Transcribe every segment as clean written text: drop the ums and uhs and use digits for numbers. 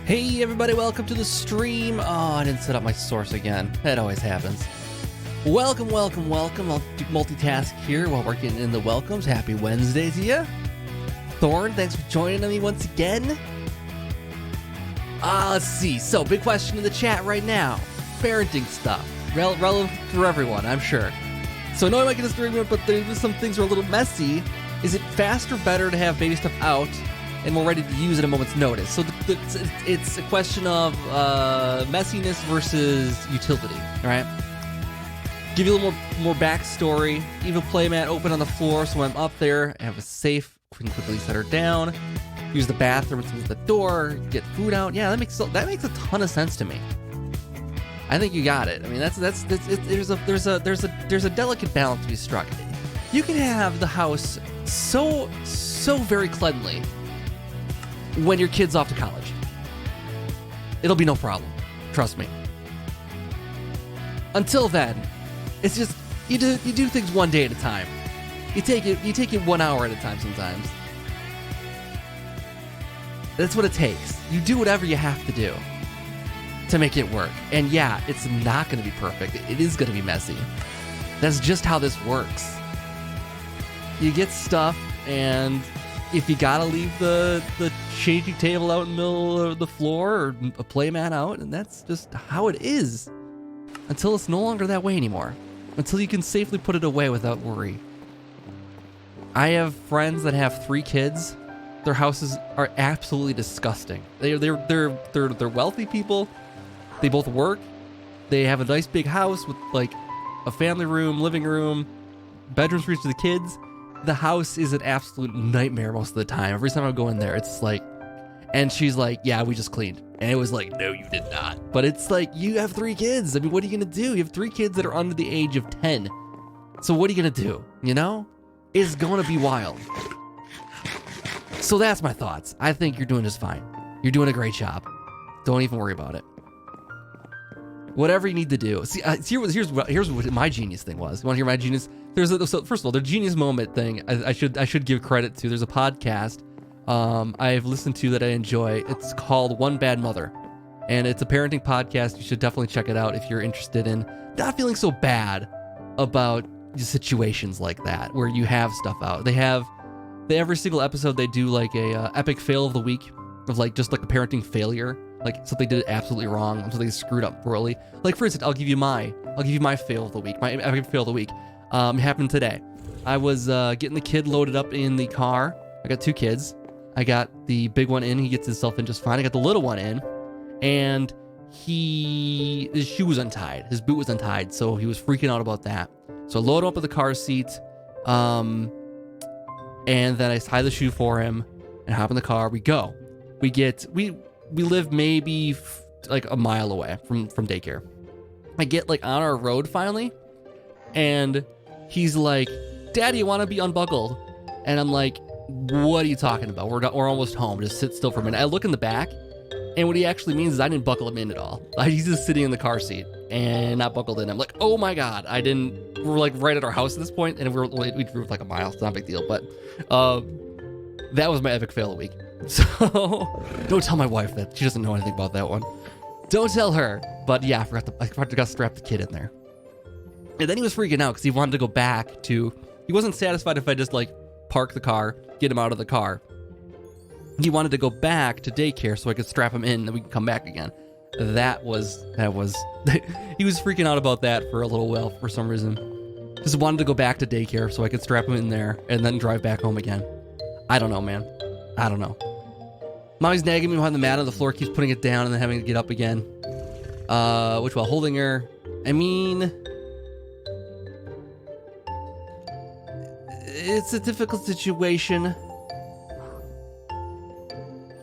Hey everybody, welcome to the stream. Oh, I didn't set up my source again. That always happens. Welcome, welcome, welcome. I'll multitask here while we're getting in the welcomes. Happy Wednesday to you. Thorn, thanks for joining me once again. Let's see. So, big question in the chat right now. Parenting stuff. Relevant for everyone, I'm sure. So I know I might get this agreement, but there's some things are a little messy. Is it faster, better to have baby stuff out and we're ready to use at a moment's notice? So it's a question of messiness versus utility, all right? Give you a little more backstory. Even playmat open on the floor, so when I'm up there, I have a safe, can quickly set her down. use the bathroom, use the door, get food out. Yeah, that makes a ton of sense to me. I think you got it. I mean, there's a delicate balance to be struck. You can have the house so very cleanly when your kid's off to college. It'll be no problem. Trust me. Until then, it's just you do things one day at a time. You take it 1 hour at a time sometimes. That's what it takes. You do whatever you have to do to make it work. And yeah, it's not going to be perfect. It is going to be messy. That's just how this works. You get stuff, and if you gotta leave the changing table out in the middle of the floor or a playmat out, and that's just how it is. Until it's no longer that way anymore. Until you can safely put it away without worry. I have friends that have 3 kids. Their houses are absolutely disgusting. They're wealthy people. They both work. They have a nice big house with like a family room, living room, bedrooms for each of the kids. The house is an absolute nightmare most of the time. Every time I go in there, it's like, and she's like, yeah, we just cleaned. And it was like, no, you did not. But it's like, you have 3 kids. I mean, what are you going to do? You have 3 kids that are under the age of 10. So what are you going to do? You know? It's going to be wild. So that's my thoughts. I think you're doing just fine. You're doing a great job. Don't even worry about it. Whatever you need to do. See, here's what my genius thing was. You want to hear my genius? So first of all, the genius moment thing, I should give credit to. There's a podcast I've listened to that I enjoy. It's called One Bad Mother, and it's a parenting podcast. You should definitely check it out if you're interested in not feeling so bad about situations like that where you have stuff out. Every single episode they do like a epic fail of the week of like just like a parenting failure, like something they did absolutely wrong, something they screwed up royally. Like for instance, I'll give you my fail of the week, my epic fail of the week. It happened today. I was getting the kid loaded up in the car. I got 2 kids. I got the big one in. He gets himself in just fine. I got the little one in, and his shoe was untied. His boot was untied, so he was freaking out about that. So I load him up in the car seat, and then I tie the shoe for him and hop in the car. We go. We live maybe like a mile away from daycare. I get like on our road finally, and he's like, "Daddy, you want to be unbuckled?" And I'm like, "What are you talking about? We're almost home. Just sit still for a minute." I look in the back, and what he actually means is I didn't buckle him in at all. He's just sitting in the car seat and not buckled in. I'm like, "Oh my God, I didn't." We're like right at our house at this point, and we drove like a mile. It's not a big deal, but that was my epic fail of the week. So don't tell my wife that. She doesn't know anything about that one. Don't tell her. But yeah, I forgot to strap the kid in there. And then he was freaking out because he wanted to go back to. He wasn't satisfied if I just like park the car, get him out of the car. He wanted to go back to daycare so I could strap him in and then we can come back again. That was he was freaking out about that for a little while for some reason. Just wanted to go back to daycare so I could strap him in there and then drive back home again. I don't know, man. I don't know. Mommy's nagging me behind the mat on the floor, keeps putting it down and then having to get up again. Which while holding her, I mean, it's a difficult situation.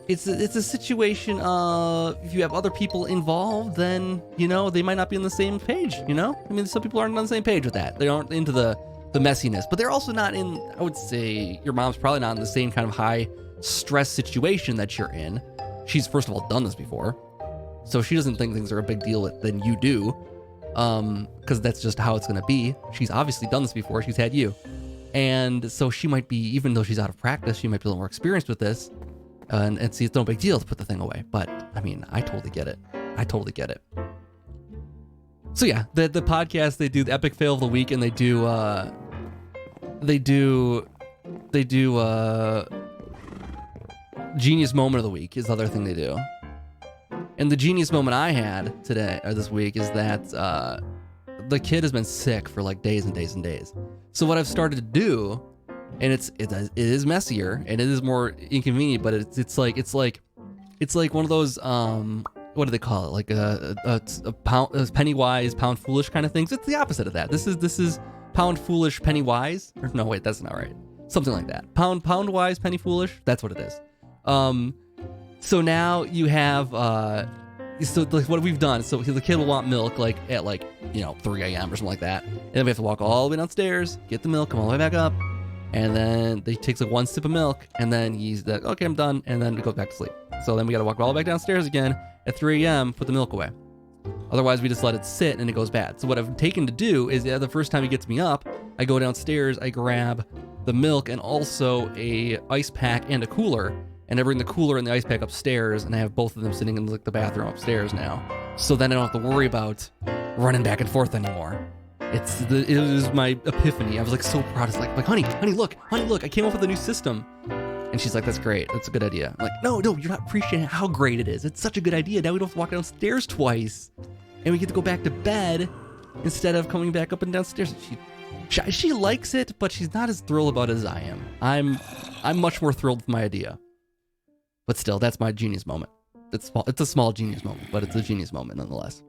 It's a situation if you have other people involved, then, you know, they might not be on the same page, you know? I mean, some people aren't on the same page with that. They aren't into the messiness, but they're also not in, I would say, your mom's probably not in the same kind of high stress situation that you're in. She's, first of all, done this before, so she doesn't think things are a big deal than you do, because that's just how it's going to be. She's obviously done this before. She's had you. And so she might be, even though she's out of practice, she might be a little more experienced with this. And see, it's no big deal to put the thing away. But, I mean, I totally get it. So yeah, the podcast, they do the epic fail of the week, and they do genius moment of the week is the other thing they do. And the genius moment I had today, or this week, is that the kid has been sick for like days and days and days. So what I've started to do, and it is messier and it is more inconvenient, but it's like one of those what do they call it, like a penny wise pound foolish kind of things. It's the opposite of that. This is pound foolish penny wise, or no, wait, that's not right, something like that. Pound wise penny foolish, that's what it is. So now you have, so like what we've done, so the kid will want milk like at 3 a.m. or something like that. And then we have to walk all the way downstairs, get the milk, come all the way back up. And then he takes like one sip of milk and then he's like, okay, I'm done. And then we go back to sleep. So then we got to walk all the way back downstairs again at 3 a.m., put the milk away. Otherwise, we just let it sit and it goes bad. So what I've taken to do is the first time he gets me up, I go downstairs, I grab the milk and also a ice pack and a cooler. And I bring the cooler and the ice pack upstairs and I have both of them sitting in like the bathroom upstairs now. So then I don't have to worry about running back and forth anymore. It was my epiphany. I was like so proud. It's like honey, look, I came up with a new system. And she's like, that's great. That's a good idea. I'm like, no, you're not appreciating how great it is. It's such a good idea. Now we don't have to walk downstairs twice. And we get to go back to bed instead of coming back up and downstairs. She likes it, but she's not as thrilled about it as I am. I'm much more thrilled with my idea. But still, that's my genius moment. It's a small genius moment, but it's a genius moment nonetheless.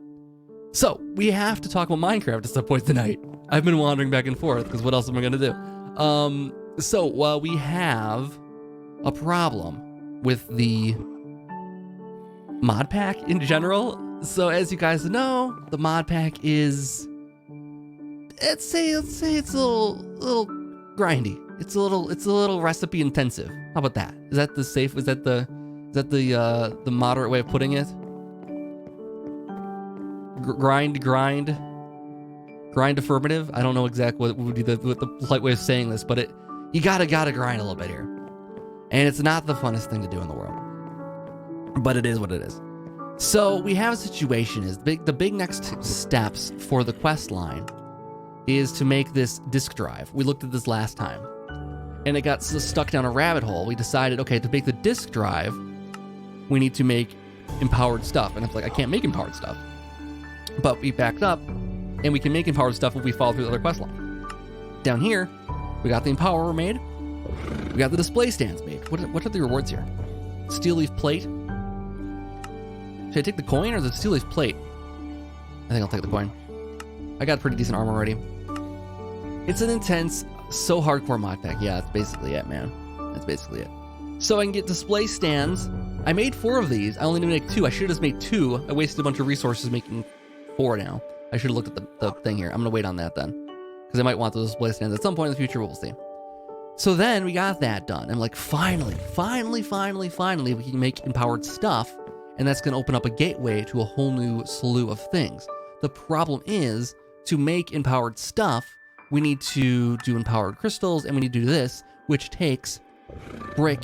So, we have to talk about Minecraft at some point tonight. I've been wandering back and forth, because what else am I going to do? So, we have a problem with the mod pack in general. So, as you guys know, the mod pack is... Let's say it's a little grindy. It's a little recipe intensive. How about that? Is that the safe? Is that the moderate way of putting it? Grind affirmative. I don't know exactly what would be the polite way of saying this, but you gotta grind a little bit here, and it's not the funnest thing to do in the world, but it is what it is. So we have a situation. Is the big next steps for the quest line is to make this disk drive. We looked at this last time, and it got stuck down a rabbit hole. We decided, okay, to make the disk drive, we need to make empowered stuff, and it's like I can't make empowered stuff. But we backed up, and we can make empowered stuff if we follow through the other quest line. Down here, we got the empower made. We got the display stands made. What are the rewards here? Steel leaf plate. Should I take the coin or the steel leaf plate? I think I'll take the coin. I got pretty decent armor already. It's an intense, so hardcore mod pack. Yeah, that's basically it, man. That's basically it. So I can get display stands. I made 4 of these. I only need to make 2. I should have just made 2. I wasted a bunch of resources making 4 now. I should have looked at the thing here. I'm going to wait on that then, because I might want those display stands at some point in the future. We'll see. So then we got that done. I'm like, finally, we can make empowered stuff, and that's going to open up a gateway to a whole new slew of things. The problem is, to make empowered stuff, we need to do empowered crystals, and we need to do this, which takes brick,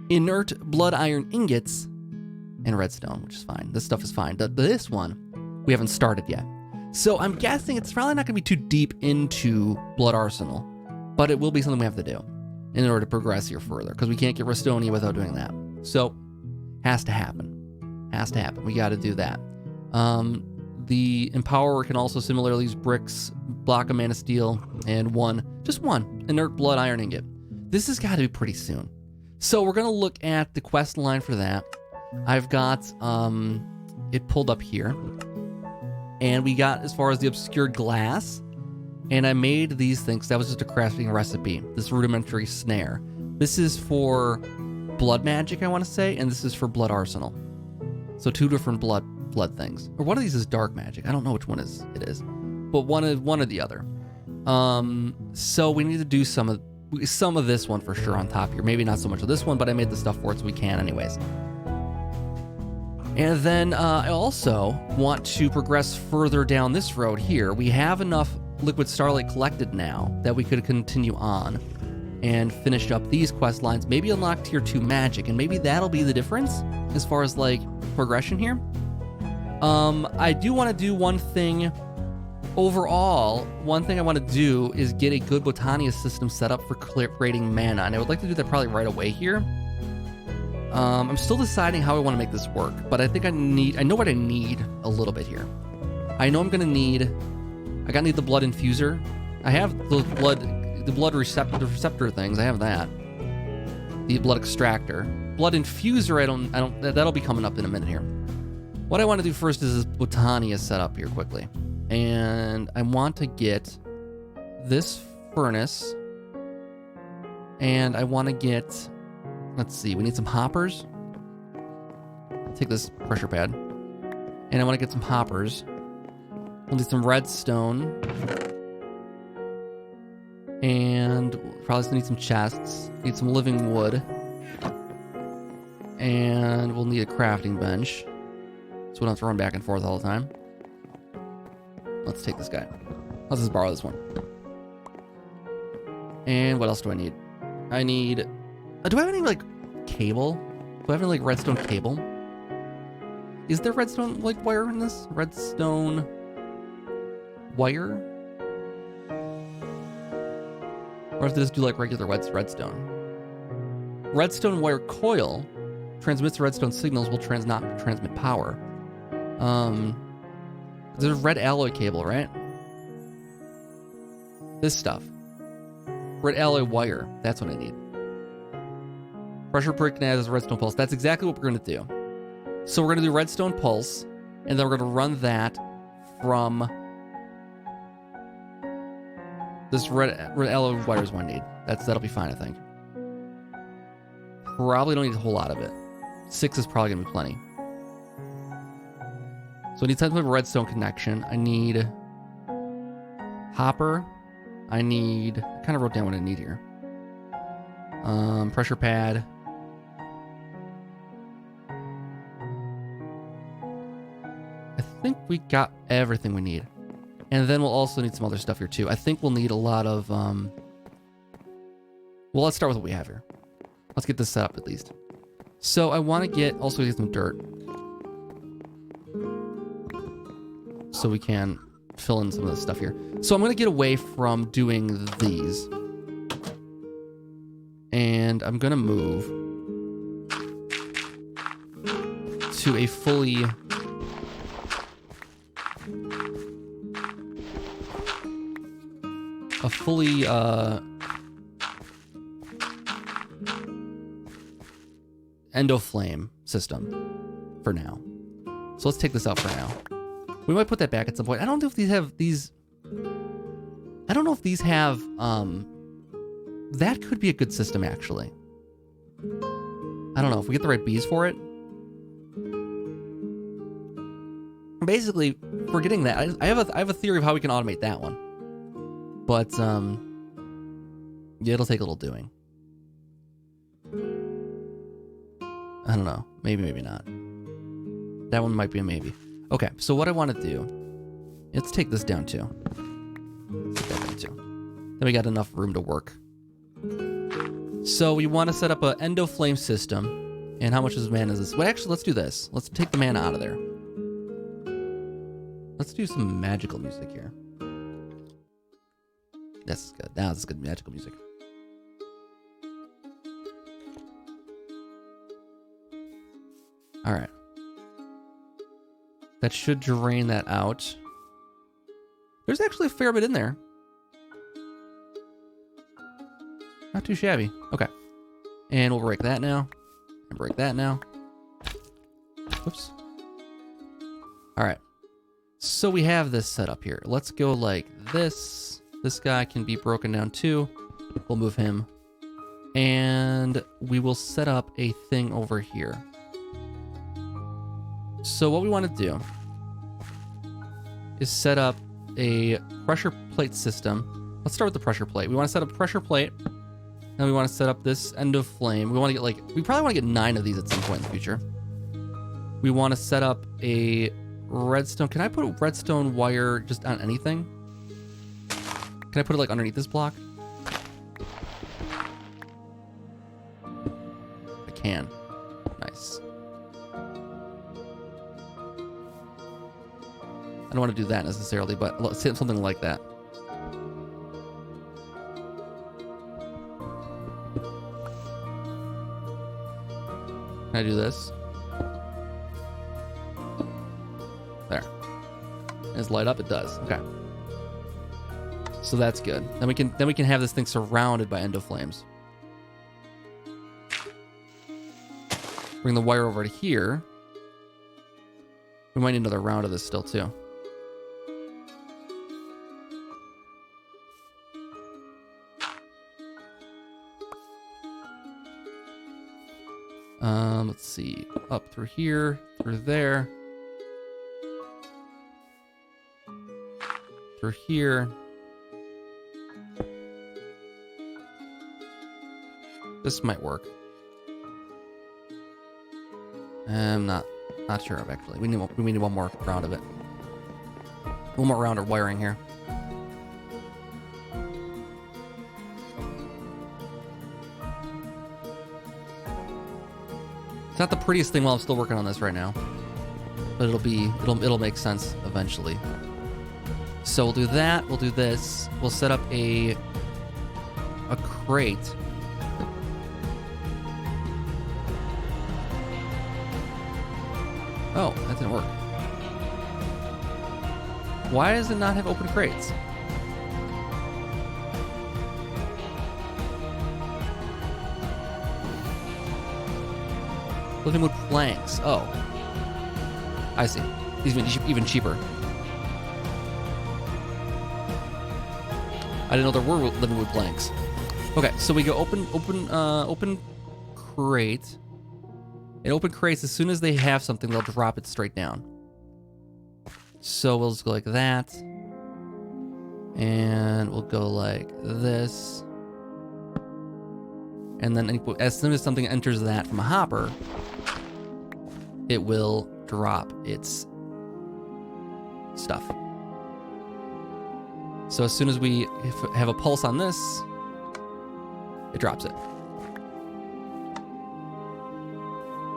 inert blood iron ingots, and redstone, which is fine. This stuff is fine. This one, we haven't started yet. So I'm guessing it's probably not going to be too deep into Blood Arsenal, but it will be something we have to do in order to progress here further, because we can't get Restonia without doing that. So, has to happen. Has to happen. We got to do that. The Empowerer can also similarly use bricks, block of mana steel, and just one inert blood iron ingot. This has got to be pretty soon. So we're going to look at the quest line for that. I've got it pulled up here. And we got as far as the obscured glass. And I made these things. That was just a crafting recipe. This rudimentary snare. This is for blood magic, I want to say. And this is for blood arsenal. So 2 different blood things. Or one of these is dark magic. I don't know which one it is. But one or the other. So we need to do some of this one for sure on top here. Maybe not so much of this one, but I made the stuff for it so we can anyways. And then I also want to progress further down this road here. We have enough liquid starlight collected now that we could continue on and finish up these quest lines. Maybe unlock tier 2 magic, and maybe that'll be the difference as far as like progression here. I do want to do one thing. Overall, one thing I want to do is get a good Botania system set up for creating mana, and I would like to do that probably right away here. I'm still deciding how I want to make this work, but I think I know what I need a little bit here. I know I gotta need the blood infuser. I have the blood receptor things. I have that. The blood extractor. Blood infuser, I don't, that'll be coming up in a minute here. What I want to do first is this Botania set up here quickly. And I want to get this furnace. And I want to get Let's see. We need some hoppers. Take this pressure pad. And I want to get some hoppers. We'll need some redstone. And we'll probably need some chests. Need some living wood. And we'll need a crafting bench. So we don't have to run back and forth all the time. Let's take this guy. Let's just borrow this one. And what else do I need? I need... do I have any, like, cable? Do I have any, like, redstone cable? Is there redstone, like, wire in this? Redstone... wire? Or if they just do, like, regular redstone? Redstone wire coil transmits redstone signals will not transmit power. There's red alloy cable, right? This stuff. Red alloy wire. That's what I need. Pressure brick as a redstone pulse. That's exactly what we're going to do. So we're going to do redstone pulse, and then we're going to run that from this red alloy wire is what I need. That'll be fine, I think. Probably don't need a whole lot of it. 6 is probably going to be plenty. So I need some type of redstone connection. I need hopper. I kind of wrote down what I need here. Pressure pad. I think we got everything we need. And then we'll also need some other stuff here too. I think we'll need a lot of, well, let's start with what we have here. Let's get this set up at least. So I want to also get some dirt. So we can fill in some of this stuff here. So I'm going to get away from doing these. And I'm going to move to a fully... Endoflame system for now. So let's take this out for now. We might put that back at some point. I don't know if these have these... I don't know if these have... that could be a good system, actually. I don't know. If we get the right bees for it. Basically, for getting that, I have a theory of how we can automate that one. But, yeah, it'll take a little doing. I don't know. Maybe, maybe not. That one might be a maybe. Okay, so what I want to do... Let's take this down, too. Let's take that down, too. Then we got enough room to work. So we want to set up an Endoflame system. And how much mana is this? Well, actually, let's do this. Let's take the mana out of there. Let's do some magical music here. That's good. Now this is good magical music. All right. That should drain that out. There's actually a fair bit in there. Not too shabby. Okay. And we'll break that now. And break that now. Whoops. All right. So we have this set up here. Let's go like this. This guy can be broken down too. We'll move him. And we will set up a thing over here. So what we want to do is set up a pressure plate system. Let's start with the pressure plate. We want to set up a pressure plate. Then we want to set up this Endoflame. We want to get we probably want to get 9 of these at some point in the future. We want to set up a redstone. Can I put redstone wire just on anything? Can I put it like underneath this block? I can. Nice. I don't want to do that necessarily, but let's hit something like that. Can I do this? There. Does it light up? It does. Okay. So that's good. Then we can have this thing surrounded by Endoflames. Bring the wire over to here. We might need another round of this still too. Let's see. Up through here, through there. Through here. This might work. I'm not sure of actually. We need one more round of it. One more round of wiring here. It's not the prettiest thing while I'm still working on this right now, but it'll make sense eventually. So we'll do that. We'll do this. We'll set up a crate. Oh, that didn't work. Why does it not have open crates? Living wood planks. Oh. I see. These are even cheaper. I didn't know there were living wood planks. Okay, so we go open crate. And open crates, as soon as they have something, they'll drop it straight down. So we'll just go like that. And we'll go like this. And then as soon as something enters that from a hopper, it will drop its stuff. So as soon as we have a pulse on this, it drops it.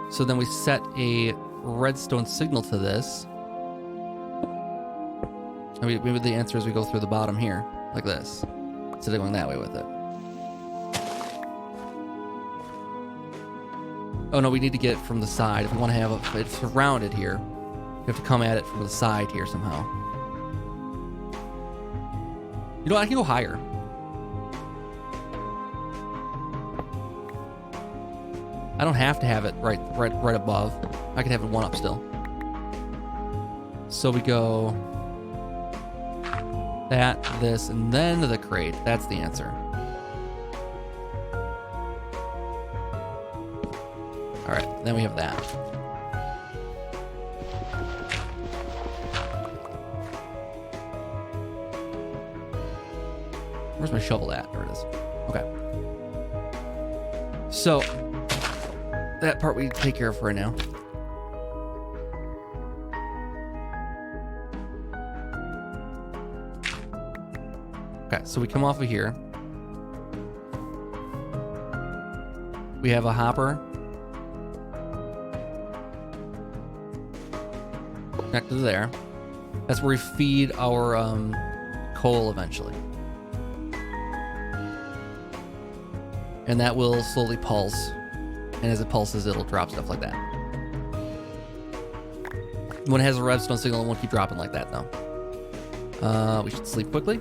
So then we set a redstone signal to this. And maybe the answer is we go through the bottom here, like this, instead of going that way with it. Oh no, we need to get it from the side. If we want to have it surrounded here, we have to come at it from the side here somehow. You know what, I can go higher. I don't have to have it right above. I can have it one up still. So we go that, this, and then the crate. That's the answer. All right, then we have that. Where's my shovel at? There it is. Okay. So that part we take care of for right now. Okay, so we come off of here. We have a hopper connected to there. That's where we feed our coal eventually. And that will slowly pulse. And as it pulses, it'll drop stuff like that. When it has a redstone signal, it won't keep dropping like that, though. We should sleep quickly.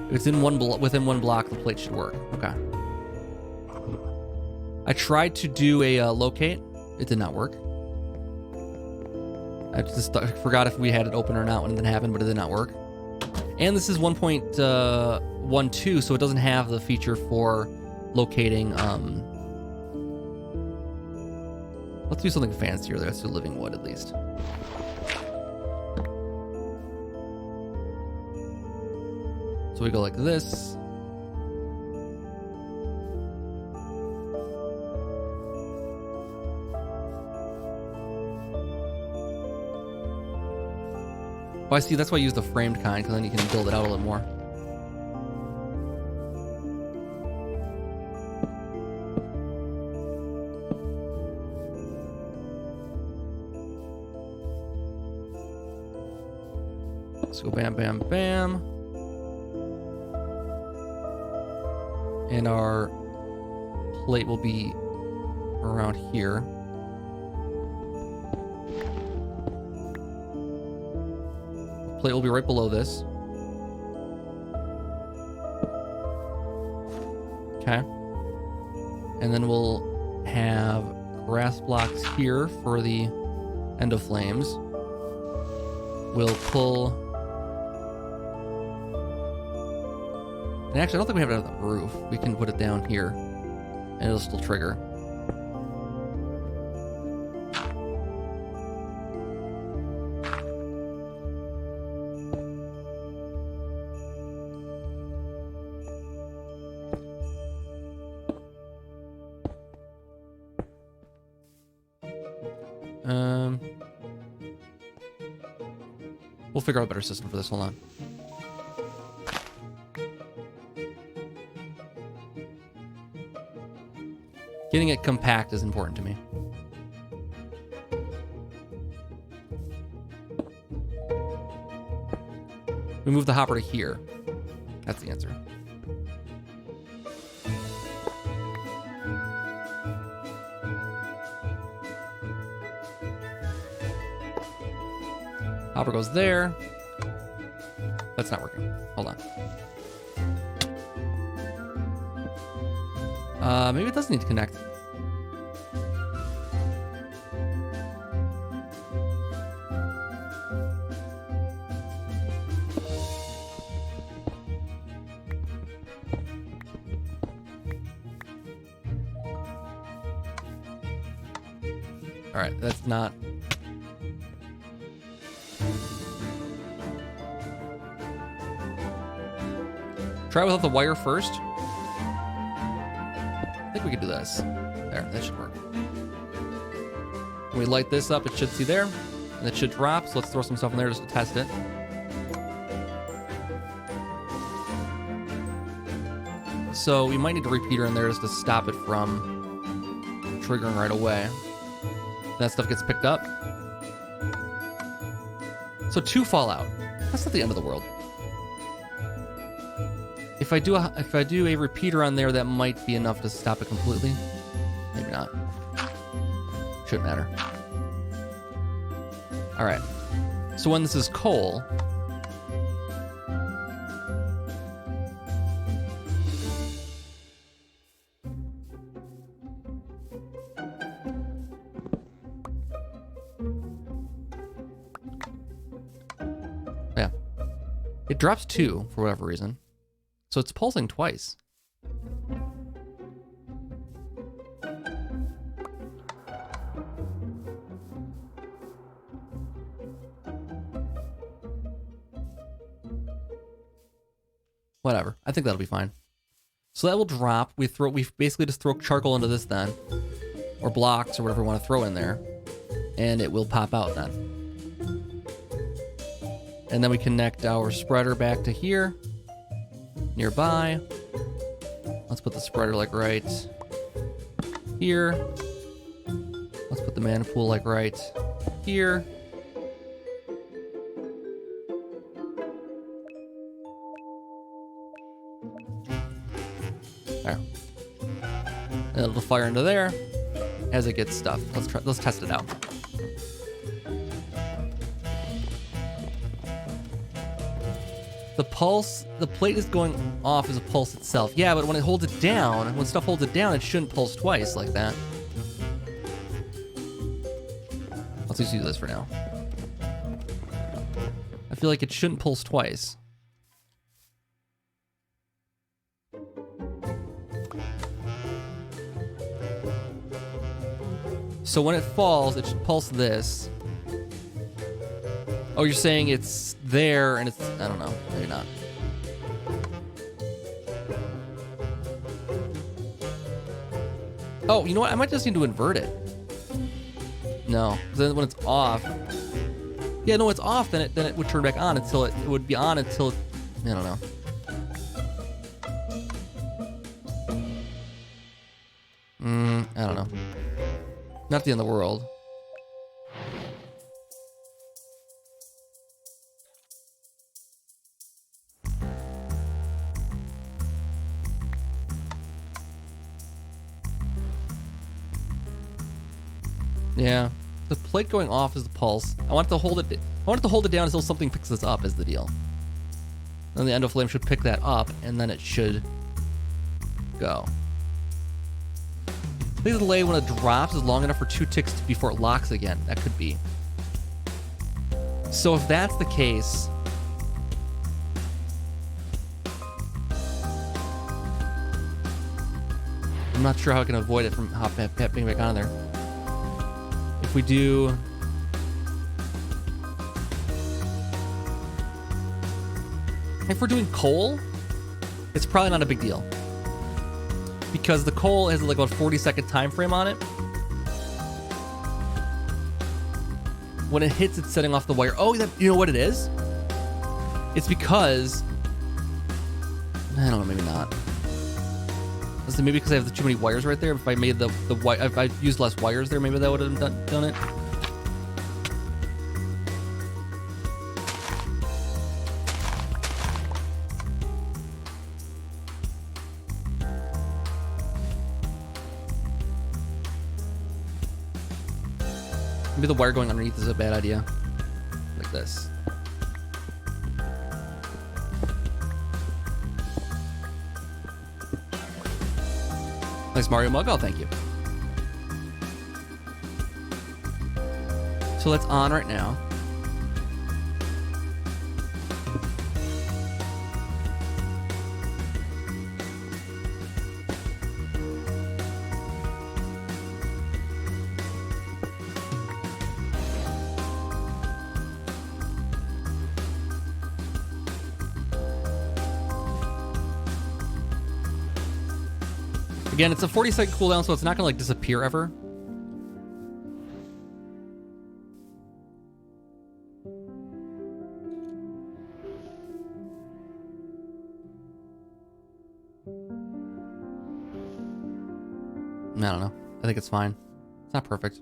If it's in within one block, the plate should work. Okay. I tried to do a locate. It did not work. I just forgot if we had it open or not when it happened, but it did not work. And this is 1.12, so it doesn't have the feature for locating. Let's do something fancier. Let's do living wood at least. So we go like this. Oh, I see. That's why I use the framed kind, because then you can build it out a little more. Let's go bam, bam, bam. And our plate will be around here. Plate will be right below this. Okay. And then we'll have grass blocks here for the Endoflames. We'll pull... And actually, I don't think we have it on the roof. We can put it down here. And it'll still trigger. We'll figure out a better system for this. Hold on. Getting it compact is important to me. We move the hopper to here. That's the answer. Hopper goes there. That's not working. Hold on. Maybe it does need to connect. All right, that's not... Try without the wire first. I think we could do this. There, that should work. When we light this up, it should see there, and it should drop. So let's throw some stuff in there just to test it. So we might need a repeater in there just to stop it from triggering right away. That stuff gets picked up. So 2 fall out. That's not the end of the world. If I do a repeater on there, that might be enough to stop it completely. Maybe not. Shouldn't matter. All right. So when this is coal, yeah, it drops 2 for whatever reason. So it's pulsing twice. Whatever. I think that'll be fine. So that will drop. We basically just throw charcoal into this then, or blocks or whatever we want to throw in there, and it will pop out then. And then we connect our spreader back to here. Nearby. Let's put the spreader like right here. Let's put the mana pool like right here. There. And it'll fire into there as it gets stuff. Let's test it out. The pulse, the plate is going off as a pulse itself. Yeah, but when it holds it down, when stuff holds it down, it shouldn't pulse twice like that. Let's just do this for now. I feel like it shouldn't pulse twice. So when it falls, it should pulse this. Oh, you're saying it's there and it's... I don't know. Maybe not. Oh, you know what? I might just need to invert it. No. Then when it's off... Yeah, no, it's off, then it would turn back on until it would be on until... It, I don't know. I don't know. Not the end of the world. Yeah, the plate going off is the pulse. I want it to hold it. I want it to hold it down until something picks this up. Is the deal? Then the Endoflame should pick that up, and then it should go. I think the delay when it drops is long enough for 2 ticks before it locks again. That could be. So if that's the case, I'm not sure how I can avoid it from happening back on there. If we do... If we're doing coal, it's probably not a big deal. Because the coal has like about a 40-second time frame on it. When it hits, it's setting off the wire. Oh, you know what it is? It's because... I don't know, maybe not. Maybe because I have too many wires right there. If I made if I used less wires there, maybe that would have done it. Maybe the wire going underneath is a bad idea. Like this. Nice Mario mug. Oh, thank you. So that's on right now. Again, it's a 40-second cooldown, so it's not gonna like disappear ever. I don't know. I think it's fine. It's not perfect.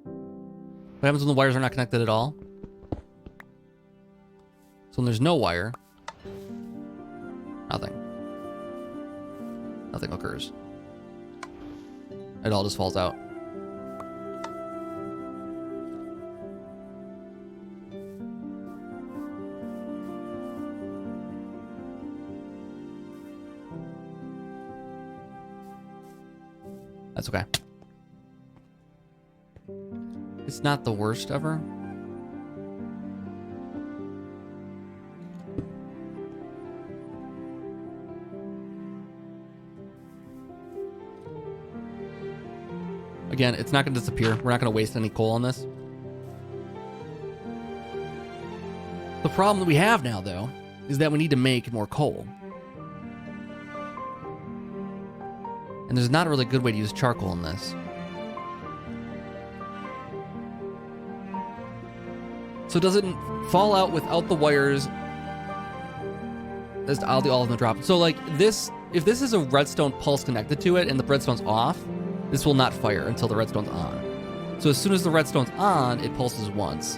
What happens when the wires are not connected at all? So when there's no wire, nothing. Nothing occurs. It all just falls out. That's okay. It's not the worst ever. Again, it's not going to disappear. We're not going to waste any coal on this. The problem that we have now, though, is that we need to make more coal. And there's not a really good way to use charcoal in this. So does it fall out without the wires? All of them drop. So like this, if this is a redstone pulse connected to it and the redstone's off, this will not fire until the redstone's on. So as soon as the redstone's on, it pulses once.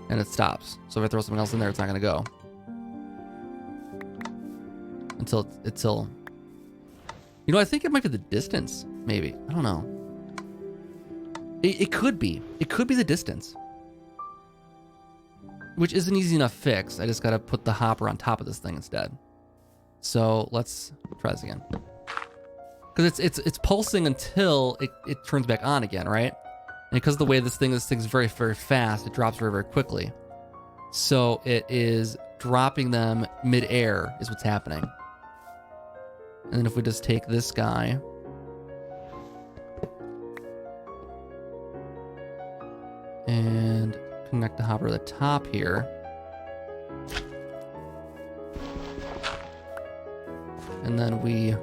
And it stops. So if I throw something else in there, it's not going to go. Until... You know, I think it might be the distance, maybe. I don't know. It could be. It could be the distance. Which is an easy enough fix. I just got to put the hopper on top of this thing instead. So let's try this again. Because it's pulsing until it turns back on again, right? And because of the way this thing's very, very fast, it drops very, very quickly. So it is dropping them mid-air is what's happening. And then if we just take this guy... and connect the hopper to the top here. And then we...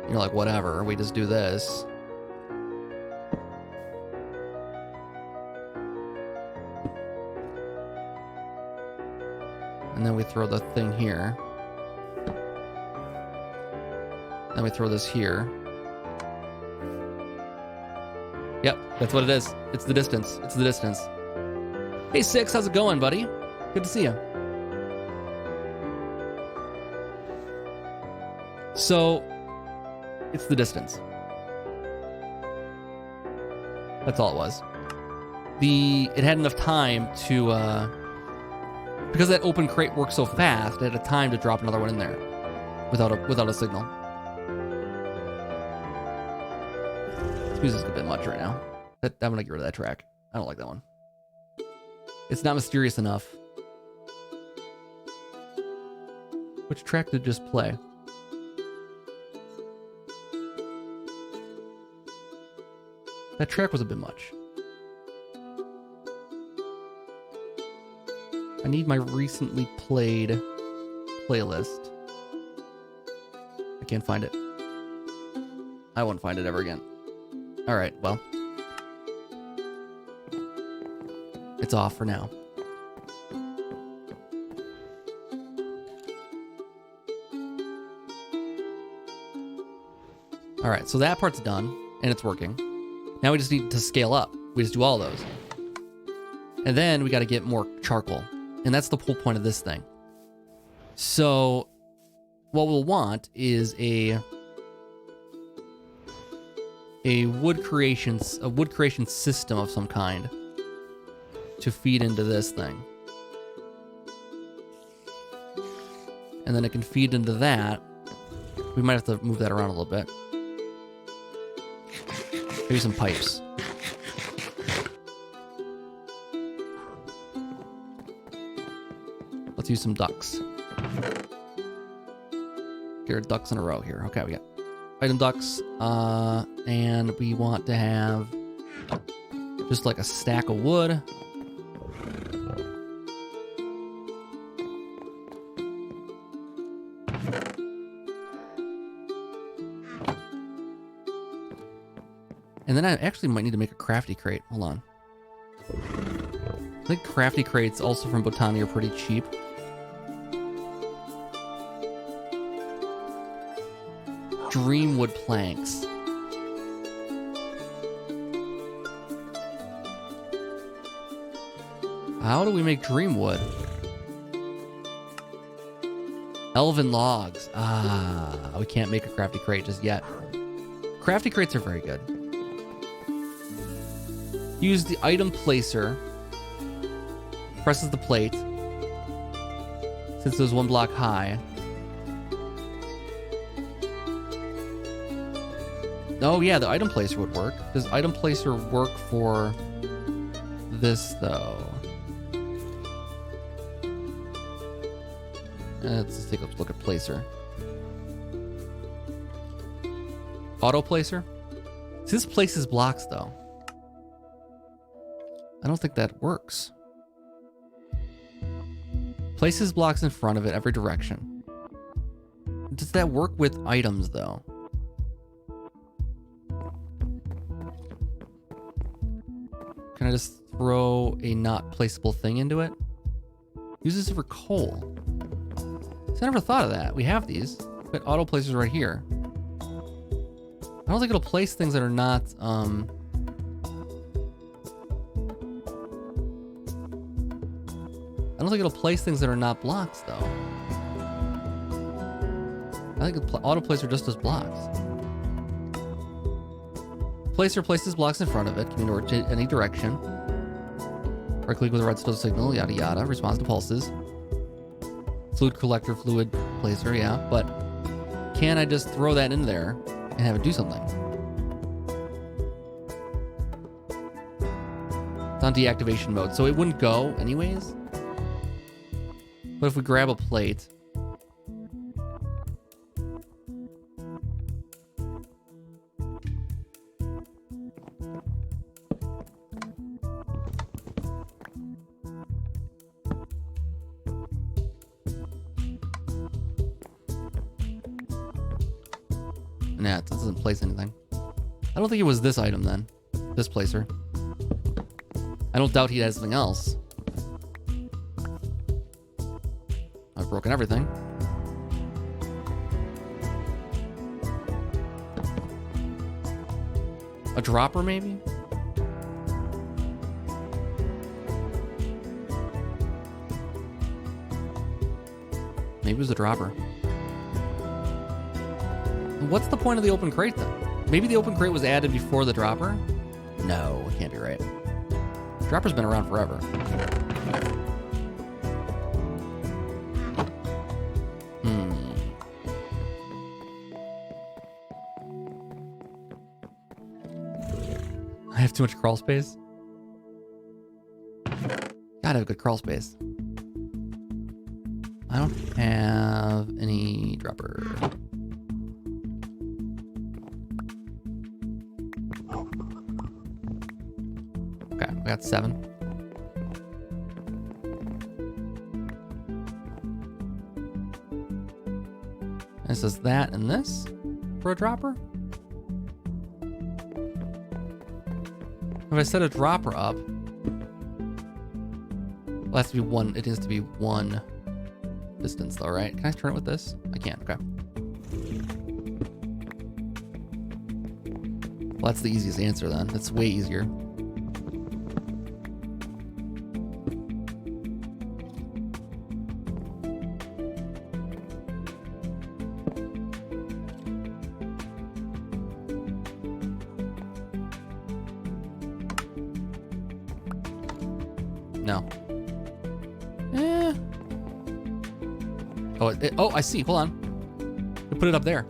You're like, whatever, we just do this. And then we throw the thing here. Then we throw this here. Yep, that's what it is. It's the distance. It's the distance. Hey, Six, how's it going, buddy? Good to see you. So... it's the distance. That's all it was. It had enough time to, because that open crate worked so fast, it had time to drop another one in there without a signal. This music's a bit much right now. I'm gonna get rid of that track. I don't like that one. It's not mysterious enough. Which track did it just play? That track was a bit much. I need my recently played playlist. I can't find it. I won't find it ever again. All right, well. It's off for now. All right, so that part's done, and it's working. Now we just need to scale up. We just do all those. And then we got to get more charcoal. And that's the whole point of this thing. So what we'll want is a wood creation system of some kind to feed into this thing. And then it can feed into that. We might have to move that around a little bit. Maybe some pipes. Let's use some ducts. Get our ducks in a row here. Okay, we got item ducts. And we want to have just like a stack of wood. And then I actually might need to make a crafty crate. Hold on. I think crafty crates also from Botania are pretty cheap. Dreamwood planks. How do we make dreamwood? Elven logs. Ah, we can't make a crafty crate just yet. Crafty crates are very good. Use the item placer. Presses the plate. Since there's one block high. Oh yeah, the item placer would work. Does item placer work for this though? Let's take a look at placer. Auto placer? See, this places blocks though. I don't think that works. Places blocks in front of it every direction. Does that work with items though? Can I just throw a not placeable thing into it? Use this for coal. See, I never thought of that. We have these. We've got auto placers right here. I don't think it'll place things that are not, I don't think it'll place things that are not blocks, though. I think auto placer just does blocks. Placer places blocks in front of it, can be in any direction. Right click with a redstone signal, yada yada, responds to pulses. Fluid collector, fluid placer, yeah, but can I just throw that in there and have it do something? It's on deactivation mode, so it wouldn't go anyways. But if we grab a plate, nah, it doesn't place anything. I don't think it was this item then. This placer. I don't doubt he has something else. I've broken everything. A dropper, maybe? Maybe it was a dropper. What's the point of the open crate then? Maybe the open crate was added before the dropper? No, it can't be right. Dropper's been around forever. I have too much crawl space. Gotta have good crawl space. I don't have any dropper. Okay, we got 7. And it says that and this for a dropper. If I set a dropper up, well, it has to be one. It needs to be one distance, though, right? Can I turn it with this? I can. Okay. Well, that's the easiest answer then. That's way easier. No. Oh, I see. Hold on. We put it up there.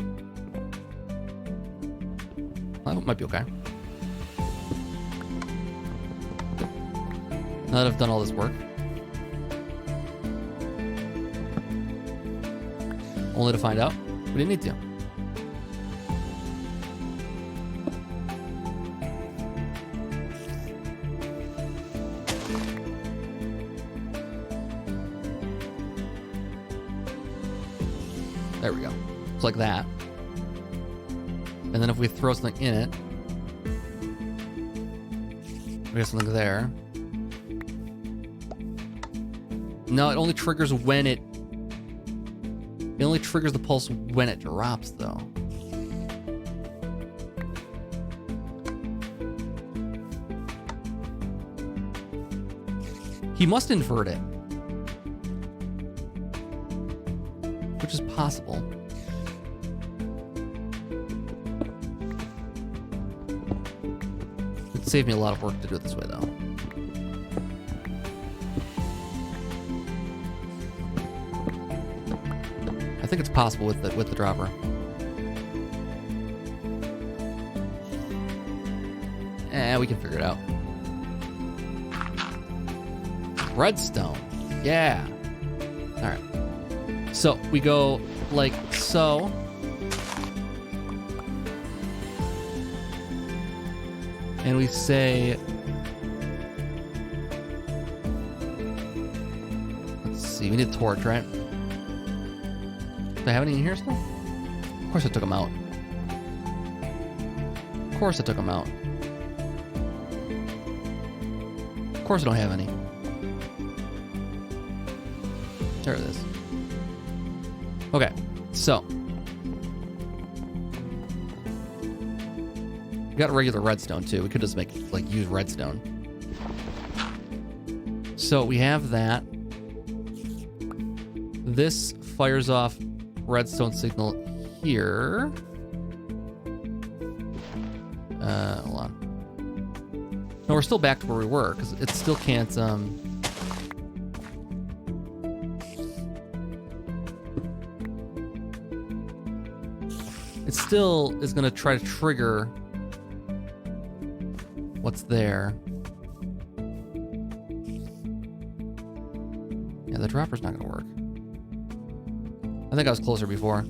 Well, that might be okay. Now that I've done all this work. Only to find out we didn't need to. There we go. It's like that. And then if we throw something in it, we have something there. No, it only triggers when it only triggers the pulse when it drops, though. He must invert it. Which is possible. It'd save me a lot of work to do it this way, though. I think it's possible with the dropper. We can figure it out. Redstone. Yeah. All right. So we go like so. And we say, let's see, we need a torch, right? Do I have any in here still? Of course I took them out. Of course I took them out. Of course I don't have any. There it is. Okay, so we got regular redstone too. We could just use redstone. So we have that. This fires off redstone signal here. Hold on. No, we're still back to where we were because it still can't. It still is going to try to trigger what's there. Yeah, the dropper's not going to work. I think I was closer before.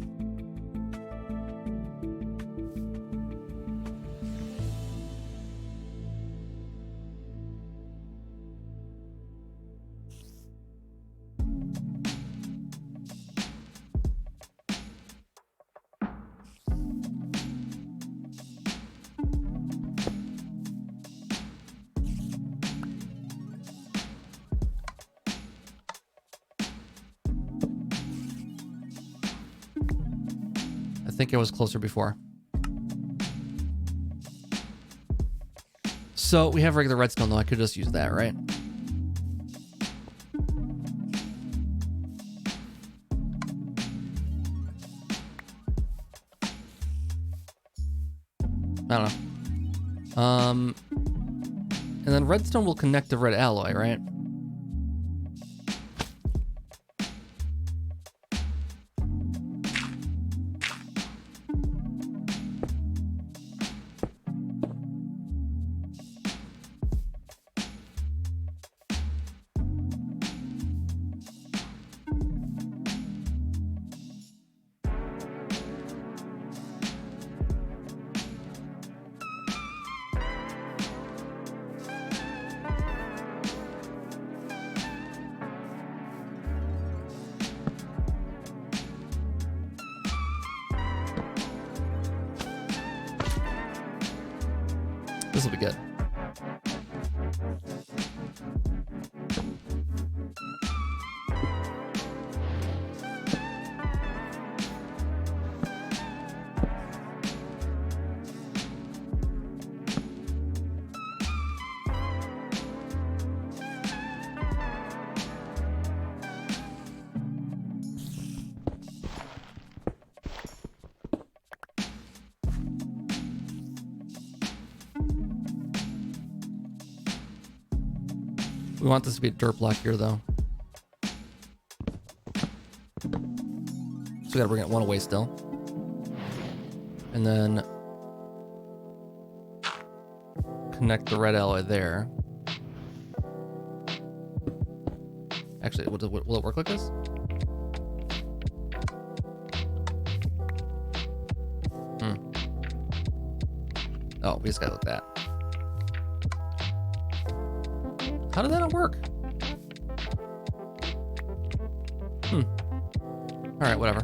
I think I was closer before. So we have regular redstone though. I could just use that, right? I don't know. And then redstone will connect to red alloy, right? This will be good. We want this to be a dirt block here, though. So we gotta bring it one away still. And then connect the red alloy there. Actually, will it work like this? Oh, we just gotta look at that. How did that not work? Alright, whatever.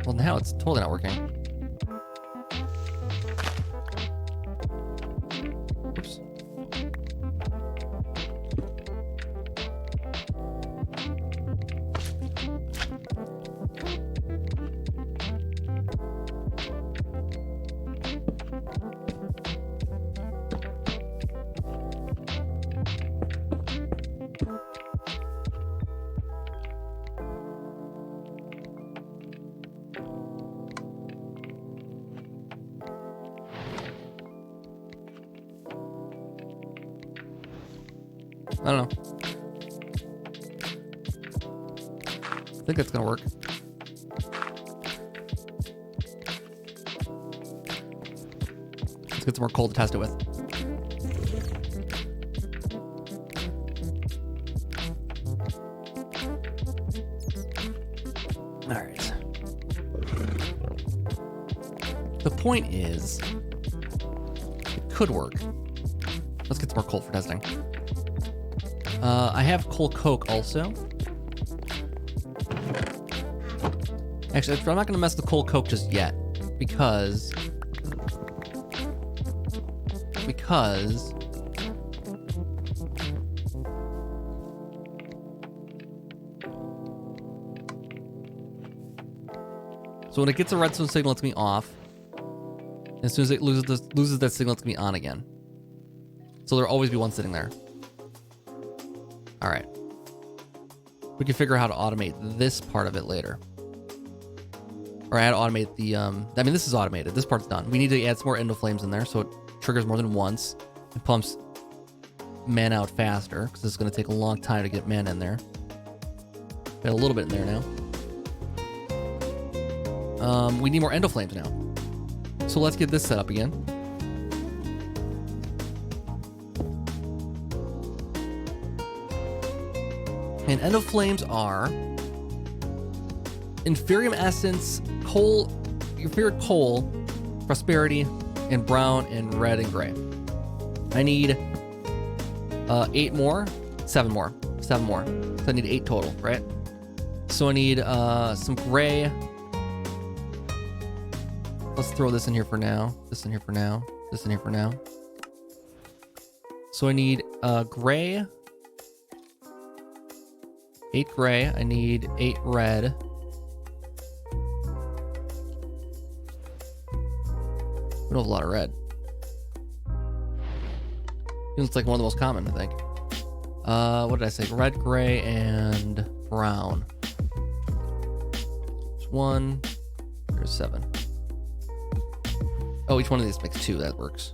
Well, now it's totally not working. Oops. I don't know. I think that's gonna work. Let's get some more coal to test it with. All right. The point is, it could work. Let's get some more coal for testing. I have coal coke also. Actually, I'm not going to mess with coal coke just yet because so when it gets a redstone signal, it's going to be off. And as soon as it loses that signal, it's going to be on again. So there'll always be one sitting there. All right. We can figure out how to automate this part of it later. Or how to automate the, I mean, this is automated. This part's done. We need to add some more endoflames in there so it triggers more than once. It pumps mana out faster because it's going to take a long time to get mana in there. Got a little bit in there now. We need more endoflames now. So let's get this set up again. And endoflames are Inferium Essence, Coal, Inferior Coal, Prosperity, and Brown, and Red, and Gray. I need 8 more, 7 more, 7 more. So I need 8 total, right? So I need some Gray. Let's throw this in here for now. This in here for now. This in here for now. So I need Gray. 8 gray. I need 8 red. We don't have a lot of red. It's like one of the most common, I think. What did I say? Red, gray, and brown. There's 1. There's 7. Oh, each one of these makes 2. That works.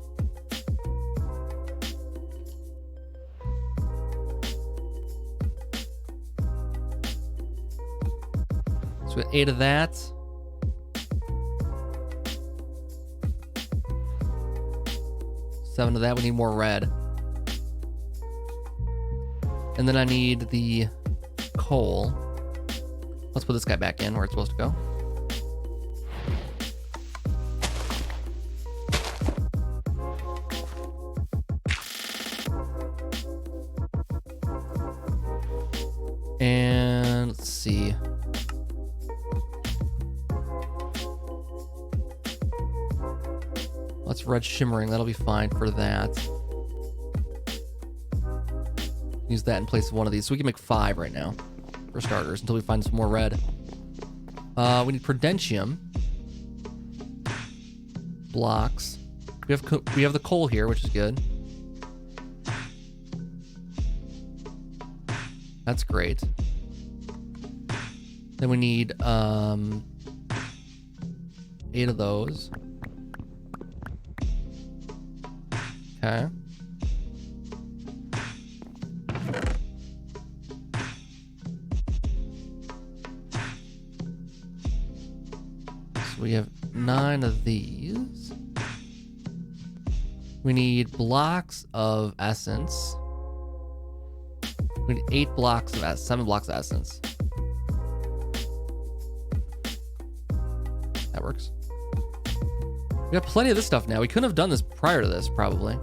So we got 8 of that. Seven of that. We need more red. And then I need the coal. Let's put this guy back in where it's supposed to go. And let's see. That's red shimmering. That'll be fine for that. Use that in place of one of these. So we can make 5 right now for starters until we find some more red. We need Prudentium blocks. We have the coal here, which is good. That's great. Then we need 8 of those. Okay. So we have 9 of these. We need blocks of essence. We need 8 blocks of essence, 7 blocks of essence. That works. We got plenty of this stuff now. We couldn't have done this prior to this, probably.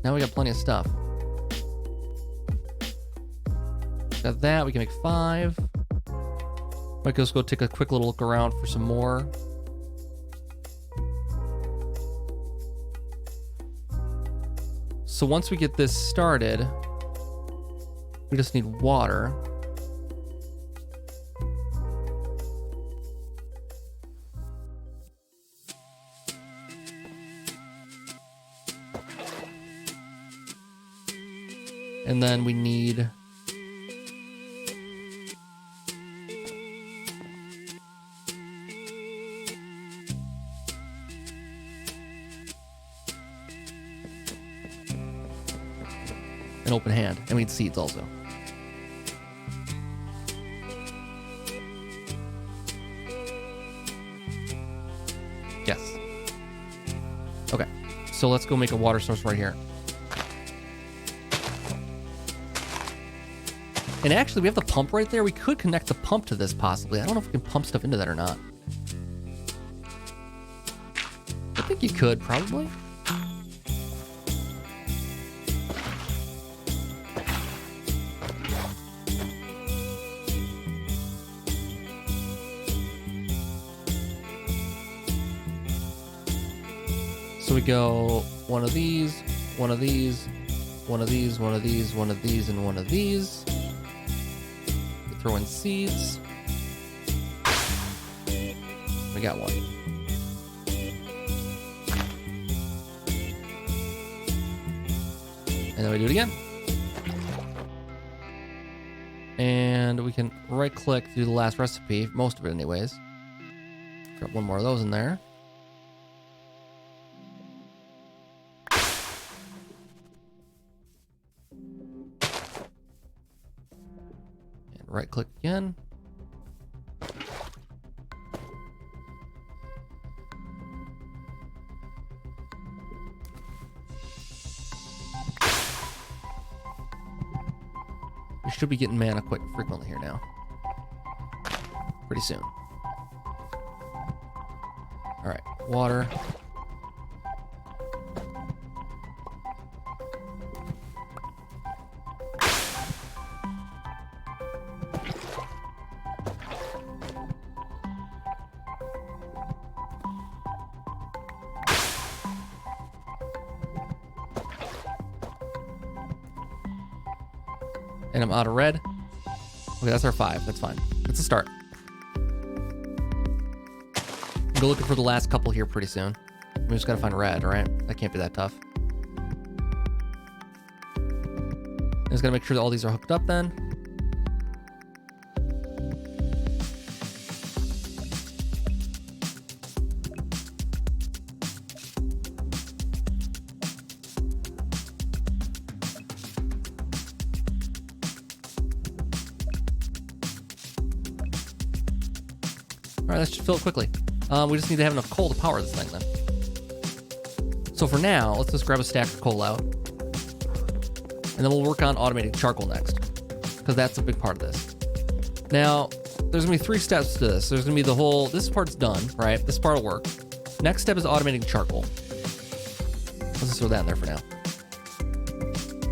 Now we got plenty of stuff. Got that. We can make 5. Might just go take a quick little look around for some more. So once we get this started, we just need water. And then we need an open hand, and we need seeds also. Yes. Okay, so let's go make a water source right here. And actually, we have the pump right there. We could connect the pump to this, possibly. I don't know if we can pump stuff into that or not. I think you could, probably. So we go one of these, one of these, one of these, one of these, one of these, and one of these. Throw in seeds. We got one. And then we do it again. And we can right click to do the last recipe, most of it anyways. Drop one more of those in there. Right click again. We should be getting mana quite frequently here now. Pretty soon. All right, water. And I'm out of red. Okay, that's our 5. That's fine. That's a start. Go looking for the last couple here pretty soon. We just gotta find red, right? That can't be that tough. Just gotta make sure that all these are hooked up then. All right, let's just fill it quickly. We just need to have enough coal to power this thing then. So for now, let's just grab a stack of coal out. And then we'll work on automating charcoal next, because that's a big part of this. Now, there's gonna be 3 steps to this. There's gonna be the whole, this part's done, right? This part will work. Next step is automating charcoal. Let's just throw that in there for now.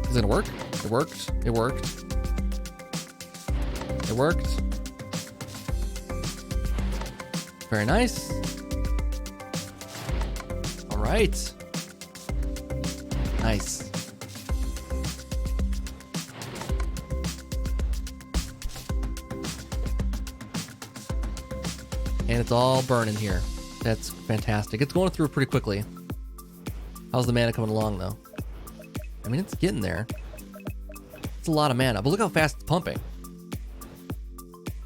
Is it gonna work? It worked. It worked. It worked. Very nice. All right. Nice. And it's all burning here. That's fantastic. It's going through pretty quickly. How's the mana coming along, though? I mean, it's getting there. It's a lot of mana, but look how fast it's pumping.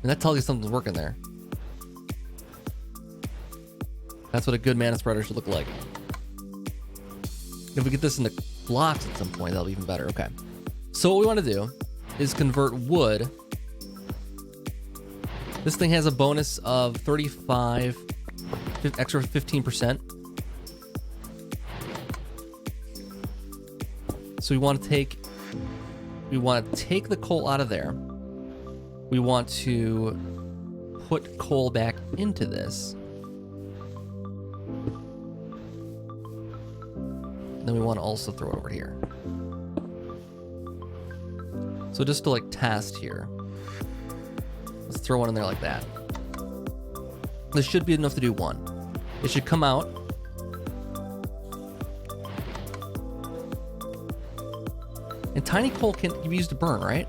And that tells you something's working there. That's what a good mana spreader should look like. If we get this into blocks at some point, that'll be even better. Okay. So what we want to do is convert wood. This thing has a bonus of 35, extra 15%. So we want to take the coal out of there. We want to put coal back into this. Then we want to also throw it over here. So just to like test here, let's throw one in there like that. This should be enough to do one. It should come out. And tiny coal can be used to burn, right?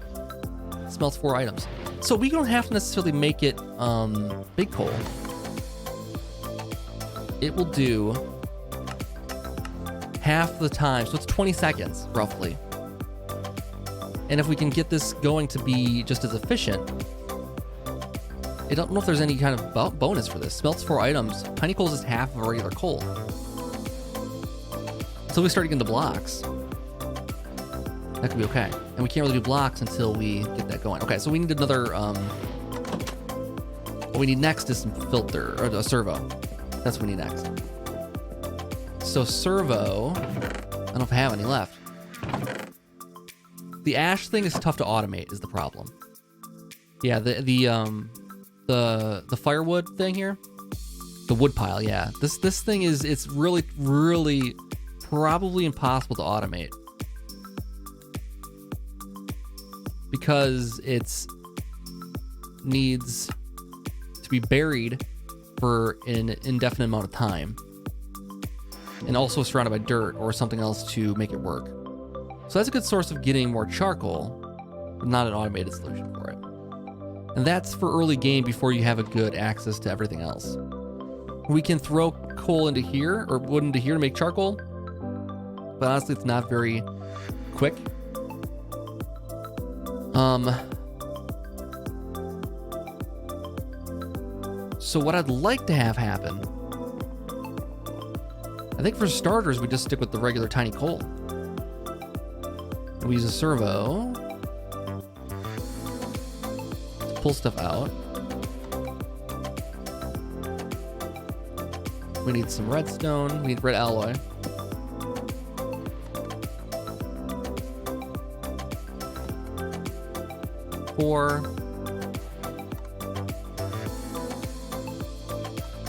It smelts 4 items. So we don't have to necessarily make it big coal. It will do half the time, so it's 20 seconds, roughly. And if we can get this going to be just as efficient, I don't know if there's any kind of bonus for this. Smelts 4 items. Tiny coal is just half of a regular coal. So we start getting the blocks. That could be okay. And we can't really do blocks until we get that going. Okay, so we need another, what we need next is some filter, or a servo. That's what we need next. So servo, I don't know if I have any left. The ash thing is tough to automate is the problem. Yeah, the firewood thing here, the wood pile, yeah. This thing is, it's really, really probably impossible to automate. Because it needs to be buried for an indefinite amount of time. And also surrounded by dirt or something else to make it work. So that's a good source of getting more charcoal, but not an automated solution for it. And that's for early game before you have a good access to everything else. We can throw coal into here, or wood into here to make charcoal, but honestly it's not very quick. So what I'd like to have happen, I think for starters, we just stick with the regular tiny coal. We use a servo to pull stuff out. We need some redstone. We need red alloy.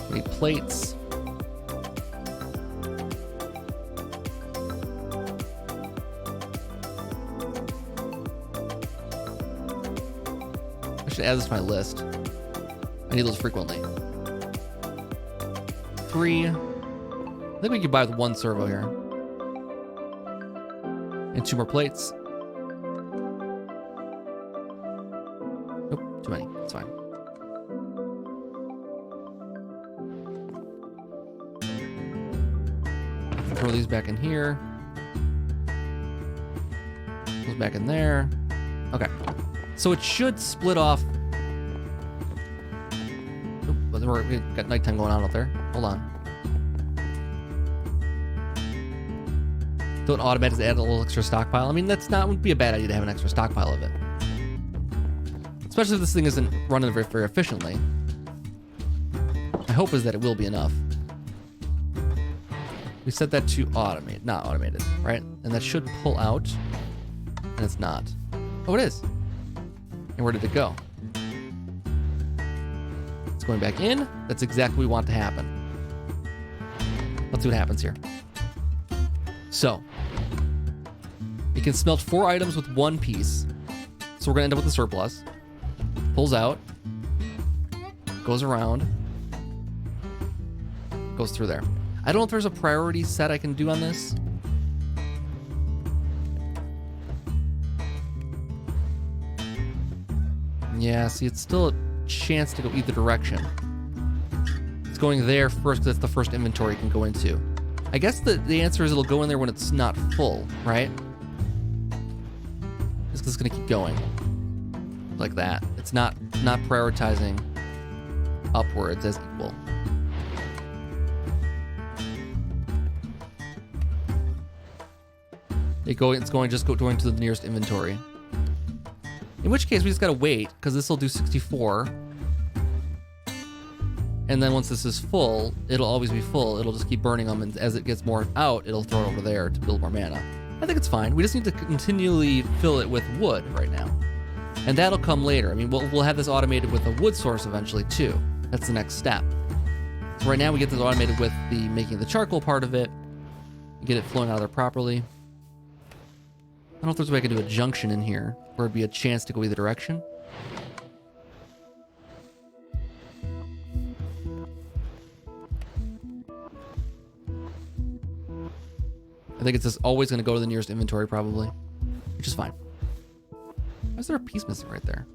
We need plates. I should add this to my list. I need those frequently. 3. I think we could buy with 1 servo here. And 2 more plates. Nope, too many. It's fine. Throw these back in here. Those back in there. Okay. So it should split off. Oop, we've got nighttime going on out there. Hold on. Don't automatically add a little extra stockpile. I mean, wouldn't be a bad idea to have an extra stockpile of it. Especially if this thing isn't running very, very efficiently. My hope is that it will be enough. We set that to automate, not automated, right? And that should pull out, and it's not. Oh, it is. And where did it go? It's going back in. That's exactly what we want to happen. Let's see what happens here. So, it can smelt 4 items with 1 piece. So we're gonna end up with a surplus. Pulls out. Goes around. Goes through there. I don't know if there's a priority set I can do on this. Yeah, see, it's still a chance to go either direction. It's going there first because that's the first inventory it can go into. I guess the answer is it'll go in there when it's not full, right? It's just gonna keep going. Like that. It's not prioritizing upwards as equal. It's going to the nearest inventory. In which case, we just gotta wait, because this will do 64. And then once this is full, it'll always be full. It'll just keep burning them, and as it gets more out, it'll throw it over there to build more mana. I think it's fine. We just need to continually fill it with wood right now. And that'll come later. I mean, we'll have this automated with a wood source eventually, too. That's the next step. So right now, we get this automated with the making the charcoal part of it. Get it flowing out of there properly. I don't know if there's a way I can do a junction in here where it'd be a chance to go either direction. I think it's just always going to go to the nearest inventory probably, which is fine. Why is there a piece missing right there?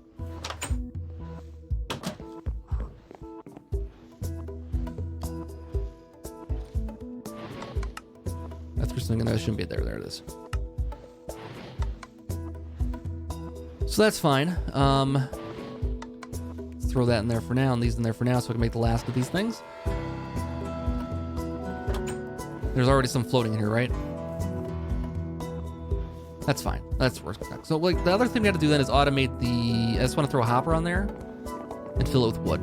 I threw something in there that shouldn't be there. There it is. So that's fine. Let's throw that in there for now and these in there for now so I can make the last of these things. There's already some floating in here, right? That's fine. That's worth it. So like the other thing we have to do then is automate the... I just want to throw a hopper on there and fill it with wood.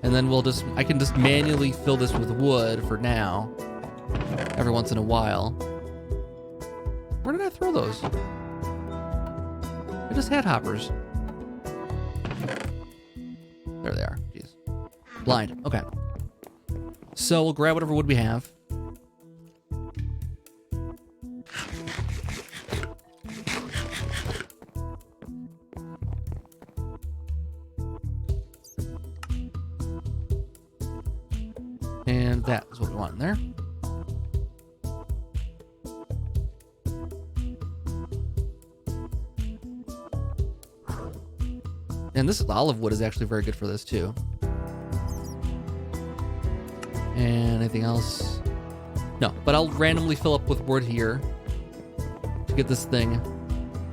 And then I can just manually fill this with wood for now, every once in a while. Where did I throw those? I just had hoppers. There they are. Jeez. Blind. Okay. So we'll grab whatever wood we have. And that is what we want in there. And this olive wood is actually very good for this too. And anything else? No, but I'll randomly fill up with wood here to get this thing.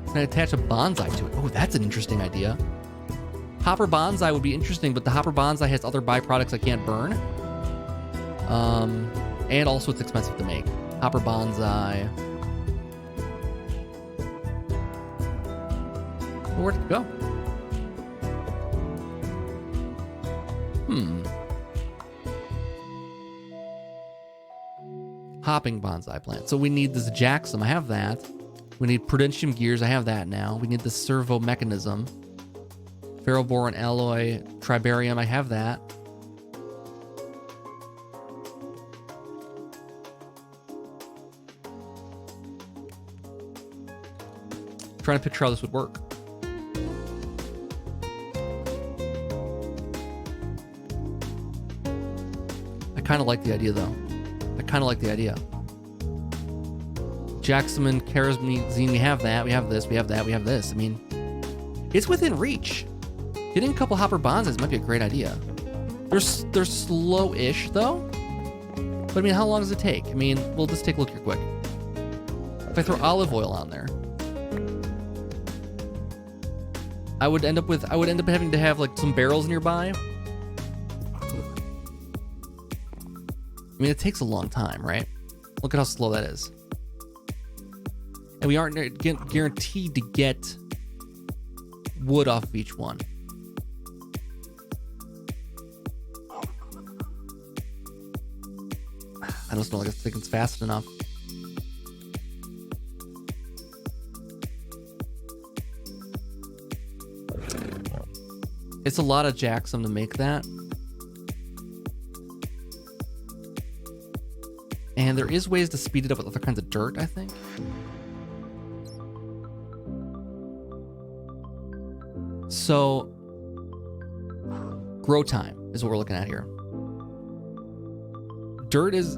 Can I attach a bonsai to it? Oh, that's an interesting idea. Hopper bonsai would be interesting, but the hopper bonsai has other byproducts I can't burn. And also it's expensive to make. Hopper bonsai. Where'd it go? Hopping bonsai plant. So we need this jacksum. I have that. We need prudentium gears. I have that now. We need the servo mechanism. Ferroboron alloy. Tribarium. I have that. Trying to picture how this would work. I kind of like the idea though. I kind of like the idea. Jacksum and Kerosene, we have that. We have this. We have that. We have this. I mean, it's within reach. Getting a couple hopper bonsais might be a great idea. They're slow-ish though. But I mean, how long does it take? I mean, we'll just take a look here quick. If I throw olive oil on there, I would end up having to have like some barrels nearby. I mean, it takes a long time, right? Look at how slow that is. And we aren't guaranteed to get wood off of each one. I just don't think it's fast enough. It's a lot of jacksum to make that. And there is ways to speed it up with other kinds of dirt, I think. So grow time is what we're looking at here. Dirt is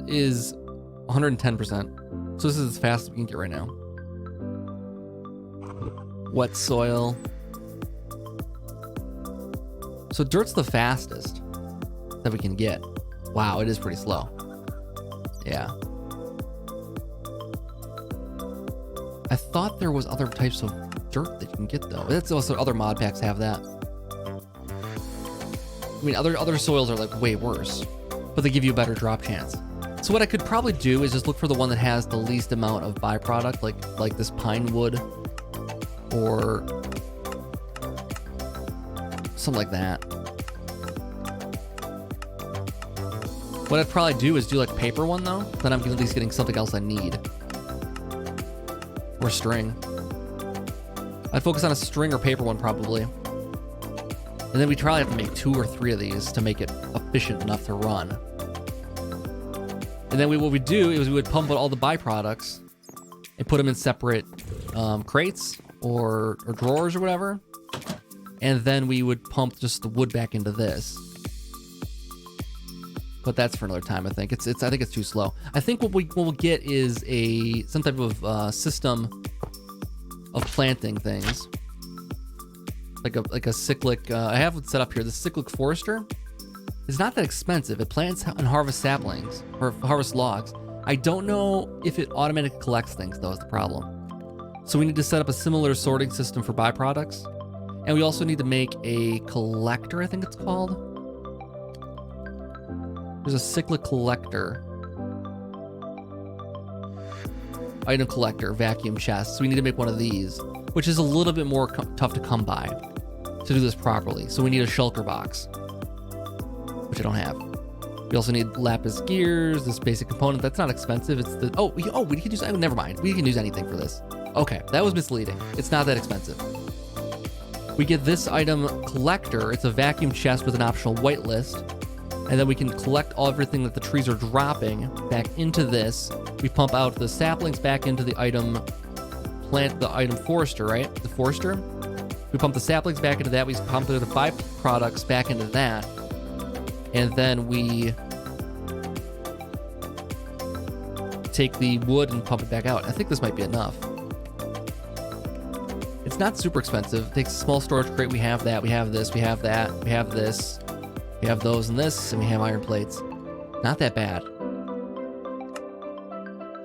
110%. So this is as fast as we can get right now. Wet soil. So dirt's the fastest that we can get. Wow, it is pretty slow. Yeah. I thought there was other types of dirt that you can get though. That's also other mod packs have that. I mean, other soils are like way worse, but they give you a better drop chance. So what I could probably do is just look for the one that has the least amount of byproduct, like this pine wood or something like that. What I'd probably do is do like a paper one though. Then I'm at least getting something else I need. Or string. I'd focus on a string or paper one probably. And then we probably have to make 2 or 3 of these to make it efficient enough to run. And then what we do is we would pump out all the byproducts and put them in separate crates or drawers or whatever. And then we would pump just the wood back into this. But that's for another time, I think. I think it's too slow. I think what we'll get is some type of system of planting things. Like a cyclic, I have it set up here. The cyclic forester is not that expensive. It plants and harvests saplings or harvests logs. I don't know if it automatically collects things though, is the problem. So we need to set up a similar sorting system for byproducts. And we also need to make a collector, I think it's called. There's a cyclic collector. Item collector, vacuum chest. So we need to make one of these, which is a little bit more tough to come by to do this properly. So we need a shulker box, which I don't have. We also need lapis gears, this basic component. That's not expensive. It's the, we can use, never mind. We can use anything for this. Okay, that was misleading. It's not that expensive. We get this item collector. It's a vacuum chest with an optional whitelist. And then we can collect everything that the trees are dropping back into this. We pump out the saplings back into the item forester, right? The forester. We pump the saplings back into that. We pump the byproducts back into that. And then we take the wood and pump it back out. I think this might be enough. It's not super expensive. It takes a small storage crate. We have that. We have this. We have that. We have this. We have those and this, and we have iron plates. Not that bad.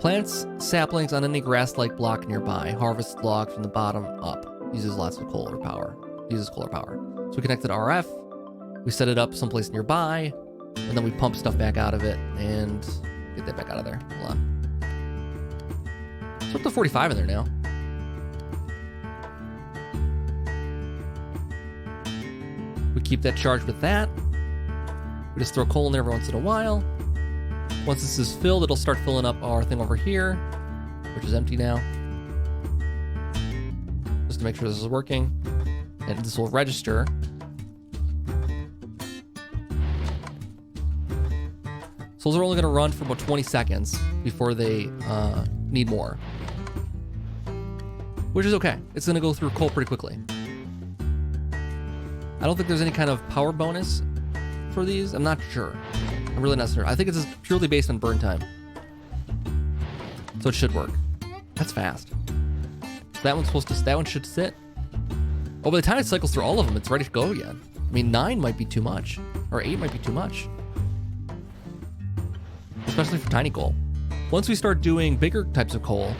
Plants saplings on any grass-like block nearby. Harvest log from the bottom up. Uses lots of solar power. So we connect it to RF. We set it up someplace nearby, and then we pump stuff back out of it and get that back out of there. Hold on. It's up to 45 in there now. We keep that charged with that. We just throw coal in there every once in a while. Once this is filled, it'll start filling up our thing over here, which is empty now. Just to make sure this is working. And this will register. So those are only gonna run for about 20 seconds before they need more. Which is okay. It's gonna go through coal pretty quickly. I don't think there's any kind of power bonus for these. I'm not sure. I'm really not sure. I think it's just purely based on burn time. So it should work. That's fast. That one should sit. Oh, by the time it cycles through all of them, it's ready to go again. I mean, 9 might be too much, or 8 might be too much. Especially for tiny coal. Once we start doing bigger types of coal,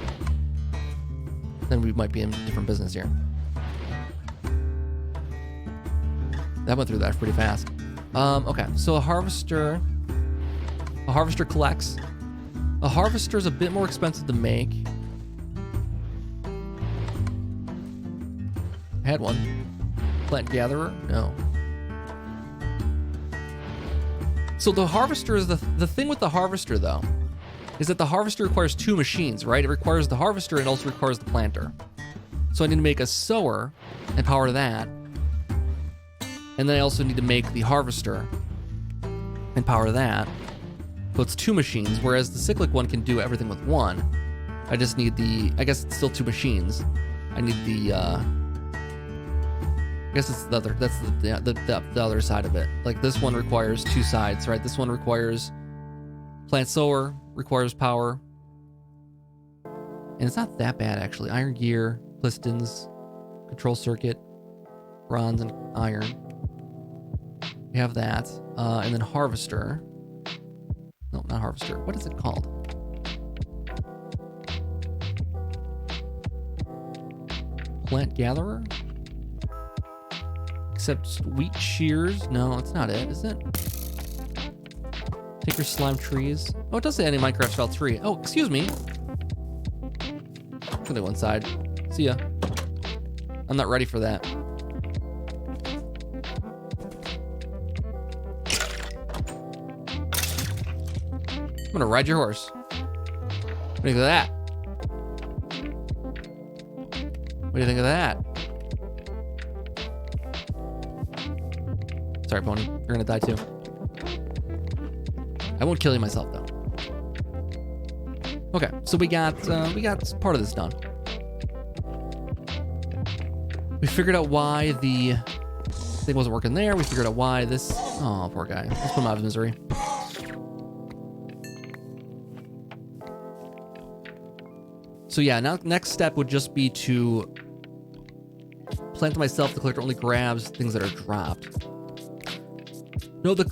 then we might be in a different business here. That went through that pretty fast. Okay, so a harvester collects. A harvester is a bit more expensive to make. I had one. Plant gatherer? No. So the harvester is the thing with the harvester though, is that the harvester requires 2 machines, right? It requires the harvester and also requires the planter. So I need to make a sower and power that. And then I also need to make the harvester and power that. So it's 2 machines, whereas the cyclic one can do everything with 1. I just need I guess it's still 2 machines. I need the guess it's the other. That's the other side of it. Like this one requires 2 sides, right? This one requires plant sower, requires power, and it's not that bad actually. Iron gear, pistons, control circuit, bronze and iron. We have that, and then harvester. No, not harvester. What is it called? Plant gatherer? Except wheat shears? No, it's not it, is it? Tinker slime trees. Oh, it does say any Minecraft style tree. Oh, excuse me. I'm gonna go inside. See ya. I'm not ready for that. I'm gonna ride your horse. What do you think of that? What do you think of that? Sorry, pony. You're gonna die too. I won't kill you myself though. Okay, so we got part of this done. We figured out why the thing wasn't working there. We figured out why this. Oh, poor guy. Let's put him out of misery. So yeah, now next step would just be to plant myself. The collector only grabs things that are dropped. No, the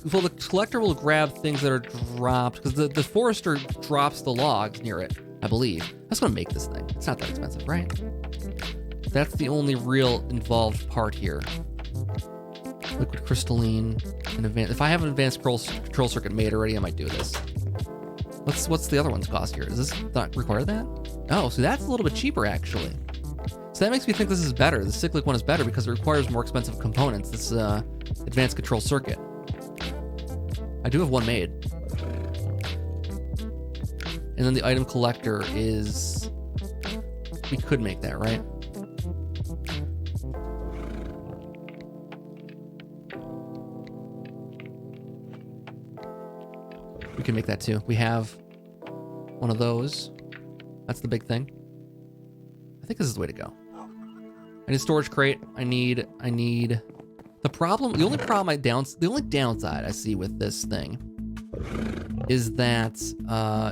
collector will grab things that are dropped because the forester drops the logs near it, I believe. That's gonna make this thing. It's not that expensive, right? That's the only real involved part here. Liquid crystalline and advanced. If I have an advanced control circuit made already, I might do this. What's the other one's cost here? Does this not require that? Oh, so that's a little bit cheaper actually. So that makes me think this is better. The cyclic one is better because it requires more expensive components. This advanced control circuit. I do have one made. And then the item collector is... We could make that, right? We can make that too. We have one of those. That's the big thing. I think this is the way to go. I need a storage crate. I need the only downside I see with this thing is that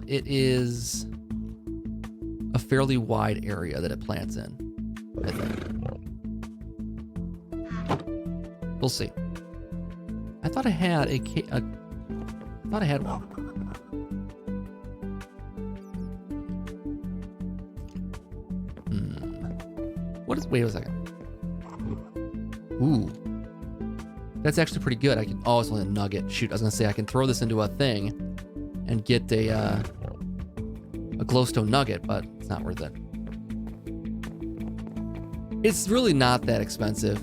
it is a fairly wide area that it plants in, I think. We'll see. I thought I had I thought I had one. Wait a second. Ooh. That's actually pretty good. I can, oh, it's only a nugget. Shoot, I was gonna say I can throw this into a thing and get a glowstone nugget, but it's not worth it. It's really not that expensive.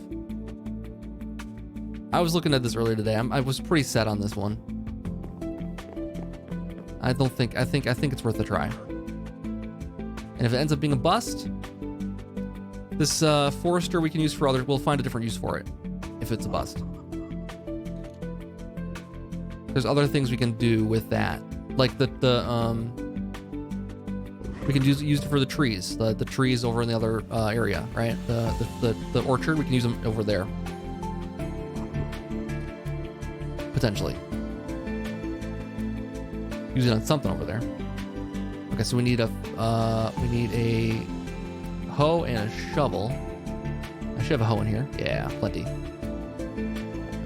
I was looking at this earlier today. I was pretty set on this one. I think it's worth a try. And if it ends up being a bust, this forester we can use for other. We'll find a different use for it if it's a bust. There's other things we can do with that, like we can use it for the trees. The trees over in the other area, right? The orchard. We can use them over there potentially. Use it on something over there. Okay, so we need a hoe and a shovel. I should have a hoe in here. Yeah, plenty.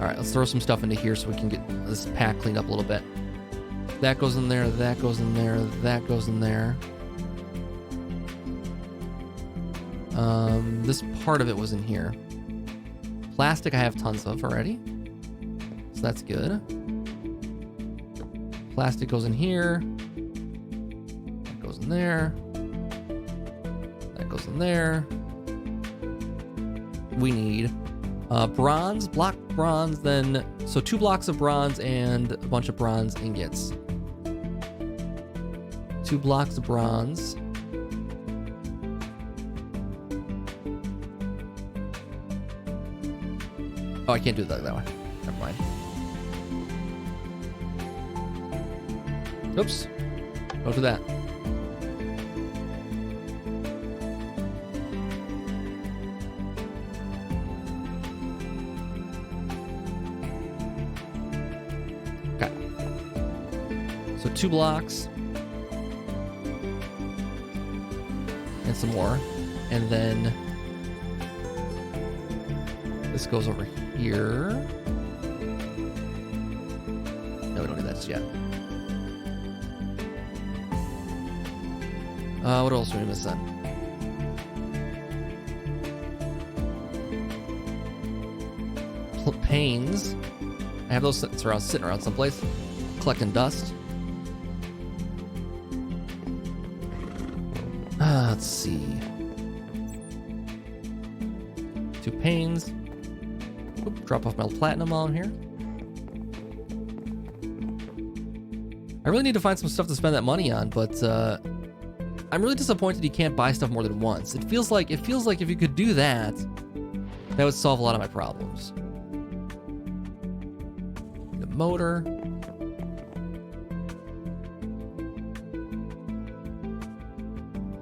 All right, let's throw some stuff into here so we can get this pack cleaned up a little bit. That goes in there, that goes in there, that goes in there. This part of it was in here. Plastic I have tons of already, so that's good. Plastic goes in here. That goes in there. That goes in there. We need bronze, block bronze, then so 2 blocks of bronze and a bunch of bronze ingots. 2 blocks of bronze. Oh, I can't do that way. Never mind. Oops. Don't do that. So 2 blocks. And some more. And then this goes over here. No, we don't need that just yet. What else do we miss then? Panes. I have those sitting around someplace, collecting dust. Let's see. 2 panes. Oop, drop off my platinum while I'm here. I really need to find some stuff to spend that money on, but I'm really disappointed you can't buy stuff more than once. It feels like if you could do that, that would solve a lot of my problems. The motor.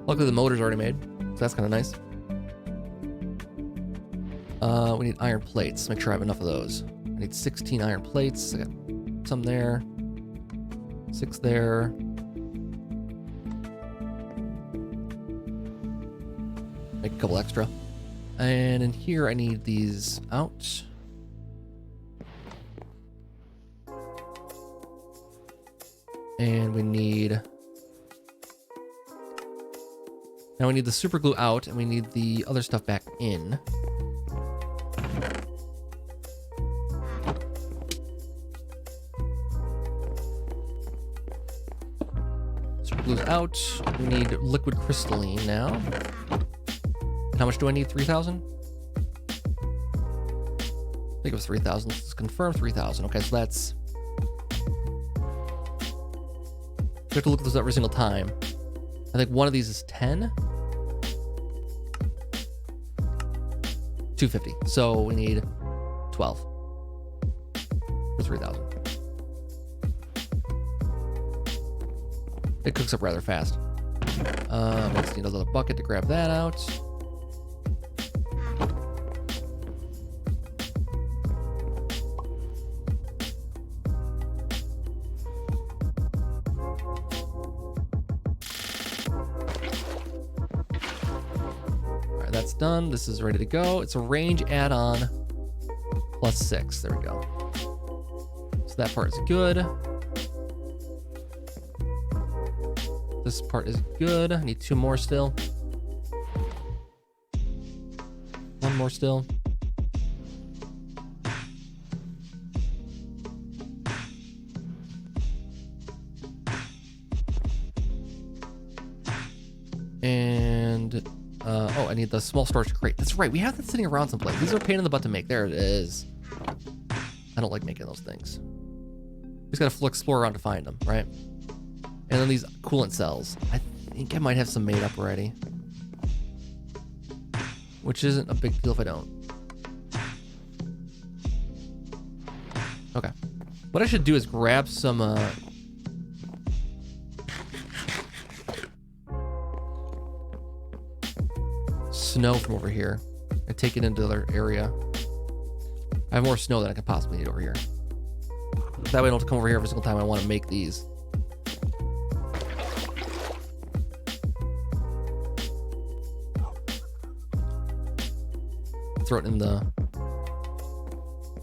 Luckily the motor's already made, so that's kind of nice. We need iron plates. Make sure I have enough of those. I need 16 iron plates. I got some there. 6 there. Make a couple extra. And in here I need these out. And we need... Now we need the super glue out, and we need the other stuff back in. Super glue's out. We need liquid crystalline now. How much do I need? 3,000? I think it was 3,000. Let's confirm 3,000. Okay, so that's... We have to look at this every single time. I think one of these is 10. 250. So we need 12 for 3,000. It cooks up rather fast. We just need another bucket to grab that out. That's done. This is ready to go. It's a range add-on +6. There we go. So that part is good. This part is good. I need 2 more still. 1 more still. And oh, I need the small storage crate. That's right. We have that sitting around someplace. These are a pain in the butt to make. There it is. I don't like making those things. Just gotta explore around to find them, right? And then these coolant cells. I think I might have some made up already. Which isn't a big deal if I don't. Okay. What I should do is grab some snow from over here and take it into the other area. I have more snow than I could possibly need over here. That way I don't have to come over here every single time I want to make these. Throw it in the...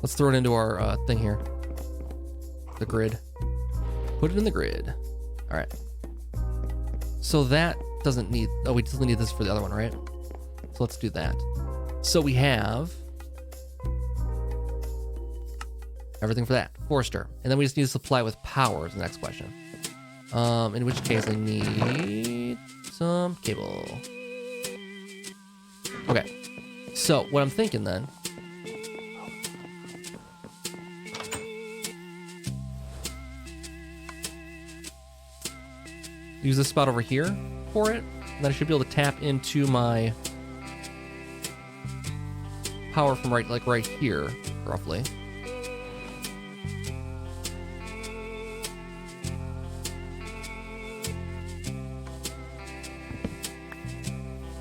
Let's throw it into our thing here. The grid. Put it in the grid. All right. So that doesn't need... Oh, we still need this for the other one, right? So let's do that. So we have everything for that. Forester. And then we just need to supply with power is the next question. In which case I need some cable. Okay. So what I'm thinking then use this spot over here for it. And then I should be able to tap into my power from right here, roughly.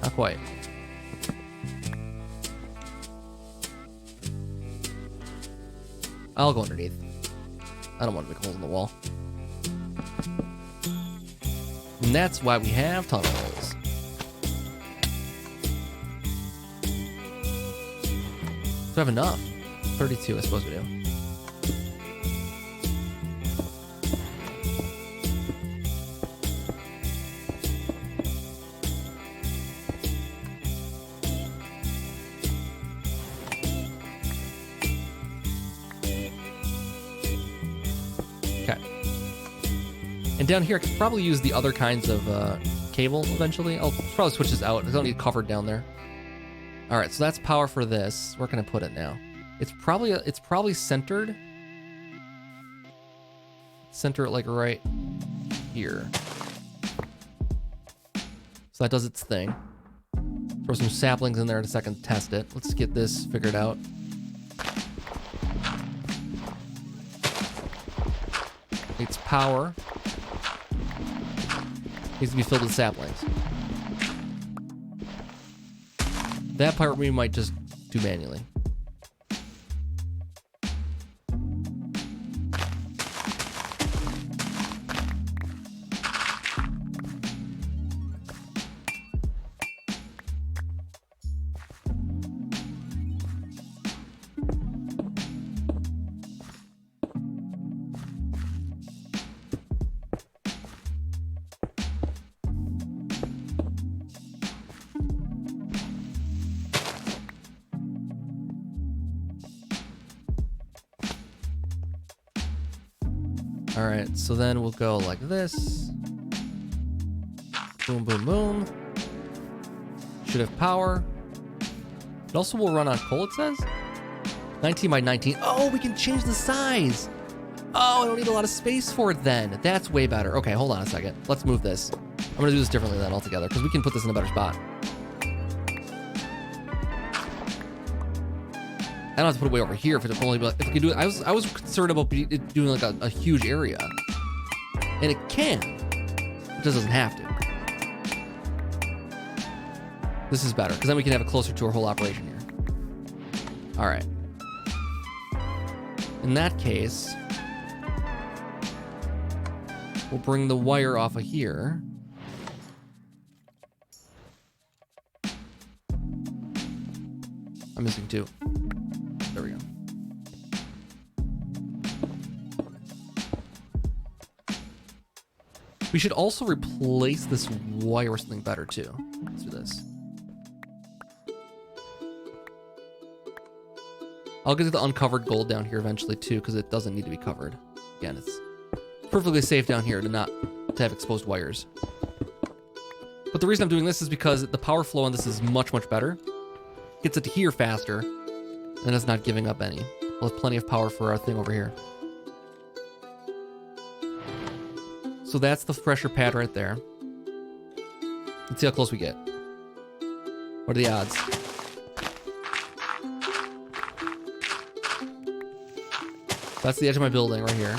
Not quite. I'll go underneath. I don't want to make holes in the wall. And that's why we have tunnels. Do I have enough? 32, I suppose we do. And down here, I could probably use the other kinds of cable eventually. I'll probably switch this out. I don't need covered down there. All right, so that's power for this. Where can I put it now? It's probably centered. Center it like right here. So that does its thing. Throw some saplings in there in a second to test it. Let's get this figured out. It's power. Needs to be filled with saplings. That part we might just do manually. All right, so then we'll go like this. Boom, boom, boom. Should have power. It also will run on coal, it says. 19 by 19. Oh, we can change the size. Oh, I don't need a lot of space for it then. That's way better. Okay, hold on a second. Let's move this. I'm gonna do this differently then altogether because we can put this in a better spot. I don't have to put it way over here if it only, but if we can do it, I was concerned about it doing like a huge area, and it can. It just doesn't have to. This is better because then we can have it closer to our whole operation here. All right. In that case, we'll bring the wire off of here. I'm missing two. There we go. We should also replace this wire with something better too. Let's do this. I'll get to the uncovered gold down here eventually too, because it doesn't need to be covered. Again, it's perfectly safe down here to have exposed wires. But the reason I'm doing this is because the power flow on this is much, much better. Gets it to here faster, and it's not giving up any. We'll have plenty of power for our thing over here. So that's the pressure pad right there. Let's see how close we get. What are the odds? That's the edge of my building right here.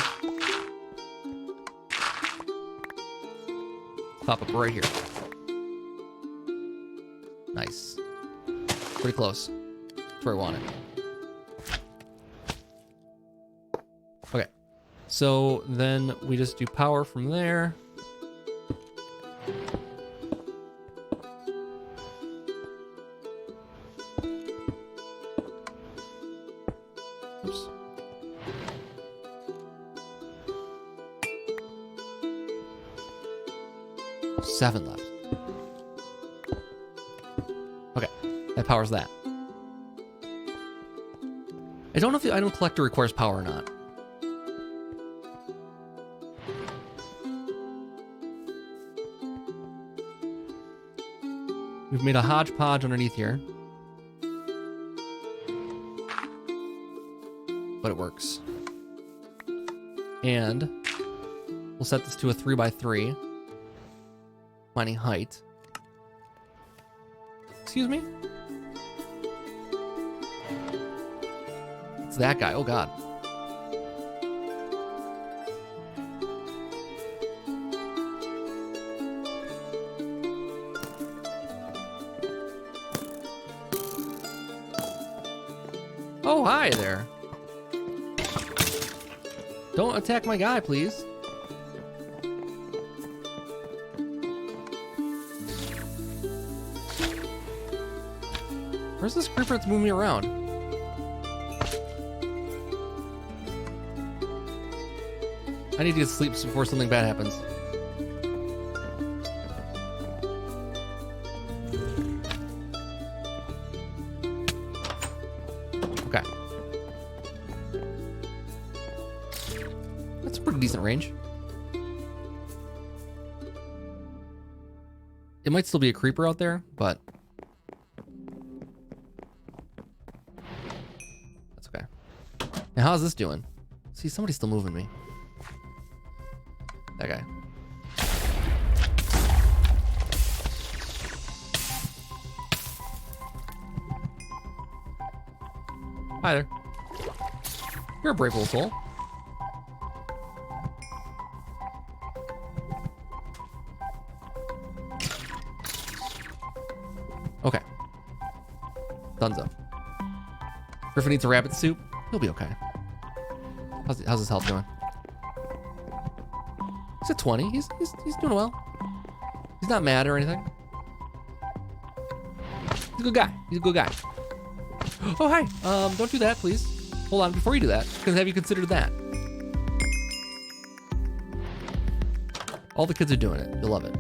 Pop up right here. Nice. Pretty close. That's where I want it. Okay. So then we just do power from there. Oops. Seven left. Okay, that powers that. I don't know if the item collector requires power or not. We've made a hodgepodge underneath here. But it works. And we'll set this to a 3x3. Finding height. Excuse me? It's that guy. Oh, God. Oh, hi there. Don't attack my guy, please. Where's this creeper that's moving me around? I need to get sleep before something bad happens. Okay. That's a pretty decent range. It might still be a creeper out there, but that's okay. Now, how's this doing? See, somebody's still moving me. That guy. Hi there. You're a brave little soul. Okay. Dunzo. Griffin eats a rabbit soup. He'll be okay. How's his health doing? He's at 20. He's doing well. He's not mad or anything. He's a good guy. He's a good guy. Oh, hi. Don't do that, please. Hold on. Before you do that, have you considered that? All the kids are doing it. You'll love it.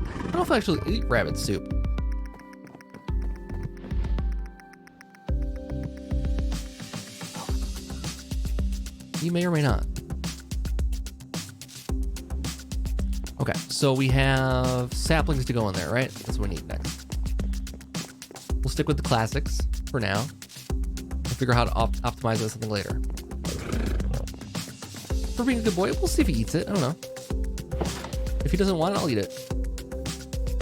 I don't know if I actually eat rabbit soup. You may or may not. Okay, so we have saplings to go in there, right? That's what we need next. We'll stick with the classics for now. We'll figure out how to optimize it something later. For being a good boy, we'll see if he eats it. I don't know. If he doesn't want it, I'll eat it.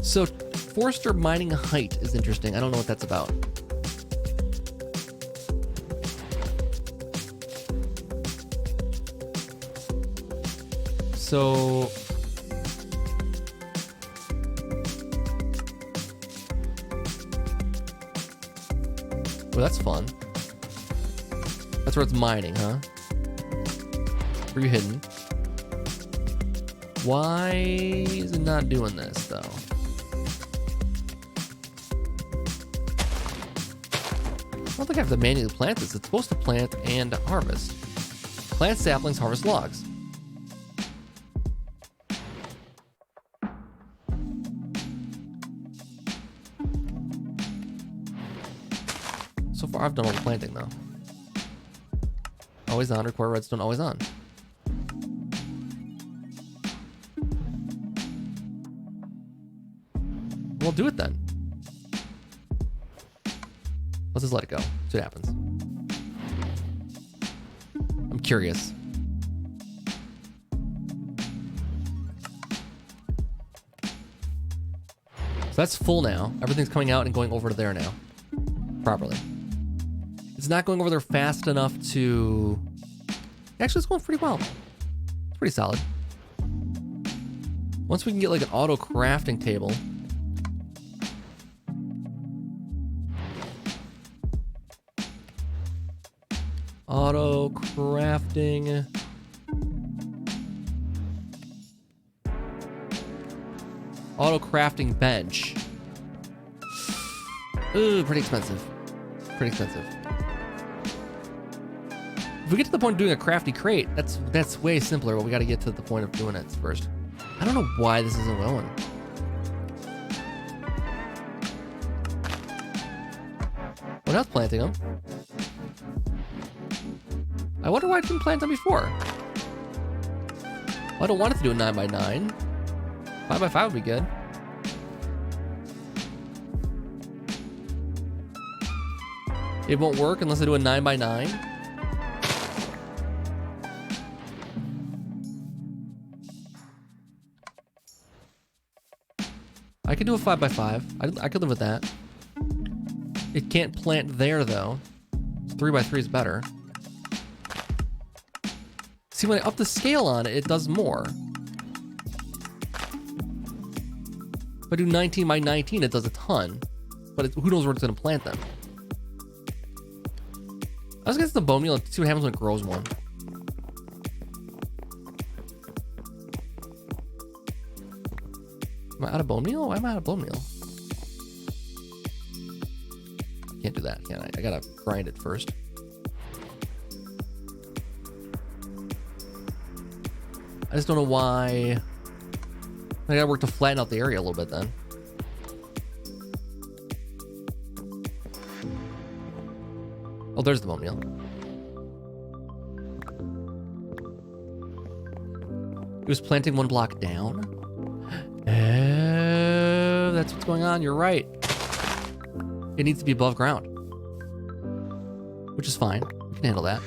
So, forester mining height is interesting. I don't know what that's about. So, well, that's fun. That's where it's mining, huh? Where you hidden? Why is it not doing this, though? I don't think I have to manually plant this. It's supposed to plant and harvest. Plant saplings, harvest logs. So far, I've done all the planting, though. Always on, require redstone, always on. We'll do it then. Let's just let it go. See what happens. I'm curious. So that's full now. Everything's coming out and going over to there now. Properly. It's not going over there fast enough to... Actually, it's going pretty well. It's pretty solid. Once we can get like an auto crafting table... Auto crafting. Auto crafting bench. Ooh, pretty expensive. Pretty expensive. If we get to the point of doing a crafty crate, that's way simpler, but we got to get to the point of doing it first. I don't know why this isn't going. Well, now it's planting them. I wonder why I didn't plant them before. Well, I don't want it to do a 9x9. 5x5 would be good. It won't work unless I do a 9x9. I could do a 5x5. I could live with that. It can't plant there though. 3x3 is better. See, when I up the scale on it, it does more. If I do 19x19, it does a ton. But who knows where it's going to plant them. I was going to get the bone meal and see what happens when it grows one. Am I out of bone meal? Why am I out of bone meal? Can't do that, can I? I gotta grind it first. I just don't know why. I gotta work to flatten out the area a little bit then. Oh, there's the bone meal. He was planting one block down. Oh, that's what's going on. You're right. It needs to be above ground, which is fine. We can handle that.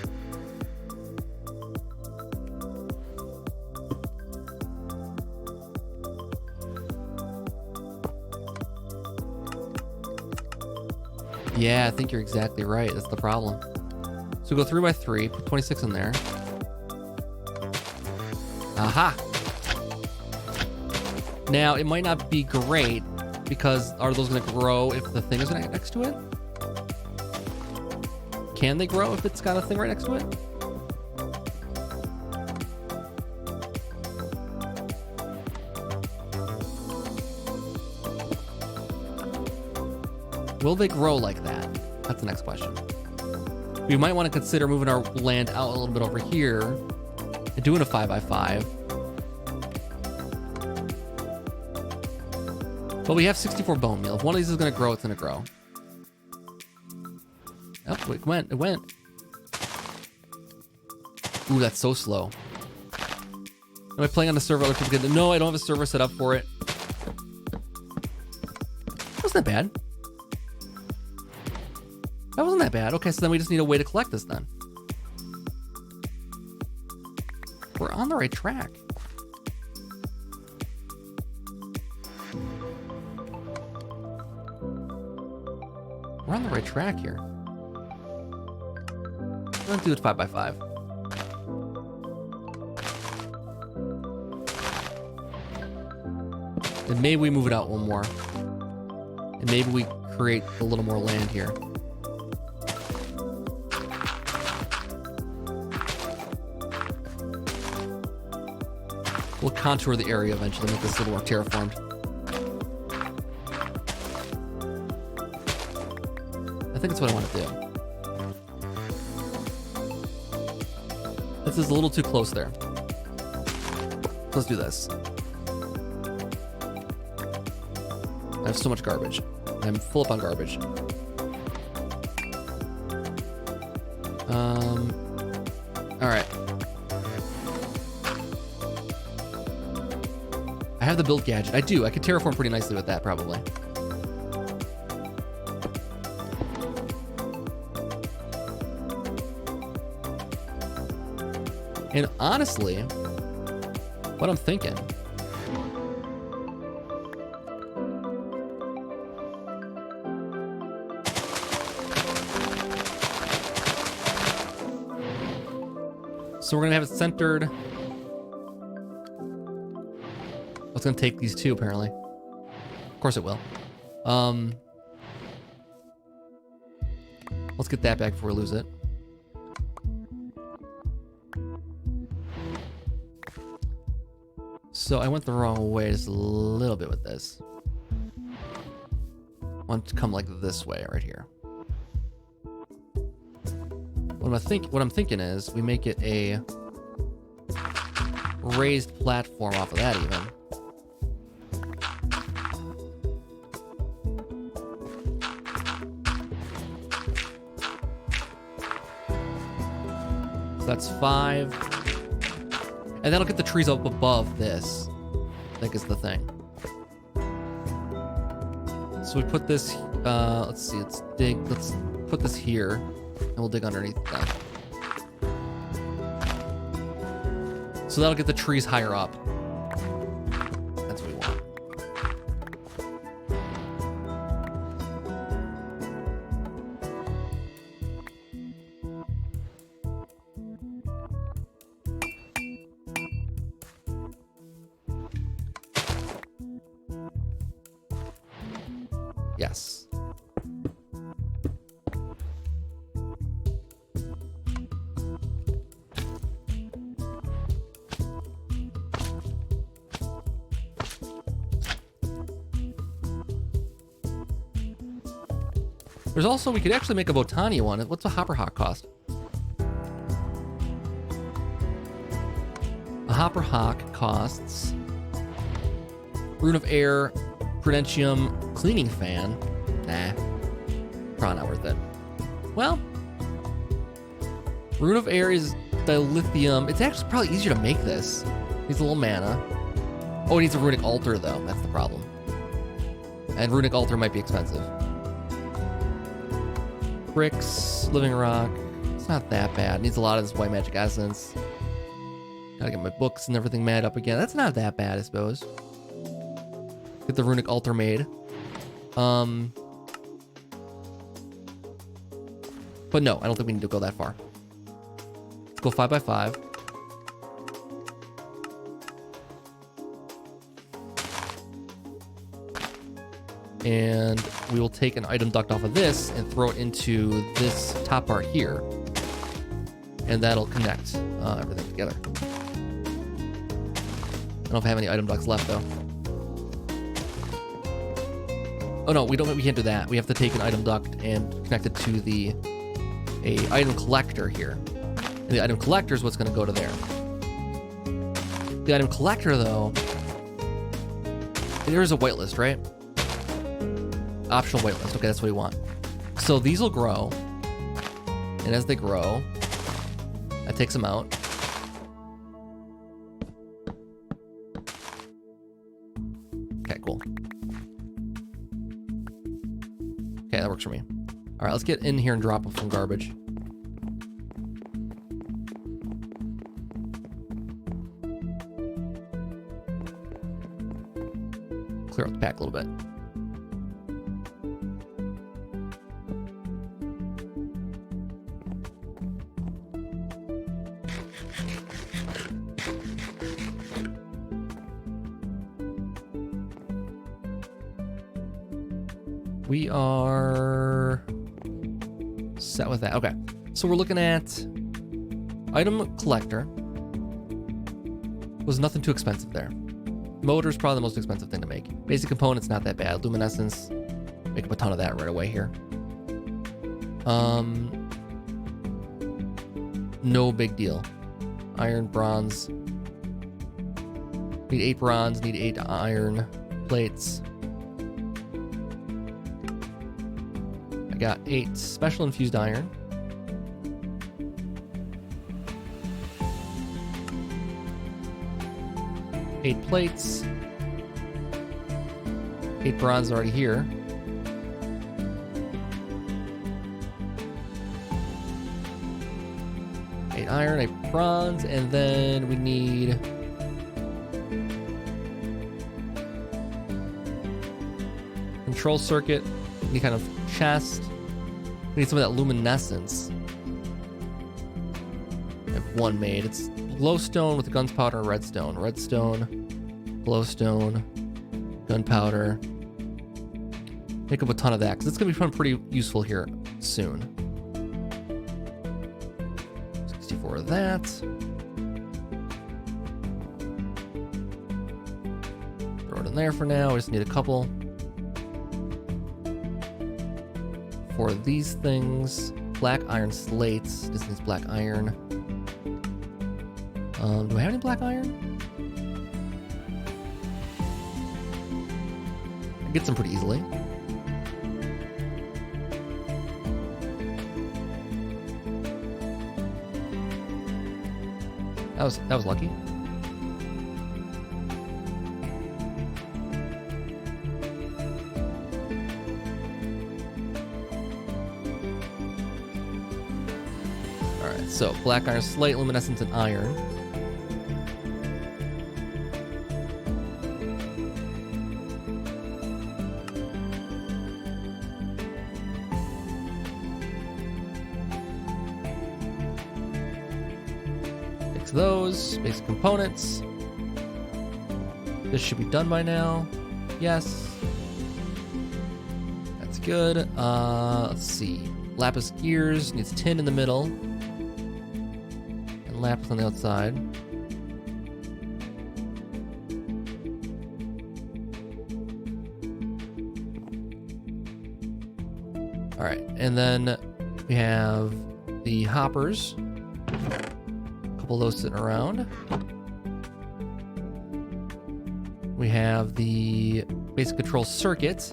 Yeah, I think you're exactly right. That's the problem. So go 3 by 3, put 26 in there. Aha! Now, it might not be great because are those going to grow if the thing is right next to it? Can they grow if it's got a thing right next to it? Will they grow like that? That's the next question. We might want to consider moving our land out a little bit over here and doing a 5 by 5. But we have 64 bone meal. If one of these is going to grow, it's going to grow. Oh, it went. It went. Ooh, that's so slow. Am I playing on the server? Other people get... No, I don't have a server set up for it. Wasn't that bad. That wasn't that bad. Okay, so then we just need a way to collect this then. We're on the right track. We're on the right track here. Let's do it 5 by 5. And maybe we move it out one more. And maybe we create a little more land here. We'll contour the area eventually, make this a little more terraformed. I think that's what I want to do. This is a little too close there. Let's do this. I have so much garbage. I'm full up on garbage. All right. I have the build gadget. I do. I could terraform pretty nicely with that, probably. And honestly, what I'm thinking... So we're going to have it centered... It's going to take these two, apparently. Of course it will. Let's get that back before we lose it. So I went the wrong way just a little bit with this. I want it to come like this way right here. What I'm thinking is we make it a raised platform off of that even. That's 5. And that'll get the trees up above this, I think is the thing. So we put this, let's see, let's put this here, and we'll dig underneath that. So that'll get the trees higher up. That's what we want. Yes. There's also, we could actually make a Botania one. What's a Hopper Hawk cost? A Hopper Hawk costs Rune of Air, Prudentium, Cleaning Fan. Nah, probably not worth it. Well, Rune of Air is dilithium. It's actually probably easier to make this. Needs a little mana. Oh, it needs a Runic Altar though. That's the problem. And Runic Altar might be expensive. Bricks, Living Rock. It's not that bad. Needs a lot of this White Magic Essence. Gotta get my books and everything mad up again. That's not that bad, I suppose. Get the Runic Altar made. But no, I don't think we need to go that far. Let's go 5x5. And we will take an item duct off of this and throw it into this top part here. And that'll connect everything together. I don't know if I have any item ducts left though. Oh no, we can't do that. We have to take an item duct and connect it to a item collector here. And the item collector is what's going to go to there. The item collector though, there is a whitelist, right? Optional whitelist. Okay, that's what we want. So these will grow, and as they grow, that takes them out. Okay, cool. Okay, that works for me. All right, let's get in here and drop off some garbage. Clear out the pack a little bit. We are set with that. Okay, so we're looking at item collector. Was nothing too expensive there. Motor is probably the most expensive thing to make. Basic components, not that bad. Luminescence, make up a ton of that right away here. No big deal. Iron, bronze. Need 8 bronze, need 8 iron plates. I got 8 special infused iron. Eight plates. 8 bronze already here. Eight iron, 8 bronze, and then we need control circuit, any kind of chest. We need some of that luminescence. I have 1 made. It's glowstone with gunpowder and redstone. Redstone, glowstone, gunpowder. Make up a ton of that, because it's going to become pretty useful here soon. 64 of that. Throw it in there for now. We just need a couple. For these things, black iron slates. This needs black iron. Do I have any black iron? I get some pretty easily. That was lucky. All right, so black iron slate, luminescence, and iron. Those basic components. This should be done by now. Yes, that's good. Let's see. Lapis gears needs tin in the middle and lapis on the outside. All right, and then we have the hoppers. A couple of those sitting around. We have the basic control circuit.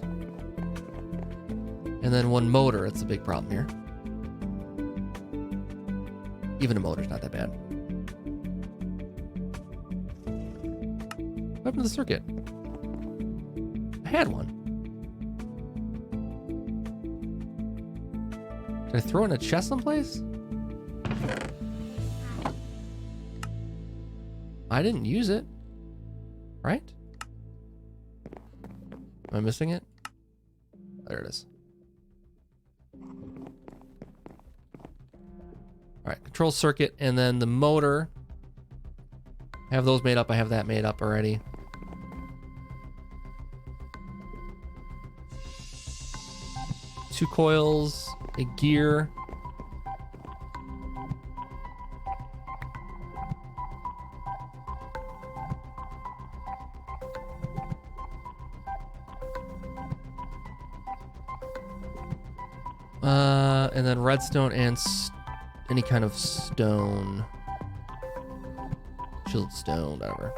And then one motor. That's a big problem here. Even a motor's not that bad. What happened to the circuit? I had one. Did I throw it in a chest someplace? I didn't use it. Right? Am I missing it? There it is. All right, control circuit, and then the motor. I have those made up. I have that made up already. Two coils, a gear. And then redstone and any kind of stone. Chilled stone, whatever.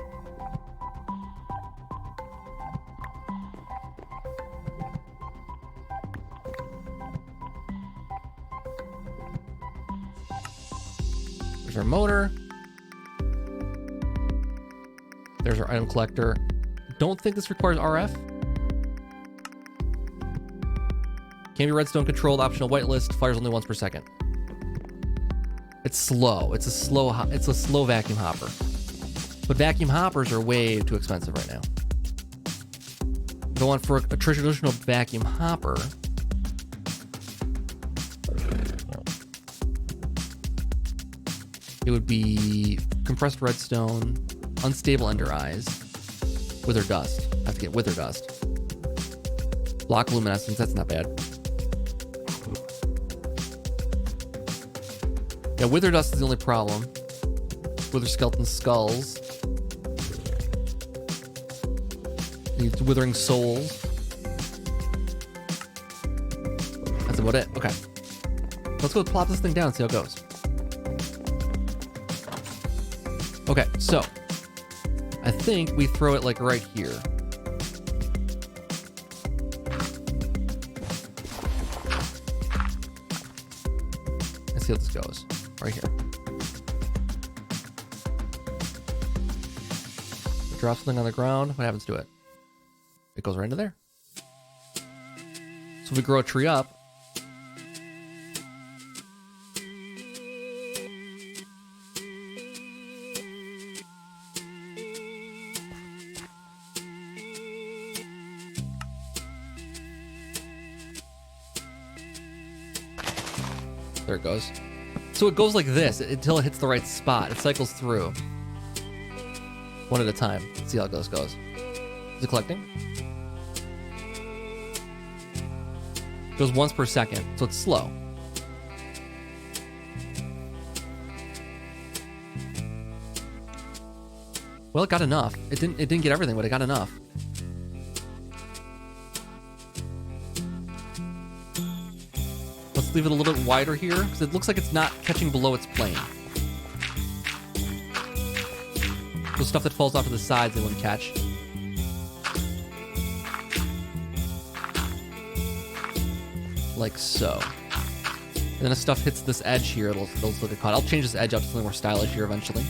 There's our motor. There's our item collector. Don't think this requires RF. Can be redstone controlled, optional whitelist, fires only once per second. It's slow. It's a slow vacuum hopper. But vacuum hoppers are way too expensive right now. The one for a traditional vacuum hopper. It would be compressed redstone, unstable ender eyes, wither dust. I have to get wither dust. Block luminescence, that's not bad. Yeah, wither dust is the only problem. Wither skeleton skulls. Needs withering souls. That's about it. Okay. Let's go plop this thing down and see how it goes. Okay, so I think we throw it like right here. Let's see how this goes. Right here. Drop something on the ground. What happens to it? It goes right into there. So if we grow a tree up, there it goes. So it goes like this until it hits the right spot. It cycles through. One at a time. Let's see how this goes. Is it collecting? It goes once per second, so it's slow. Well, it got enough. It didn't get everything, but it got enough. Let's leave it a little bit wider here, because it looks like it's not catching below its plane. The stuff that falls off to the sides, they wouldn't catch. Like so. And then if stuff hits this edge here, it'll look at caught. I'll change this edge up to something more stylish here eventually.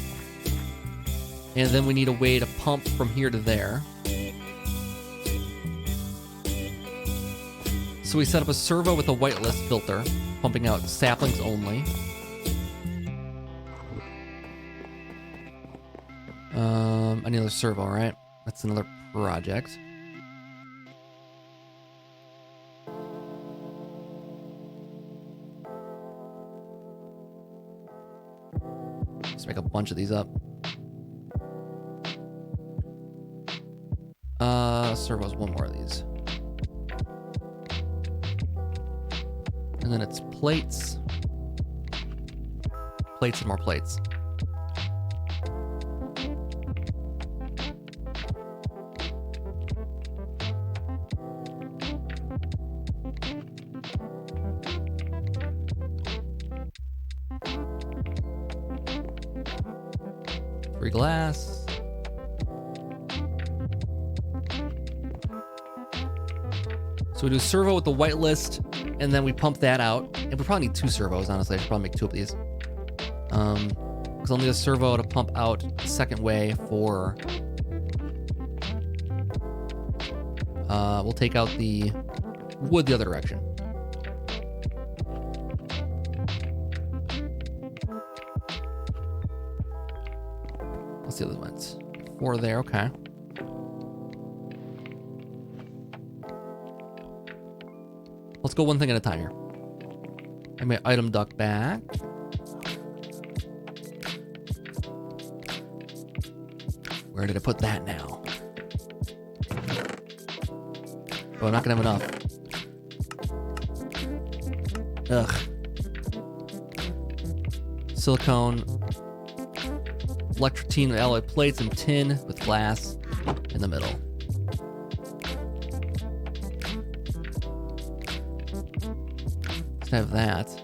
And then we need a way to pump from here to there. So we set up a servo with a whitelist filter, pumping out saplings only. I need another servo, right? That's another project. Let's make a bunch of these up. Servos, one more of these. And then it's plates. Plates and more plates. 3 glass. So we do servo with the whitelist, and then we pump that out. And we probably need 2 servos, honestly. I should probably make 2 of these. Because I'll need a servo to pump out the second way for... we'll take out the wood the other direction. Let's see how this went. 4 there, okay. Let's go one thing at a time here. I may item duck back. Where did I put that now? Oh, I'm not gonna have enough. Ugh. Silicone. Electrotine alloy plates and tin with glass in the middle. Let's have that.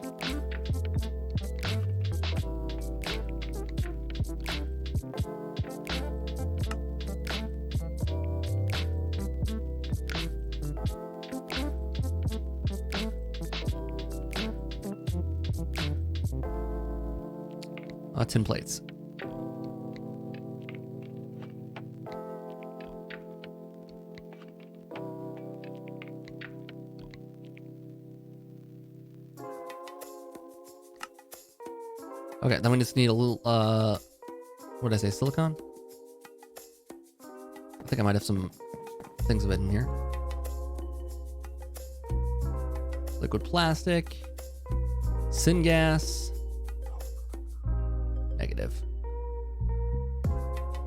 Tin plates. Okay, then we just need a little, what did I say, silicone? I think I might have some things of it in here. Liquid plastic, syngas, negative.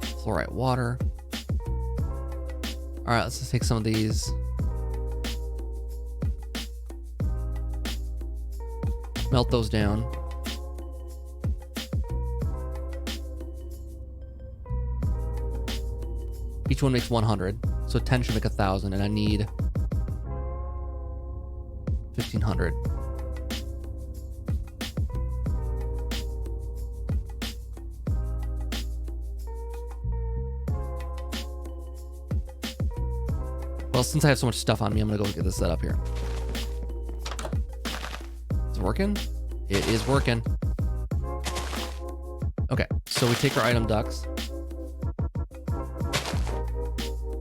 Fluorite water. All right, let's just take some of these. Melt those down. Each one makes 100, so 10 should make 1,000, and I need 1,500. Well, since I have so much stuff on me, I'm gonna go get this set up here. It's working? It is working. Okay, so we take our item ducts.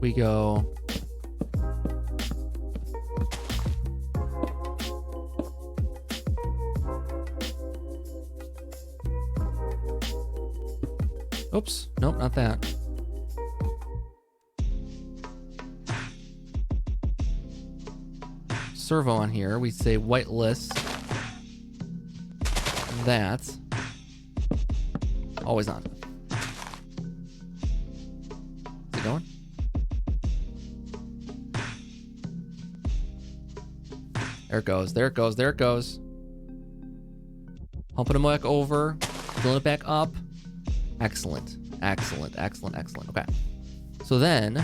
We go oops, nope, not that. Servo on here, we say whitelist that always on. Is it going? There it goes, there it goes, there it goes. Pumping them back over, filling it back up. Excellent, excellent, excellent, excellent. Okay, so then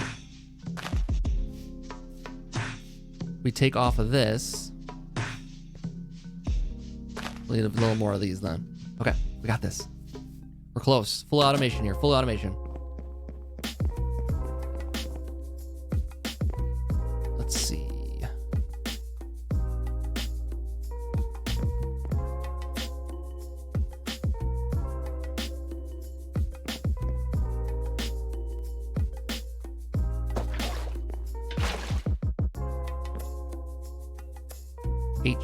we take off of this. We'll need a little more of these then. Okay, we got this. We're close. Full automation here, full automation. Let's see.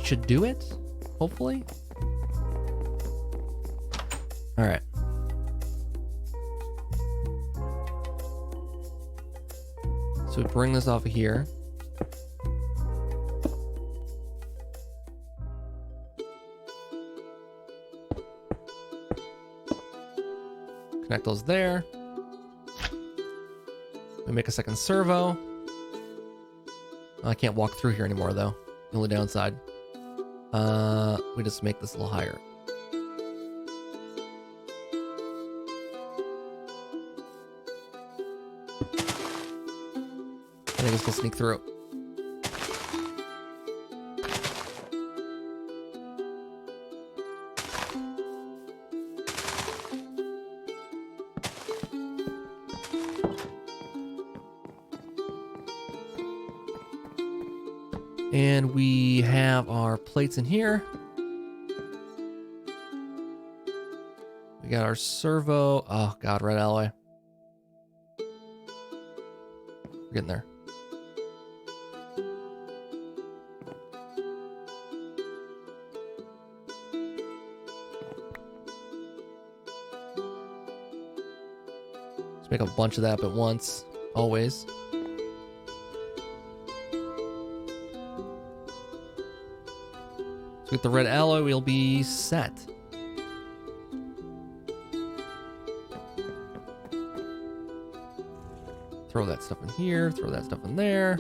Should do it, hopefully. All right. So we bring this off of here. Connect those there. We make a second servo. Oh, I can't walk through here anymore though. The only downside. We just make this a little higher. I think it's gonna sneak through. And we have our plates in here. We got our servo. Oh god, red alloy. We're getting there. Let's make a bunch of that up at once, always. So with the red alloy, we'll be set. Throw that stuff in here, throw that stuff in there,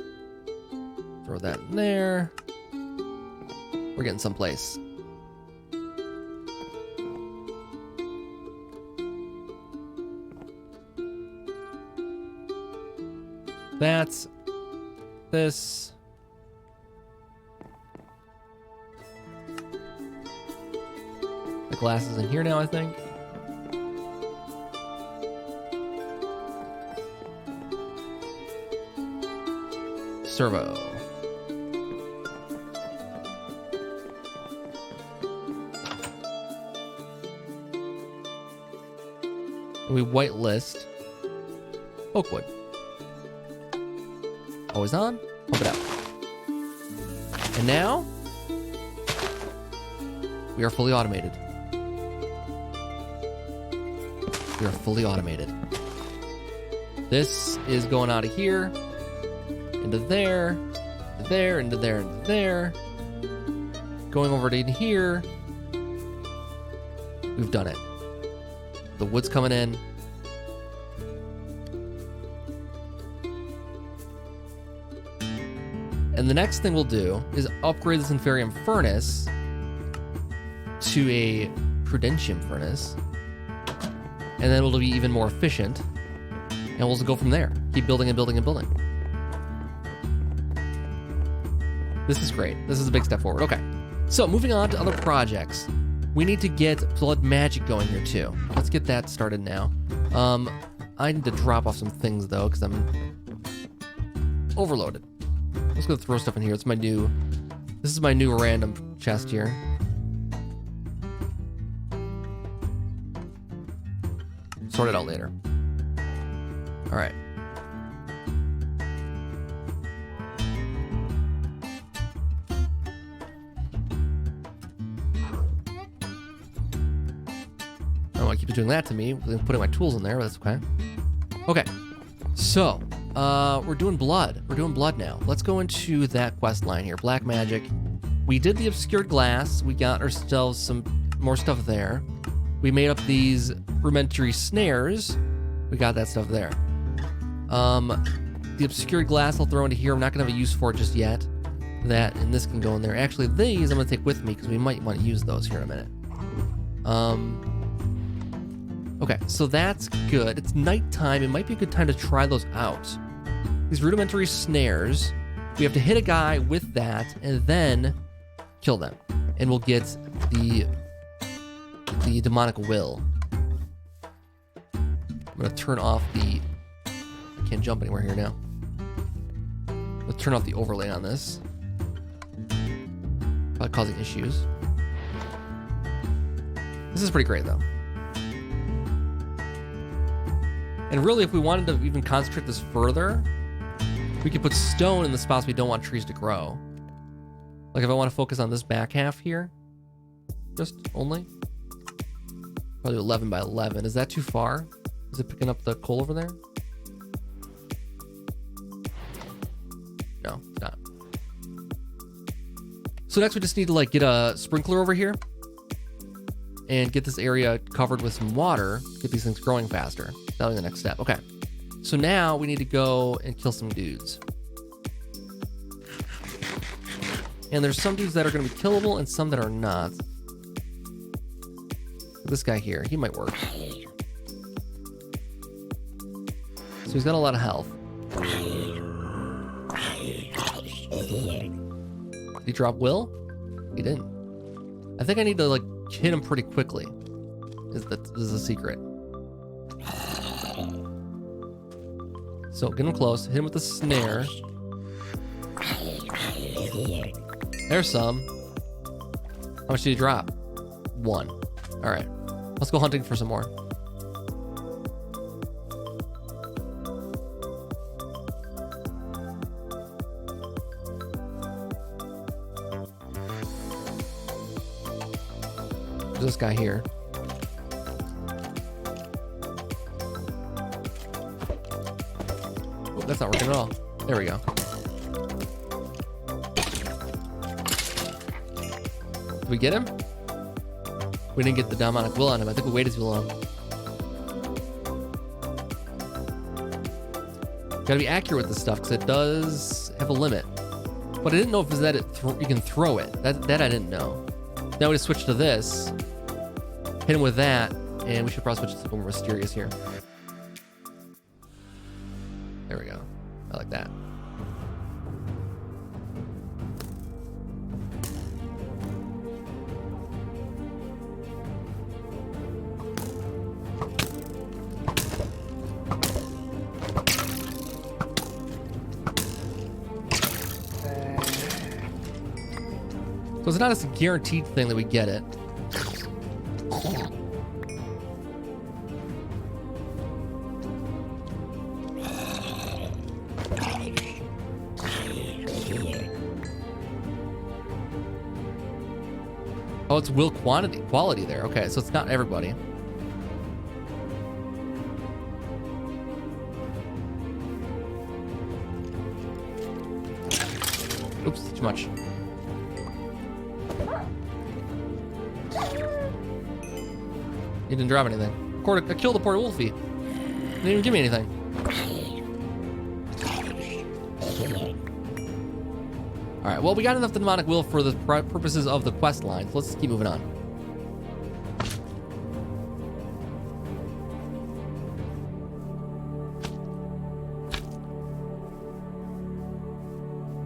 throw that in there. We're getting someplace. That's this. The glass is in here now, I think. Servo. We whitelist oakwood. Always on, pump it out. And now we are fully automated. We are fully automated. This is going out of here, into there, into there, into there, into there. Going over to in here. We've done it. The wood's coming in. And the next thing we'll do is upgrade this Inferium furnace to a Prudentium furnace. And then it'll be even more efficient. And we'll just go from there. Keep building and building and building. This is great. This is a big step forward. Okay. So moving on to other projects. We need to get blood magic going here too. Let's get that started now. I need to drop off some things though, because I'm overloaded. Let's go throw stuff in here. This is my new random chest here. Sort it out later. All right. I don't want to keep doing that to me, putting my tools in there, but that's okay. Okay, so we're doing blood. We're doing blood now. Let's go into that quest line here. Black magic. We did the obscured glass. We got ourselves some more stuff there. We made up these rudimentary snares. We got that stuff there. The obscured glass I'll throw into here. I'm not gonna have a use for it just yet. That and this can go in there. Actually, these I'm gonna take with me because we might want to use those here in a minute. Okay, so that's good. It's nighttime. It might be a good time to try those out. These rudimentary snares. We have to hit a guy with that and then kill them. And we'll get the demonic will. I'm gonna turn off the... I can't jump anywhere here now. Let's turn off the overlay on this. Probably causing issues. This is pretty great though. And really, if we wanted to even concentrate this further, we could put stone in the spots we don't want trees to grow. Like if I want to focus on this back half here, just only. Probably 11 by 11. Is that too far? Is it picking up the coal over there? No, it's not. So next we just need to like get a sprinkler over here and get this area covered with some water, get these things growing faster. That'll be the next step. Okay. So now we need to go and kill some dudes. And there's some dudes that are going to be killable and some that are not. This guy here, he might work. So he's got a lot of health. Did he drop will? He didn't. I think I need to like hit him pretty quickly. This is the secret. So get him close, hit him with the snare. There's some. How much did you drop? 1. All right. Let's go hunting for some more. There's this guy here. Oh, that's not working at all. There we go. Did we get him? We didn't get the demonic will on him. I think we waited too long. Gotta be accurate with this stuff because it does have a limit. But I didn't know if it's that you can throw it. That I didn't know. Now we just switch to this. Hit him with that, and we should probably switch to something more mysterious here. There we go. I like that. So it's not a guaranteed thing that we get it. Oh, it's will quality there. Okay, so it's not everybody. Oops, too much. He didn't drop anything. I killed the poor wolfie. He didn't even give me anything. Alright, well, we got enough demonic will for the purposes of the quest line, so let's keep moving on.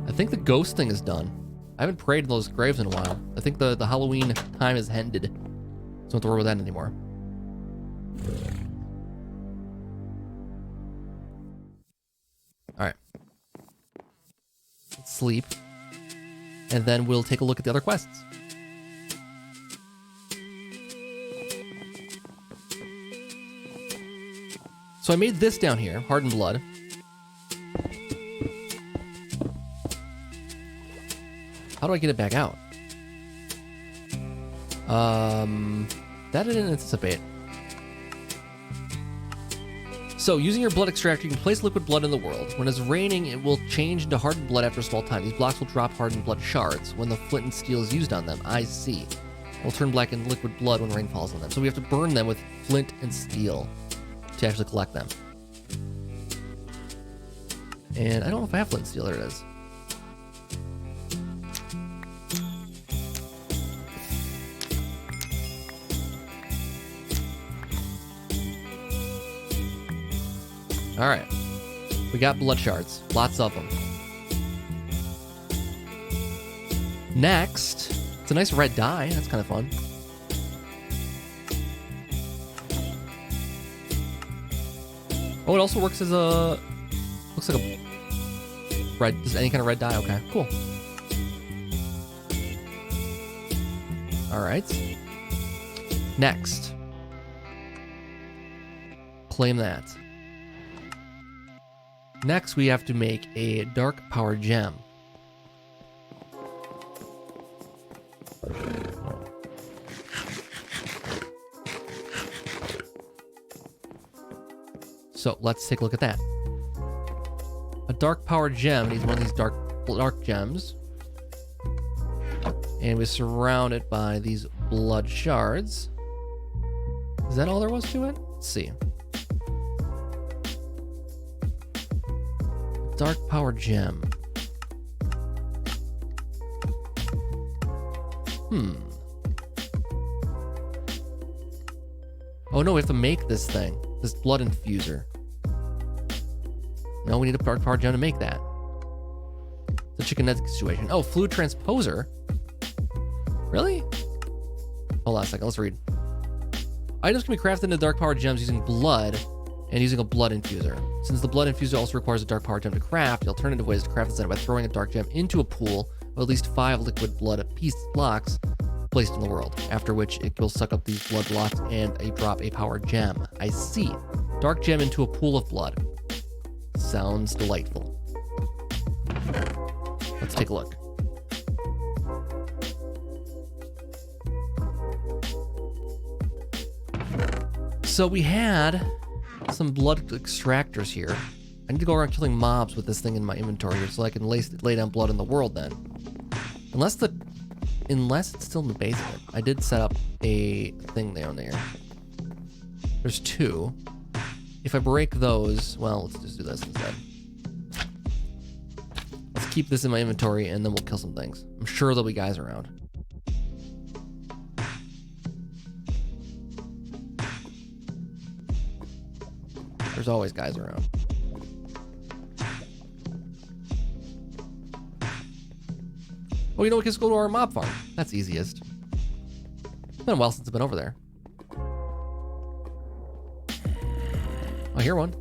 I think the ghost thing is done. I haven't prayed in those graves in a while. I think the Halloween time is ended. So I don't have to worry about that anymore. Alright. Let's sleep. And then we'll take a look at the other quests. So I made this down here, Hardened Blood. How do I get it back out? That I didn't anticipate. So, using your blood extractor, you can place liquid blood in the world. When it's raining, it will change into hardened blood after a small time. These blocks will drop hardened blood shards when the flint and steel is used on them. I see. It will turn black in liquid blood when rain falls on them. So we have to burn them with flint and steel to actually collect them. And I don't know if I have flint and steel. There it is. All right, we got blood shards, lots of them. Next, it's a nice red dye. That's kind of fun. Oh, it also works as a, looks like a red, just any kind of red dye. Okay, cool. All right. Next, claim that. Next, we have to make a dark power gem. So let's take a look at that. A dark power gem needs one of these dark gems. And we surround it by these blood shards. Is that all there was to it? Let's see. Dark power gem. Oh no, we have to make this thing. This blood infuser. No, we need a dark power gem to make that. It's a chicken nugget situation. Oh, fluid transposer. Really? Hold on a second, let's read. Items can be crafted into dark power gems using blood and using a blood infuser. Since the blood infuser also requires a dark power gem to craft, the alternative way is to craft this item by throwing a dark gem into a pool at least 5 liquid blood piece blocks placed in the world, after which it will suck up these blood blocks and drop a power gem. I see. Dark gem into a pool of blood. Sounds delightful. Let's take a look. So we had some blood extractors here. I need to go around killing mobs with this thing in my inventory here so I can lay down blood in the world then. Unless it's still in the basement. I did set up a thing down there. There's 2. If I break those, well, let's just do this instead. Let's keep this in my inventory and then we'll kill some things. I'm sure there'll be guys around. There's always guys around. Oh, you know, we can just go to our mob farm. That's easiest. It's been a while since I've been over there. I hear one.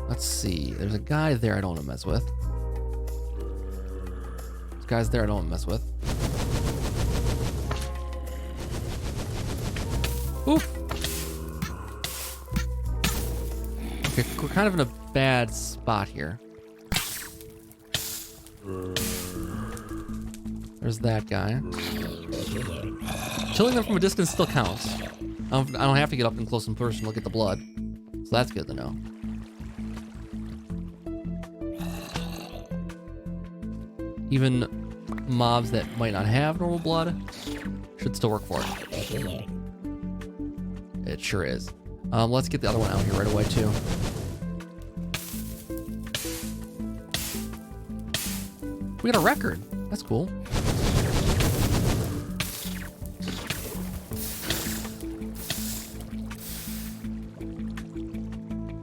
Let's see. There's a guy there I don't want to mess with. There's guys there I don't want to mess with. Oof. Okay, we're kind of in a bad spot here. There's that guy. Killing them from a distance still counts. I don't have to get up and close and personal to get the blood. So that's good to know. Even mobs that might not have normal blood should still work for it. It sure is. Let's get the other one out here right away too. We got a record. That's cool.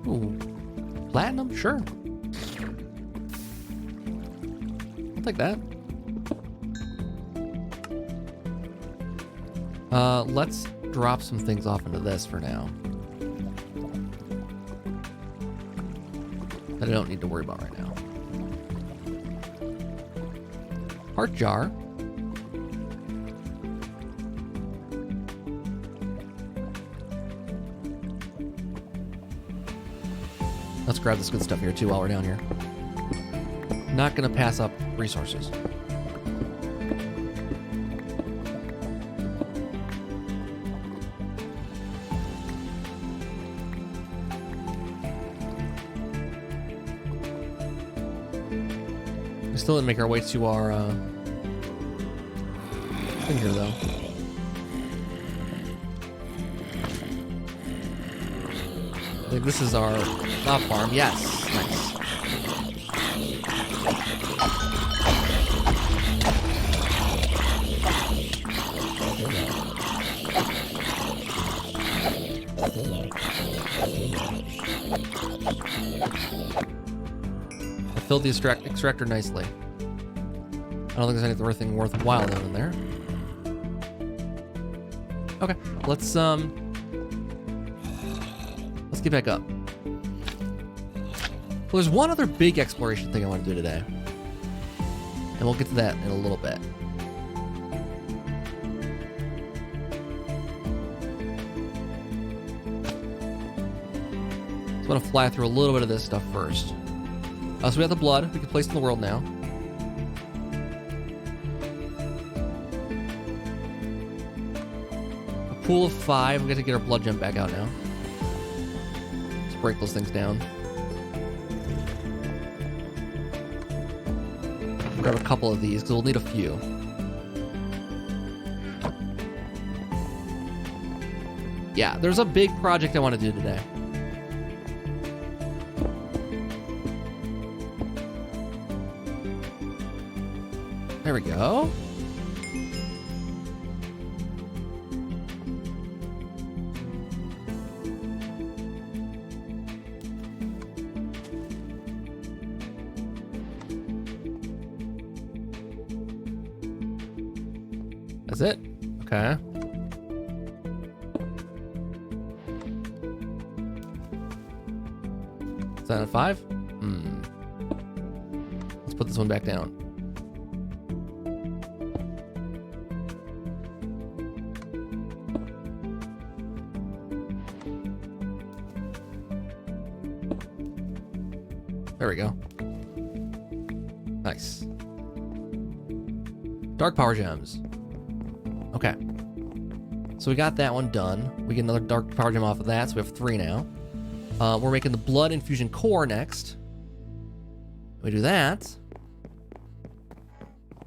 Ooh, platinum? Sure. I'll take that. Let's drop some things off into this for now. That I don't need to worry about right now. Heart jar. Let's grab this good stuff here too while we're down here. Not gonna pass up resources. We still didn't make our way to our thing here though. I think this is our mob farm. Yes, nice. I filled the extractor nicely. I don't think there's anything worthwhile down in there. Okay, let's get back up. Well, there's one other big exploration thing I want to do today. And we'll get to that in a little bit. So I'm going to fly through a little bit of this stuff first. So we have the blood. We can place it in the world now. A pool of 5. We got to get our blood gem back out now. Let's break those things down. Grab a couple of these because we'll need a few. Yeah, there's a big project I want to do today. There we go. Is it? Okay. Is that a 5? Let's put this one back down. There we go. Nice. Dark power gems. Okay. So we got that one done. We get another dark power gem off of that, so we have 3 now. We're making the blood infusion core next. We do that.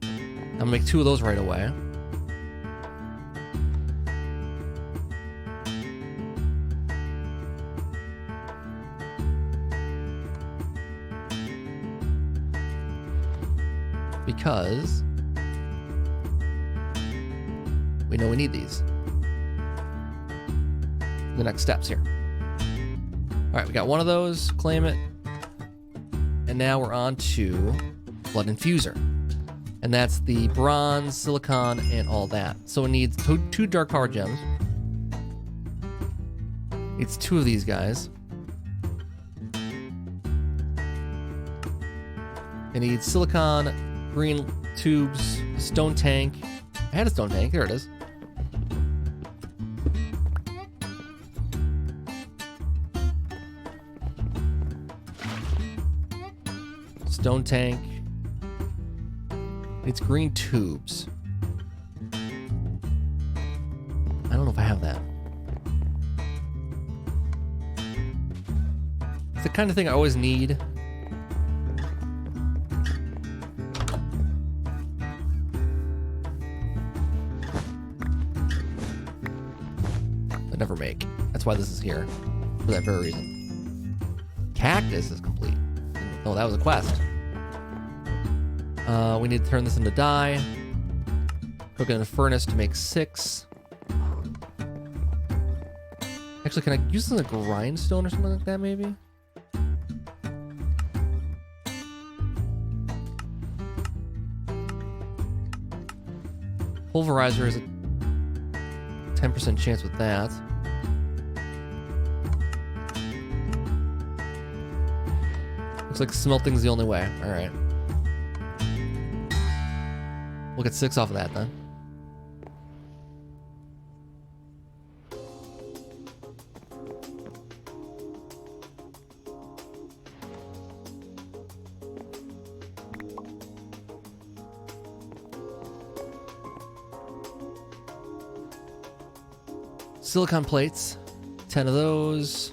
I'm gonna make 2 of those right away. Because we know we need these. The next steps here. All right, we got one of those, claim it. And now we're on to blood infuser. And that's the bronze, silicon, and all that. So it needs 2 dark power gems. It's 2 of these guys. It needs silicon, green tubes, stone tank. I had a stone tank, there it is. Stone tank. It's green tubes. I don't know if I have that. It's the kind of thing I always need. I never make. That's why this is here. For that very reason. Cactus is complete. Oh, that was a quest. We need to turn this into dye. Cook it in a furnace to make 6. Actually, can I use this in a grindstone or something like that, maybe? Pulverizer is a 10% chance with that. Looks like smelting's the only way. All right. We'll get 6 off of that then. Silicon plates, 10 of those.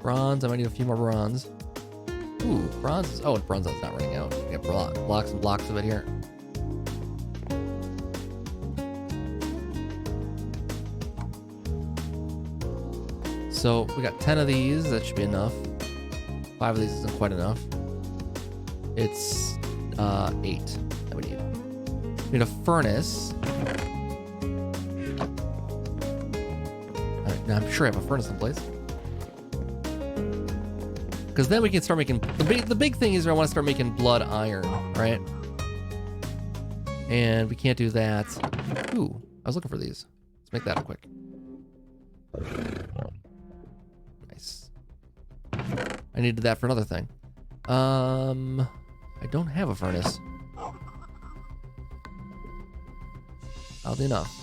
Bronze, I might need a few more bronze. Ooh, bronze is, oh, bronze is not running out. We got blocks and blocks of it here. So we got 10 of these, that should be enough. 5 of these isn't quite enough. It's 8 that we need. We need a furnace. Now I'm sure I have a furnace in place. Because then we can start making, the big thing is I want to start making blood iron, right? And we can't do that. Ooh, I was looking for these. Let's make that quick. Nice. I needed that for another thing. I don't have a furnace. Oddly enough.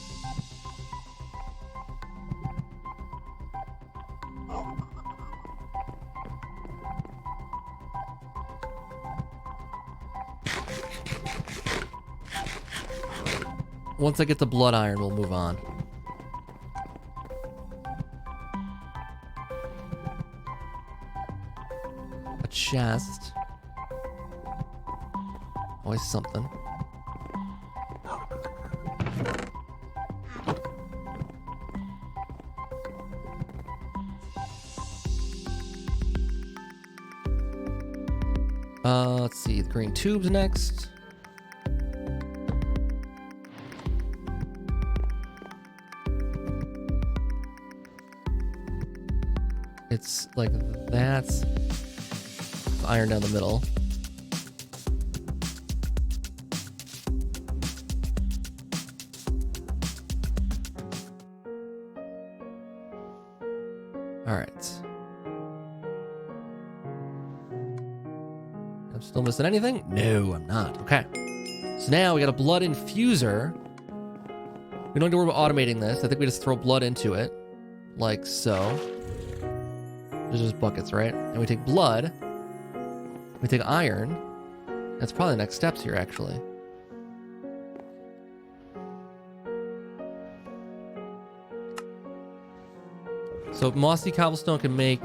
Once I get the blood iron, we'll move on. A chest. Always something. Let's see, the green tubes next. It's like that's iron down the middle. All right. I'm still missing anything? No, I'm not. Okay. So now we got a blood infuser. We don't need to worry about automating this. I think we just throw blood into it. Like so. There's just buckets, right? And we take blood. We take iron. That's probably the next steps here, actually. So mossy cobblestone can make...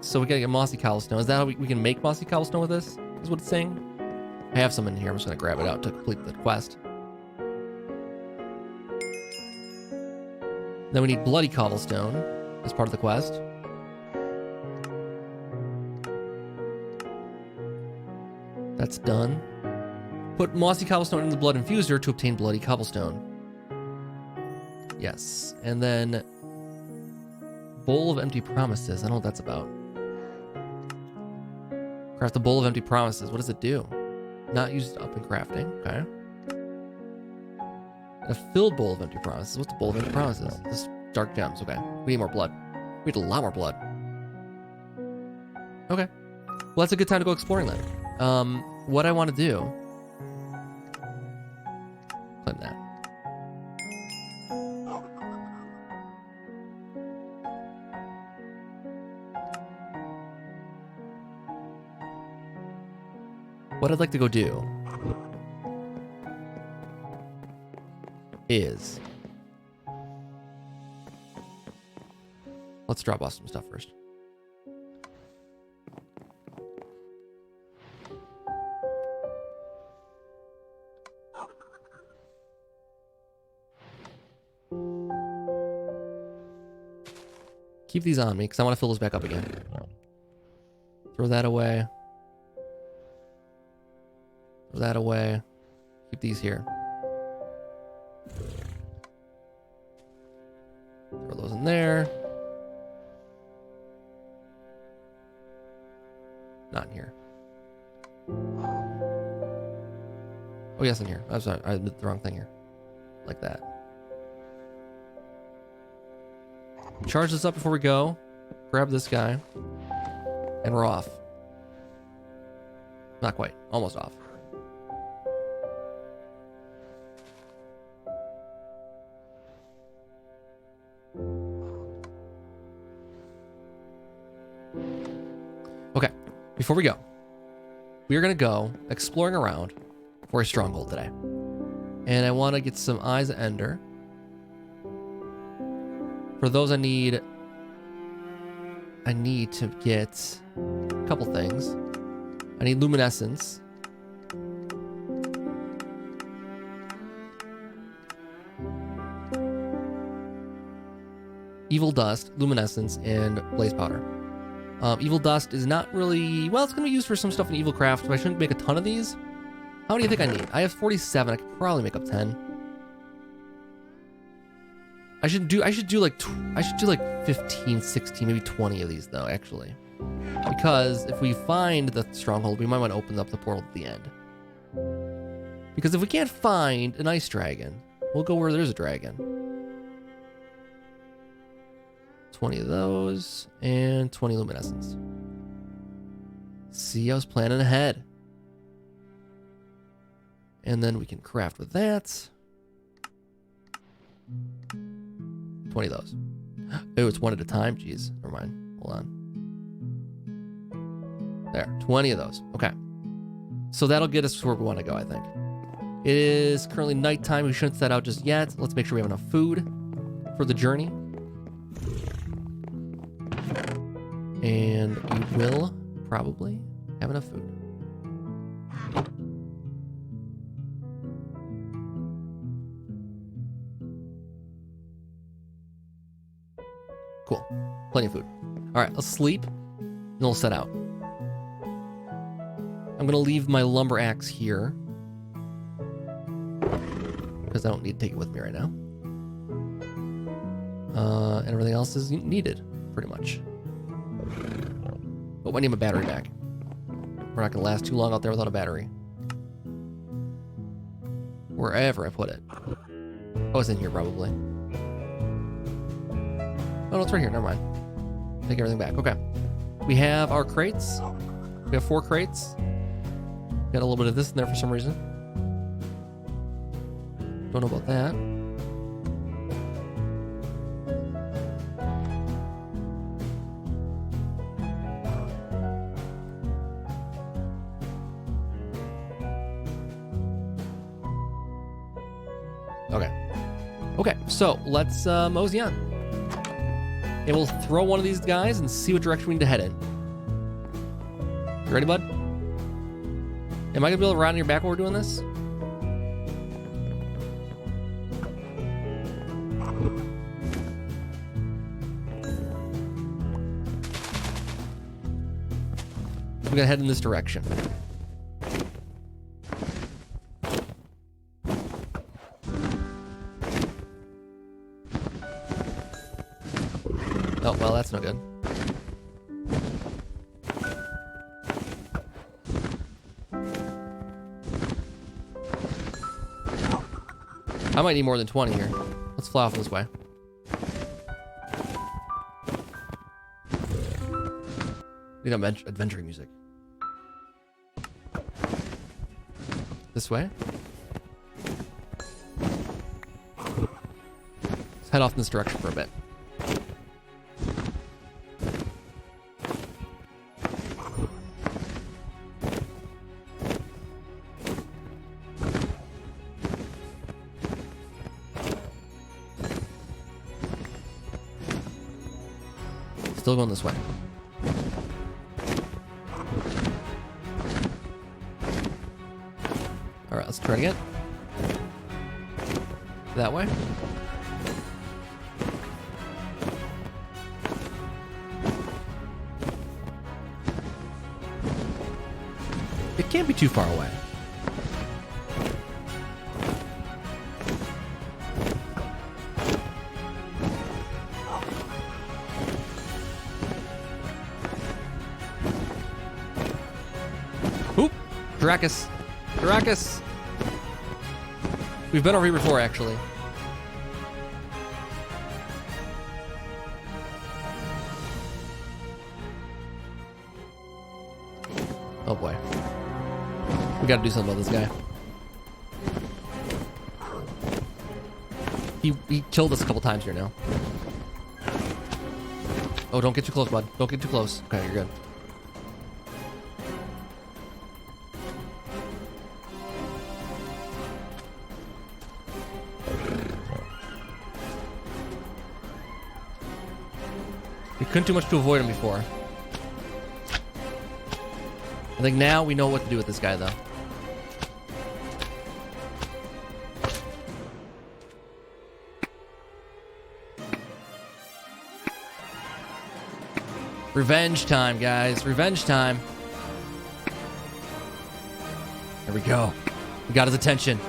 So we gotta get mossy cobblestone. Is that how we can make mossy cobblestone with this? Is what it's saying? I have some in here. I'm just gonna grab it out to complete the quest. Then we need bloody cobblestone as part of the quest. That's done. Put mossy cobblestone in the blood infuser to obtain bloody cobblestone. Yes. And then bowl of empty promises. I don't know what that's about. Craft a bowl of empty promises. What does it do? Not used up in crafting. Okay. And a filled bowl of empty promises. What's the bowl of empty promises? This dark gems. Okay. We need more blood. We need a lot more blood. Okay. Well, that's a good time to go exploring then. What I want to do... Claim that. What I'd like to go do is... Let's drop off some stuff first. Keep these on me, because I want to fill those back up again. Throw that away. Throw that away. Keep these here. Throw those in there. Not in here. Oh, yes, in here. I'm sorry. I did the wrong thing here. Like that. Charge this up before we go. Grab this guy. And we're off. Not quite. Almost off. Okay. Before we go, we are going to go exploring around for a stronghold today. And I want to get some Eyes of Ender. For those I need to get a couple things. I need luminescence. Evil dust, luminescence, and blaze powder. Evil dust is not really... Well, it's going to be used for some stuff in Evil Craft, but I shouldn't make a ton of these. How many do you think I need? I have 47. I could probably make up 10. I should do like 15, 16, maybe 20 of these though, actually. Because if we find the stronghold, we might want to open up the portal at the end. Because if we can't find an ice dragon, we'll go where there's a dragon. 20 of those and 20 luminescence. See, I was planning ahead. And then we can craft with that. 20 of those. Oh, it's one at a time. Jeez. Never mind. Hold on. There. 20 of those. Okay. So that'll get us to where we want to go, I think. It is currently nighttime. We shouldn't set out just yet. Let's make sure we have enough food for the journey. And we will probably have enough food. Cool. Plenty of food. All right, let's sleep, and we'll set out. I'm going to leave my lumber axe here, because I don't need to take it with me right now. And everything else is needed, pretty much. But I need my battery back. We're not going to last too long out there without a battery. Wherever I put it. Oh, it's in here, probably. Oh, no, it's right here. Never mind. Take everything back. Okay. We have our crates. We have 4 crates. Got a little bit of this in there for some reason. Don't know about that. Okay, so let's mosey on. And we'll throw one of these guys and see what direction we need to head in. You ready, bud? Am I gonna be able to ride on your back while we're doing this? We gotta head in this direction. Oh, well, that's no good. I might need more than 20 here. Let's fly off this way. We got adventuring music. This way. Let's head off in this direction for a bit. Still going this way. All right, let's try it again. That way. It can't be too far away. Caracas. Caracas. We've been over here before, actually. Oh boy. We gotta do something about this guy. He killed us a couple times here now. Oh, don't get too close, bud. Don't get too close. Okay, you're good. We couldn't do much to avoid him before. I think now we know what to do with this guy, though. Revenge time, guys. Revenge time. There we go. We got his attention.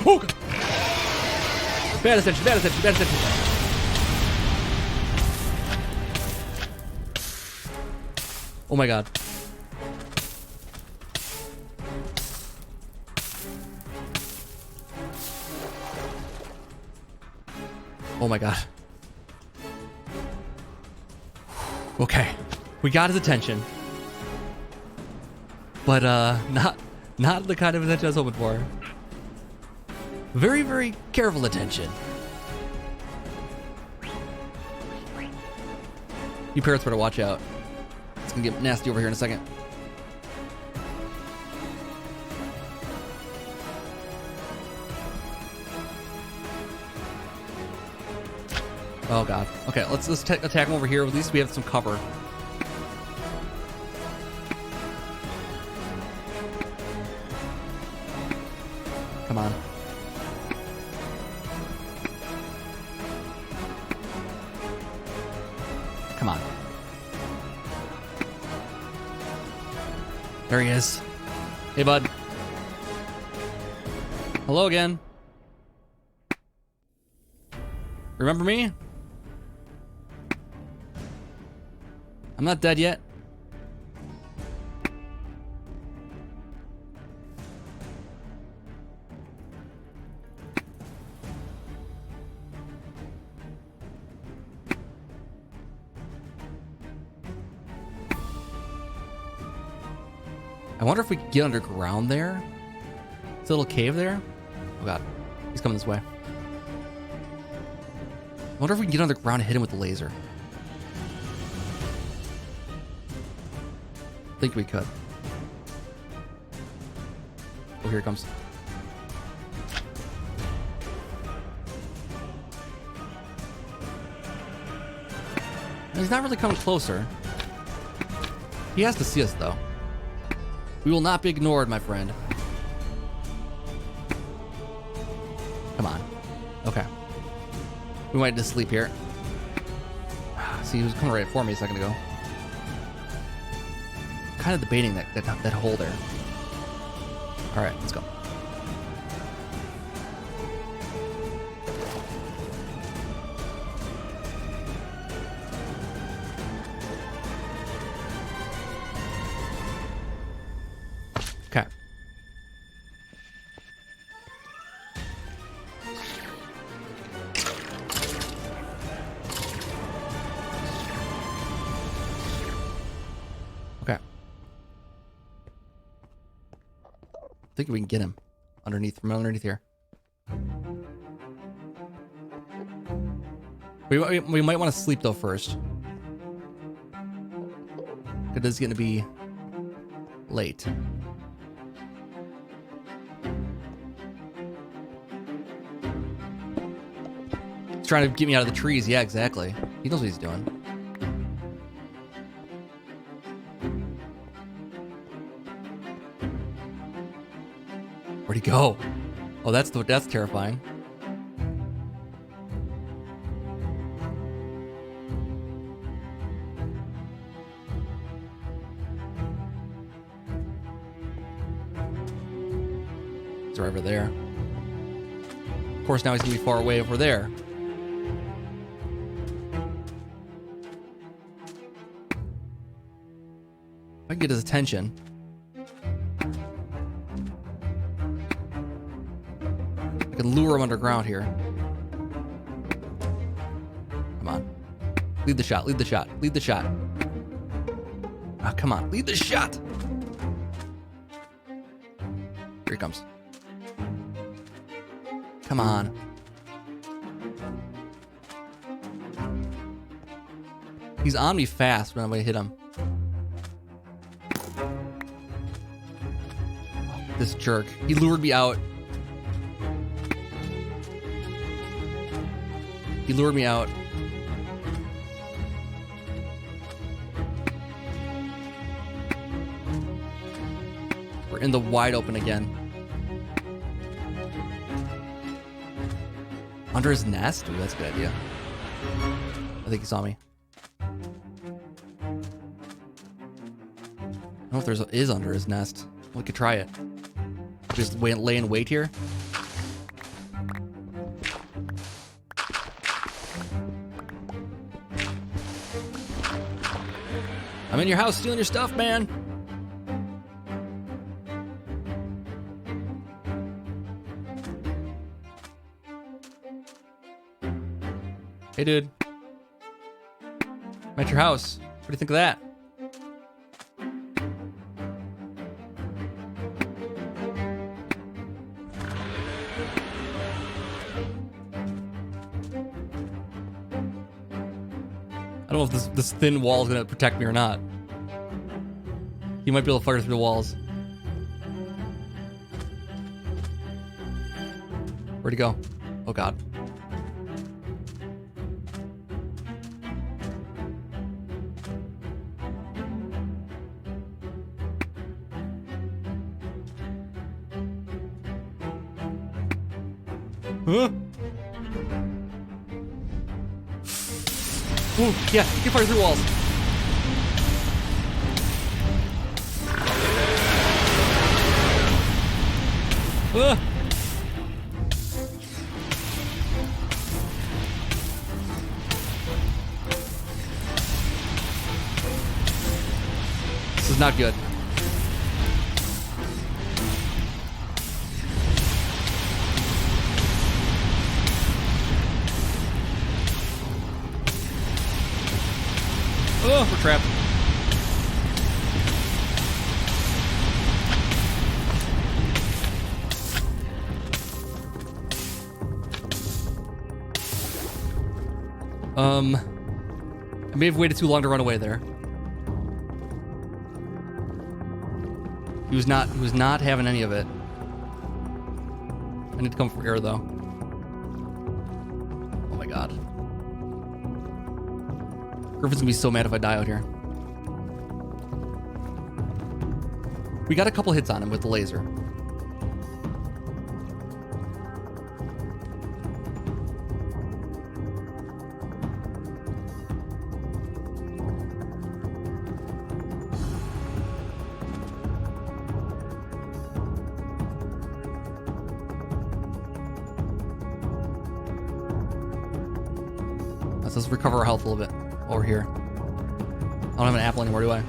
Oh, God. Bad attention, bad attention, bad attention. Oh my God. Oh my God. Okay. We got his attention. But not the kind of attention I was hoping for. Very, very careful attention. You parrots better watch out. It's gonna get nasty over here in a second. Oh God. Okay, let's attack him over here. At least we have some cover. Come on. Come on. There he is. Hey, bud. Hello again. Remember me? I'm not dead yet. I wonder if we can get underground there. It's a little cave there. Oh god, he's coming this way. I wonder if we can get underground and hit him with the laser. I think we could. Oh, here it comes. He's not really coming closer. He has to see us, though. We will not be ignored, my friend. Come on. Okay. We might just sleep here. See, he was coming right for me a second ago. Kind of debating that hole there. All right, let's go. Okay. Okay. I think we can get him from underneath here. We might want to sleep though first. It is going to be late. He's trying to get me out of the trees. Yeah, exactly. He knows what he's doing. Where'd he go? Oh, that's terrifying. He's right over there. Of course, now he's gonna be far away over there. If I can get his attention. I can lure him underground here. Come on. Lead the shot, lead the shot, lead the shot. Ah, come on, lead the shot! Here he comes. Come on. He's on me fast when I hit him. This jerk. He lured me out. He lured me out. We're in the wide open again. Under his nest? Ooh, that's a good idea. I think he saw me. I don't know if there is under his nest. We could try it. Just lay in wait here. I'm in your house stealing your stuff, man. Hey, dude. I'm at your house. What do you think of that? I don't know if this thin wall is going to protect me or not. You might be able to fire through the walls. Where'd he go? Oh, God. Huh? Ooh, yeah, get fire through walls. This is not good. Oh, we're trapped. I may have waited too long to run away there. He was not having any of it. I need to come for air though. Oh my god. Griffin's gonna be so mad if I die out here. We got a couple hits on him with the laser. Let's recover our health a little bit over here. I don't have an apple anymore, do I?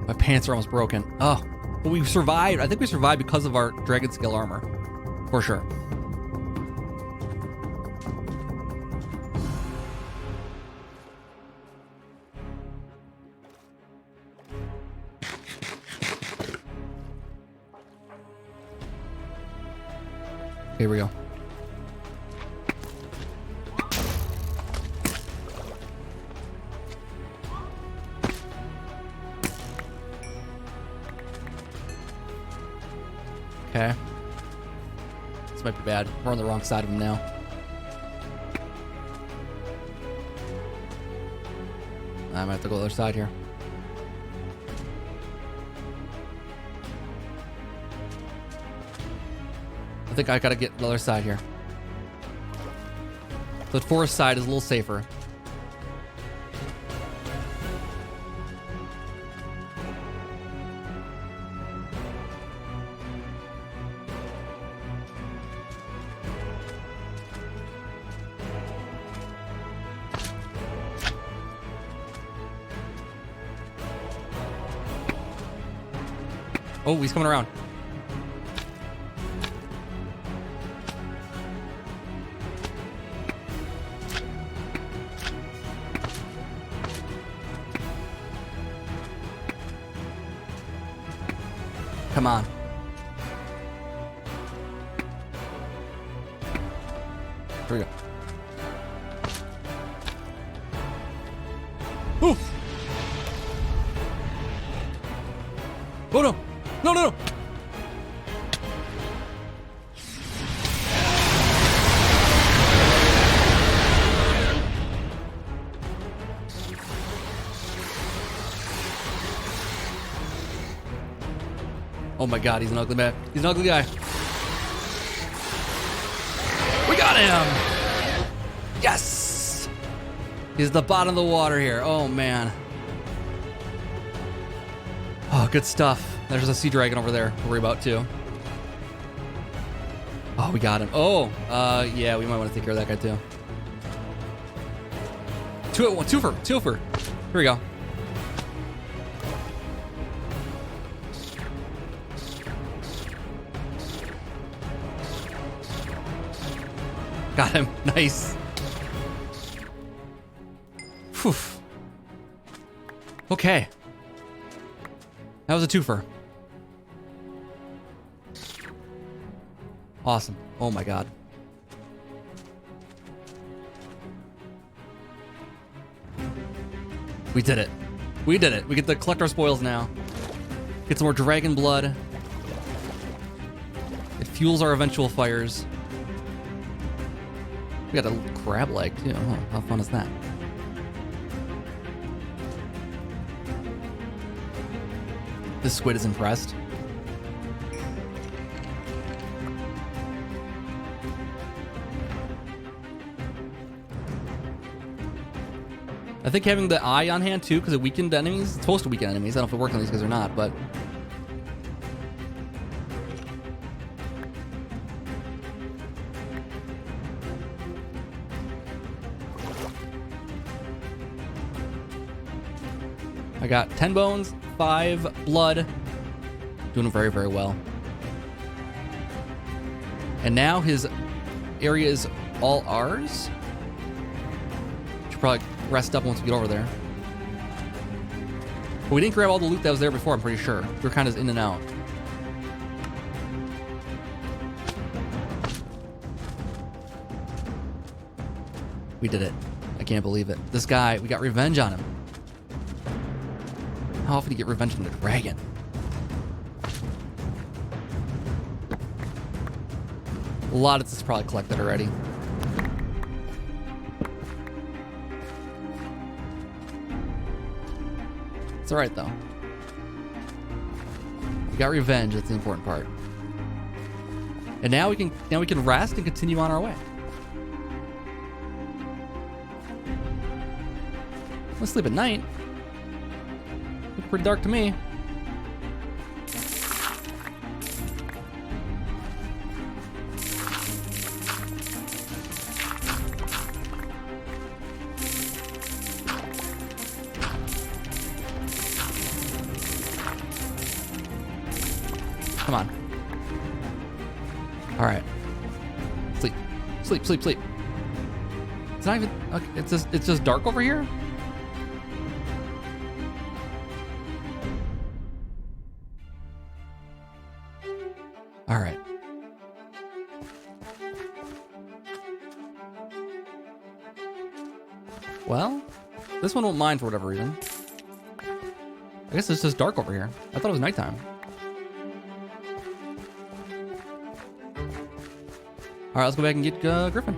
My pants are almost broken. Oh, but we survived. I think we survived because of our dragon scale armor. For sure. Here we go. Okay. This might be bad. We're on the wrong side of him now. I might have to go to the other side here. I think I gotta get the other side here. The forest side is a little safer. Oh, he's coming around. Come on. Here we go. Ooh. Oh no. No, no, no. Oh my god, he's an ugly man. He's an ugly guy. We got him! Yes! He's at the bottom of the water here. Oh man. Oh, good stuff. There's a sea dragon over there to worry about too. Oh, we got him. Oh, yeah, we might want to take care of that guy too. Twofer. Here we go. Got him. Nice. Whew. Okay. That was a twofer. Awesome. Oh my god. We did it. We did it. We get to collect our spoils now. Get some more dragon blood. It fuels our eventual fires. We got a crab leg too. Oh, how fun is that? This squid is impressed. I think having the eye on hand too, because it weakened enemies. It's supposed to weaken enemies. I don't know if it worked on these guys or not, but I got 10 bones, 5 blood. Doing very, very well. And now his area is all ours. probably rest up once we get over there. But we didn't grab all the loot that was there before, I'm pretty sure. We were kind of in and out. We did it. I can't believe it. This guy, we got revenge on him. How often do you get revenge on the dragon? A lot of this is probably collected already. It's alright though. We got revenge, that's the important part. And now we can rest and continue on our way. Let's sleep at night. Looks pretty dark to me. Come on. All right. Sleep. Sleep, sleep, sleep. It's not even, okay, it's just dark over here? All right. Well, this one won't mind for whatever reason. I guess it's just dark over here. I thought it was nighttime. All right, let's go back and get Griffin.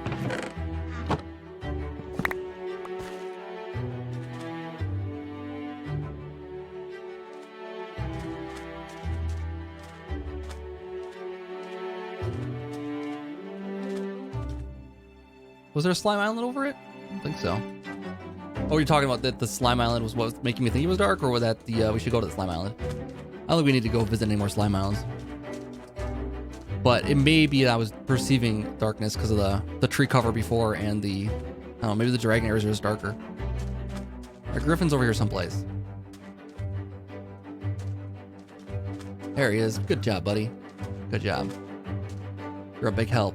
Was there a slime island over it? I don't think so. Oh, you're talking about that the slime island was what was making me think it was dark, or was that the we should go to the slime island? I don't think we need to go visit any more slime islands. But it may be I was perceiving darkness because of the tree cover before and the, I don't know, maybe the dragon areas are just darker. Our Griffin's over here someplace. There he is. Good job, buddy. Good job. You're a big help.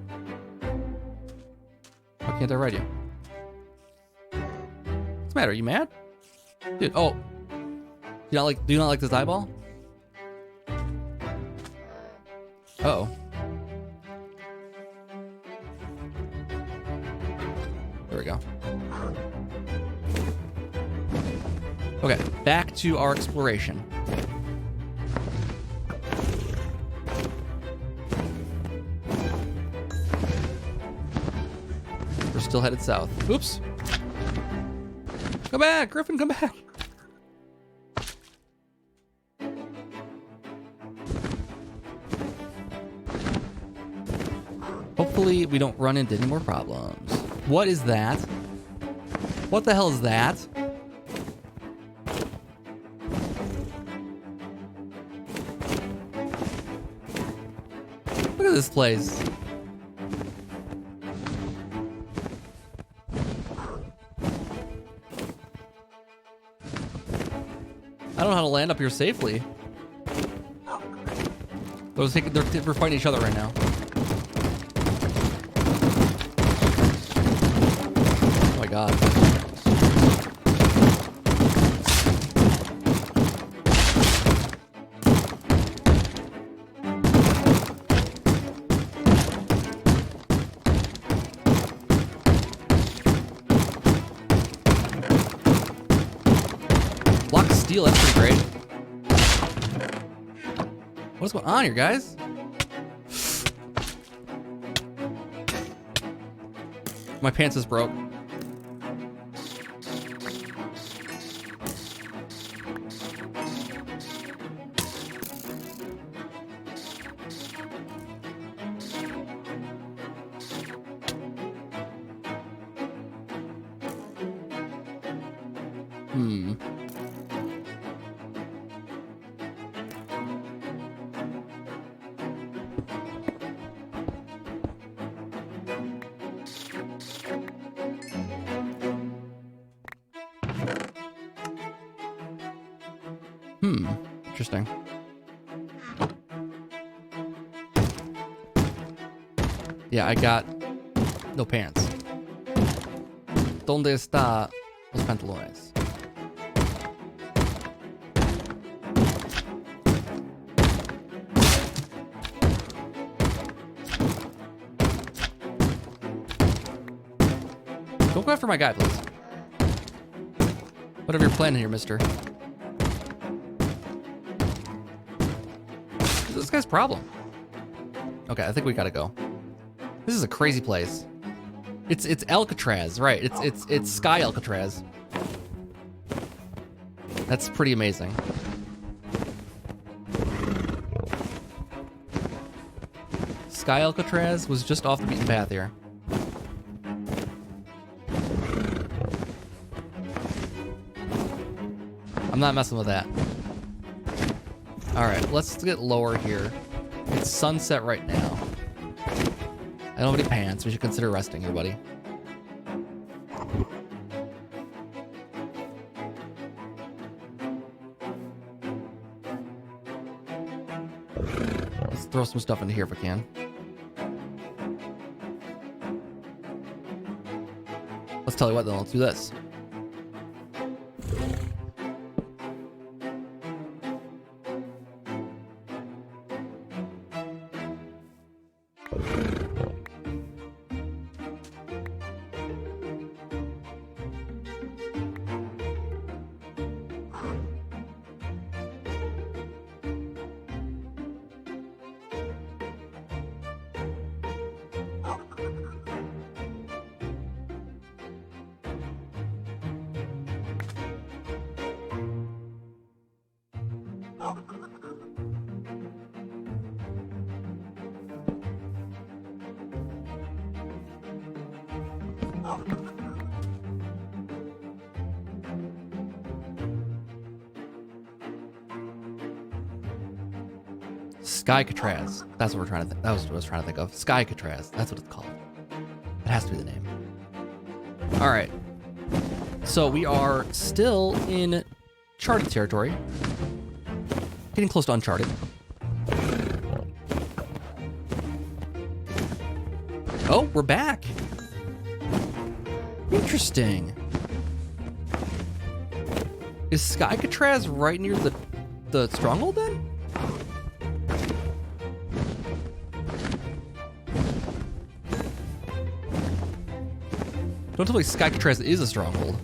Why can't I ride you? What's the matter? Are you mad? Dude, oh. Do you not like this eyeball? Uh-oh. There we go. Okay, back to our exploration. We're still headed south. Oops. Come back, Griffin, come back. Hopefully we don't run into any more problems. What is that? What the hell is that? Look at this place. I don't know how to land up here safely. We're fighting each other right now. Oh my god. Block of steel, that's pretty great. What's going on here, guys? My pants is broke. Interesting. Yeah, I got no pants. ¿Dónde está Los pantalones. Don't go after my guy, please. Whatever you're planning here, mister. What's this guy's problem? Okay, I think we gotta go. This is a crazy place. It's Alcatraz, right? It's Sky Alcatraz. That's pretty amazing. Sky Alcatraz was just off the beaten path here. I'm not messing with that. All right, let's get lower here. It's sunset right now. I don't have any pants. We should consider resting here, buddy. Let's throw some stuff into here if I can. Let's tell you what, then let's do this. Skycatraz. That's what we're trying to think. That was what I was trying to think of. Skycatraz. That's what it's called. It has to be the name. All right. So we are still in charted territory. Getting close to uncharted. Oh, we're back. Interesting. Is Skycatraz right near the Stronghold then? Don't tell me Skycatraz is a stronghold.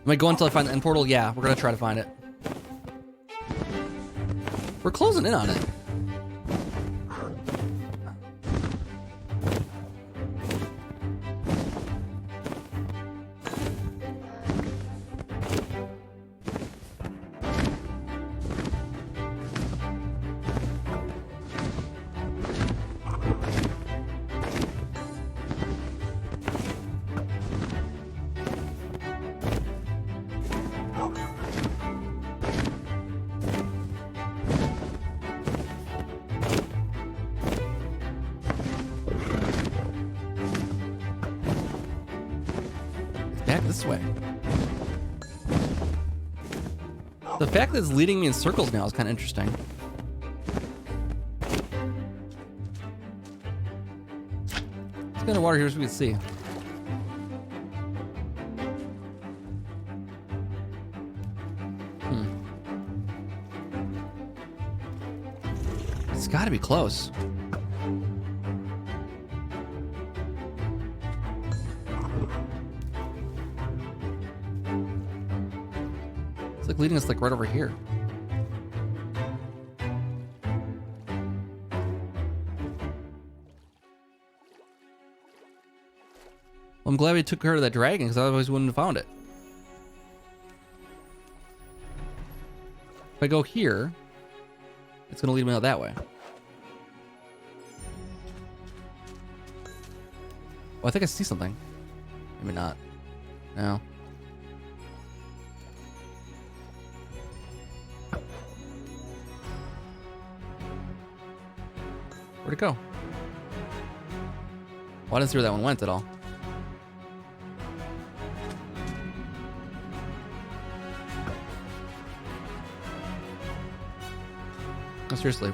Am I going until I find the end portal? Yeah, we're gonna try to find it. We're closing in on it. This way. The fact that it's leading me in circles now is kind of interesting. Let's go underwater here so we can see. It's got to be close. It's like leading us like right over here. Well, I'm glad we took care of that dragon because otherwise we wouldn't have found it. If I go here, it's going to lead me out that way. Oh, I think I see something. Maybe not. No. Where'd it go? Well, I didn't see where that one went at all. No, seriously.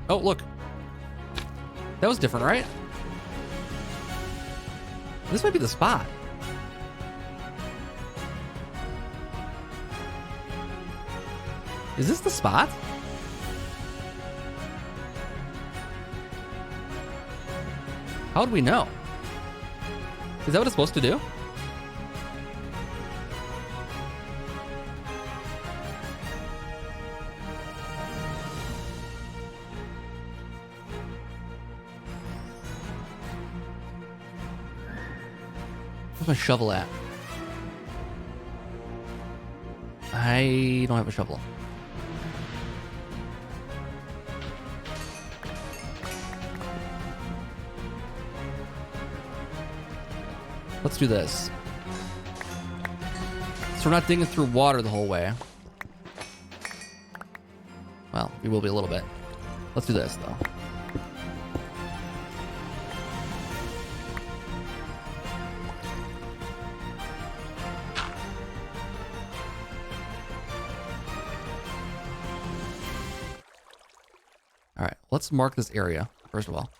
Oh, look. That was different, right? This might be the spot. Is this the spot? How would we know? Is that what it's supposed to do? Where's my shovel at? I don't have a shovel. Let's do this. So we're not digging through water the whole way. Well, we will be a little bit. Let's do this, though. All right, let's mark this area, first of all.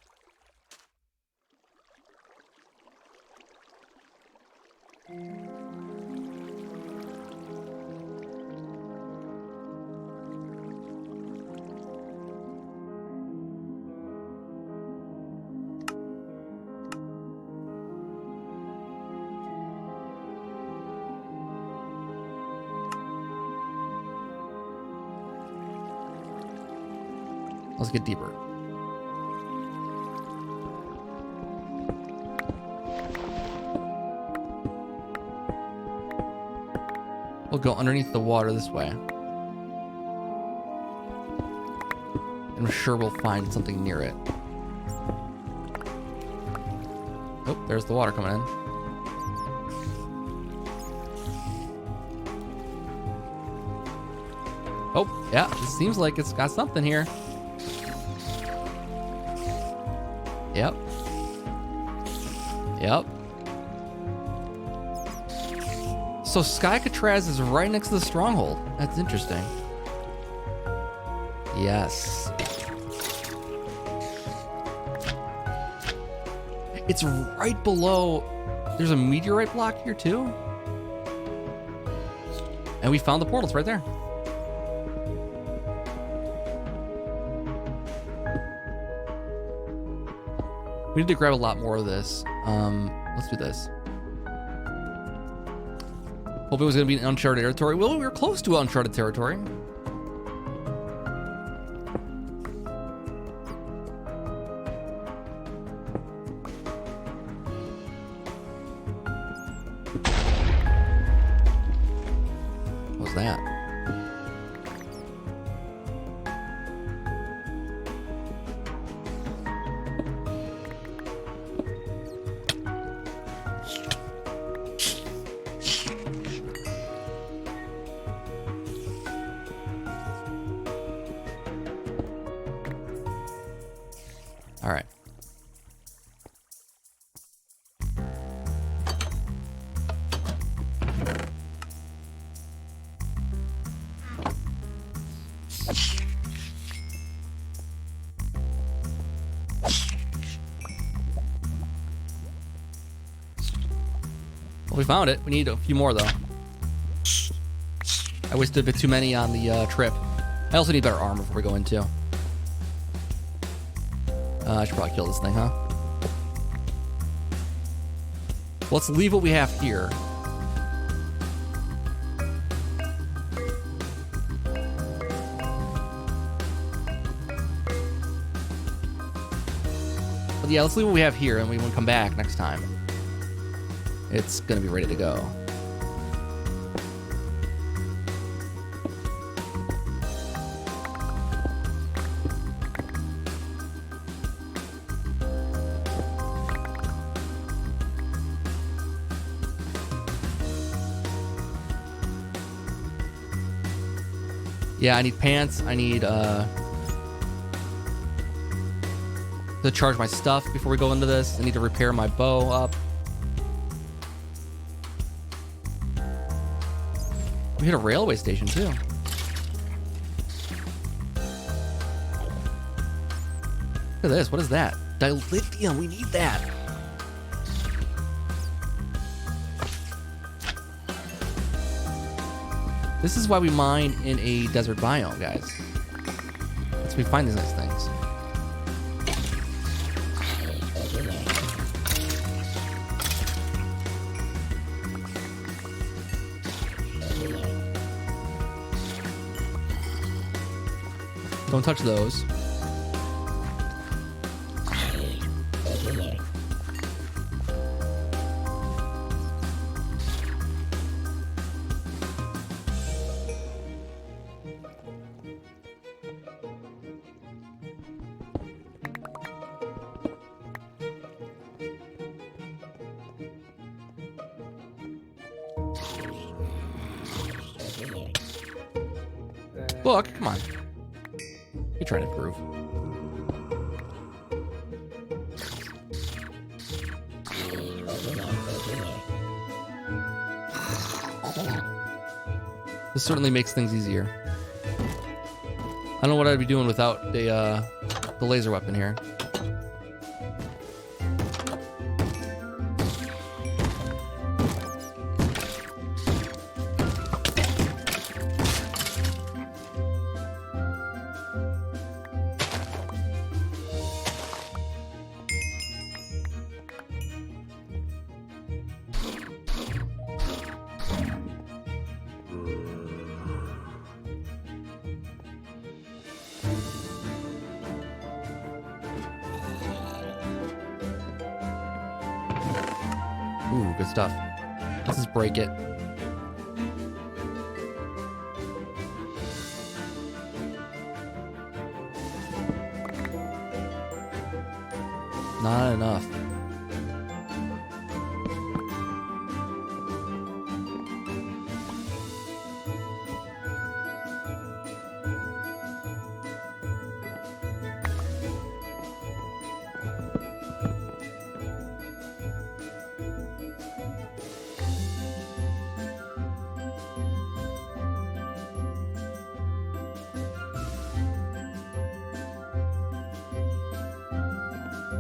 Let's get deeper. We'll go underneath the water this way. And I'm sure we'll find something near it. Oh, there's the water coming in. Oh, yeah, it seems like it's got something here. Yep. Yep. So Skycatraz is right next to the Stronghold. That's interesting. Yes. It's right below. There's a meteorite block here too. And we found the portals right there. We need to grab a lot more of this. Let's do this. Hope it was going to be an uncharted territory. Well, we were close to uncharted territory. What was that? All right. Well, we found it. We need a few more, though. I wasted a bit too many on the trip. I also need better armor before we go in, too. I should probably kill this thing, huh? Let's leave what we have here. But yeah, let's leave what we have here, and when we come back next time, it's gonna be ready to go. Yeah, I need pants. I need To charge my stuff before we go into this. I need to repair my bow up. We hit a railway station too. Look at this. What is that? Dilithium. We need that. This is why we mine in a desert biome, guys. So we find these nice things. Don't touch those. Book, come on. You're trying to improve. This certainly makes things easier. I don't know what I'd be doing without the laser weapon here. Ooh, good stuff. Let's just break it. Not enough.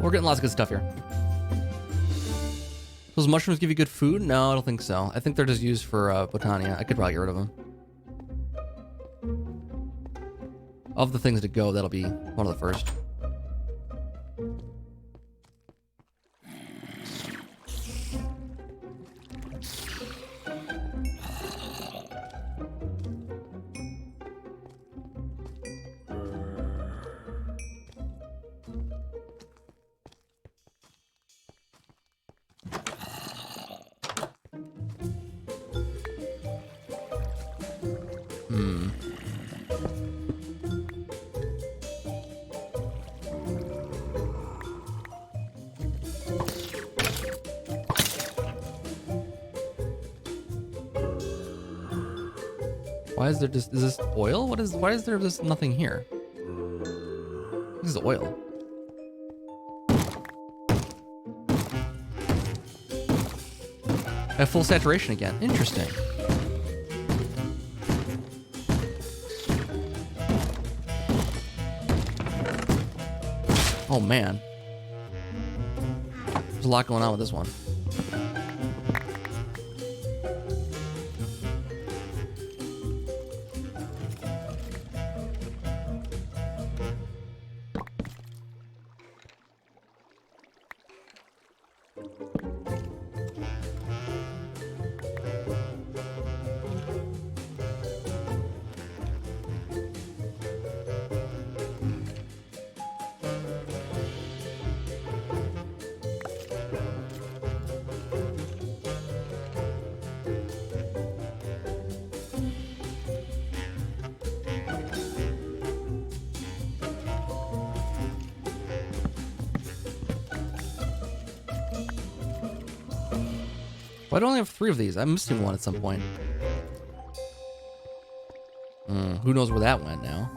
We're getting lots of good stuff here. Those mushrooms give you good food? No, I don't think so. I think they're just used for Botania. I could probably get rid of them. Of the things to go, that'll be one of the first. Why is there just, is this oil? Why is there just nothing here? This is oil. I have full saturation again. Interesting. Oh man. There's a lot going on with this one. Why do I only have 3 of these? I'm missing one at some point. Who knows where that went now?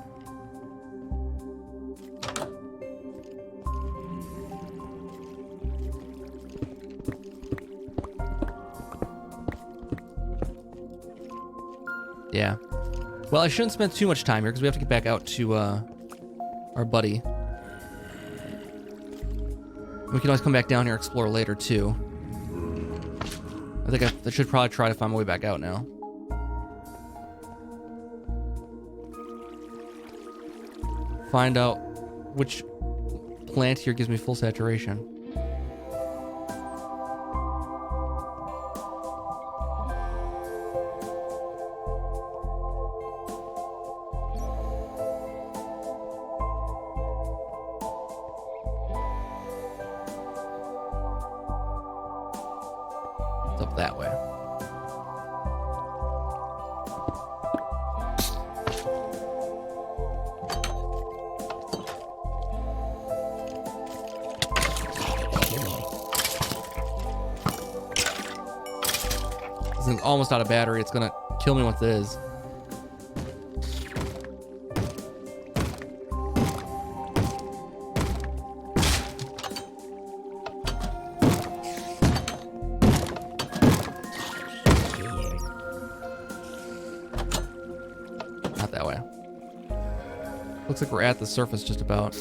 Yeah. Well, I shouldn't spend too much time here because we have to get back out to our buddy. We can always come back down here and explore later, too. I think I should probably try to find my way back out now. Find out which plant here gives me full saturation. It's up that way. This thing's almost out of battery. It's gonna kill me once it is. Not that way. Looks like we're at the surface just about.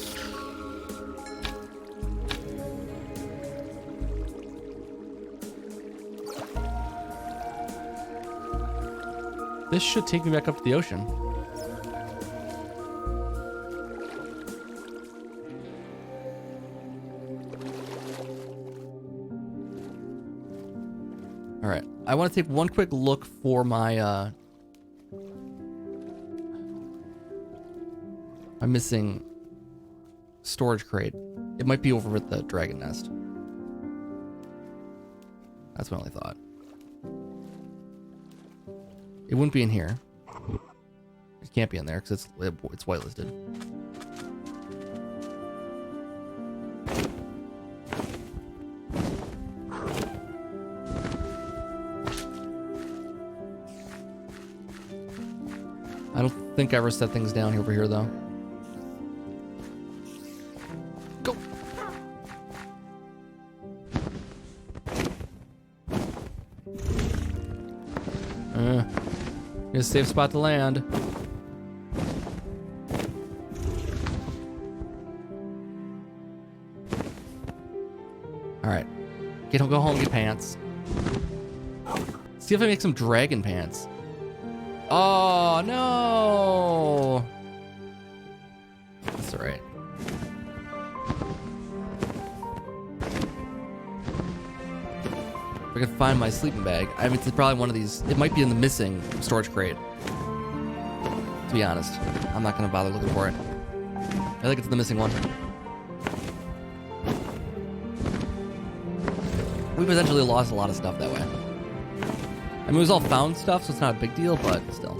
This should take me back up to the ocean. All right. I want to take one quick look for my I'm missing storage crate. It might be over at the dragon nest. That's my only thought. It wouldn't be in here. It can't be in there because it's whitelisted. I don't think I ever set things down over here though. Go. Here's a safe spot to land. All right, go home, get pants. See if I make some dragon pants. Oh no! That's all right. If I can find my sleeping bag. I mean, it's probably one of these. It might be in the missing storage crate. To be honest, I'm not gonna bother looking for it. I think it's the missing one. We potentially lost a lot of stuff that way. I mean, it was all found stuff, so it's not a big deal, but still.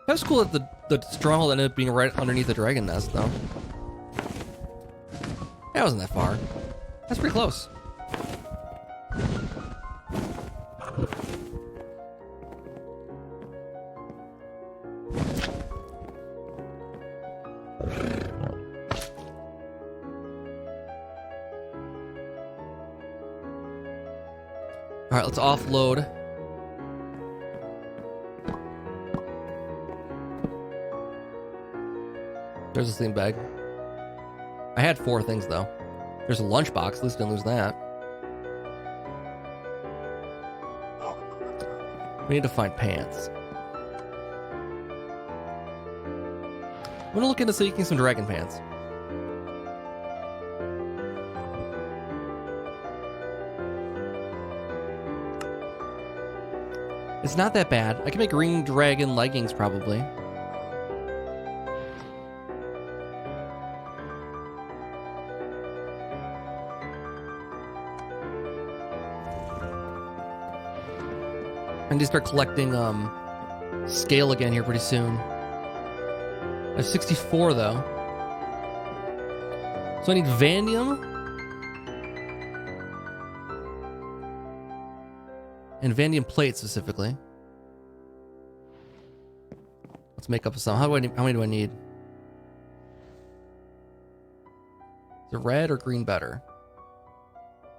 That was cool that the Stronghold ended up being right underneath the dragon nest, though. That wasn't that far. That's pretty close. All right, let's offload. There's a sleeping bag. I had 4 things, though. There's a lunchbox. At least didn't lose that. We need to find pants. I'm gonna look into seeking some dragon pants. It's not that bad. I can make green dragon leggings, probably. I need to start collecting scale again here pretty soon. I have 64 though. So I need vanadium and vanadium plate specifically. Let's make up some. How many do I need? Is it red or green better?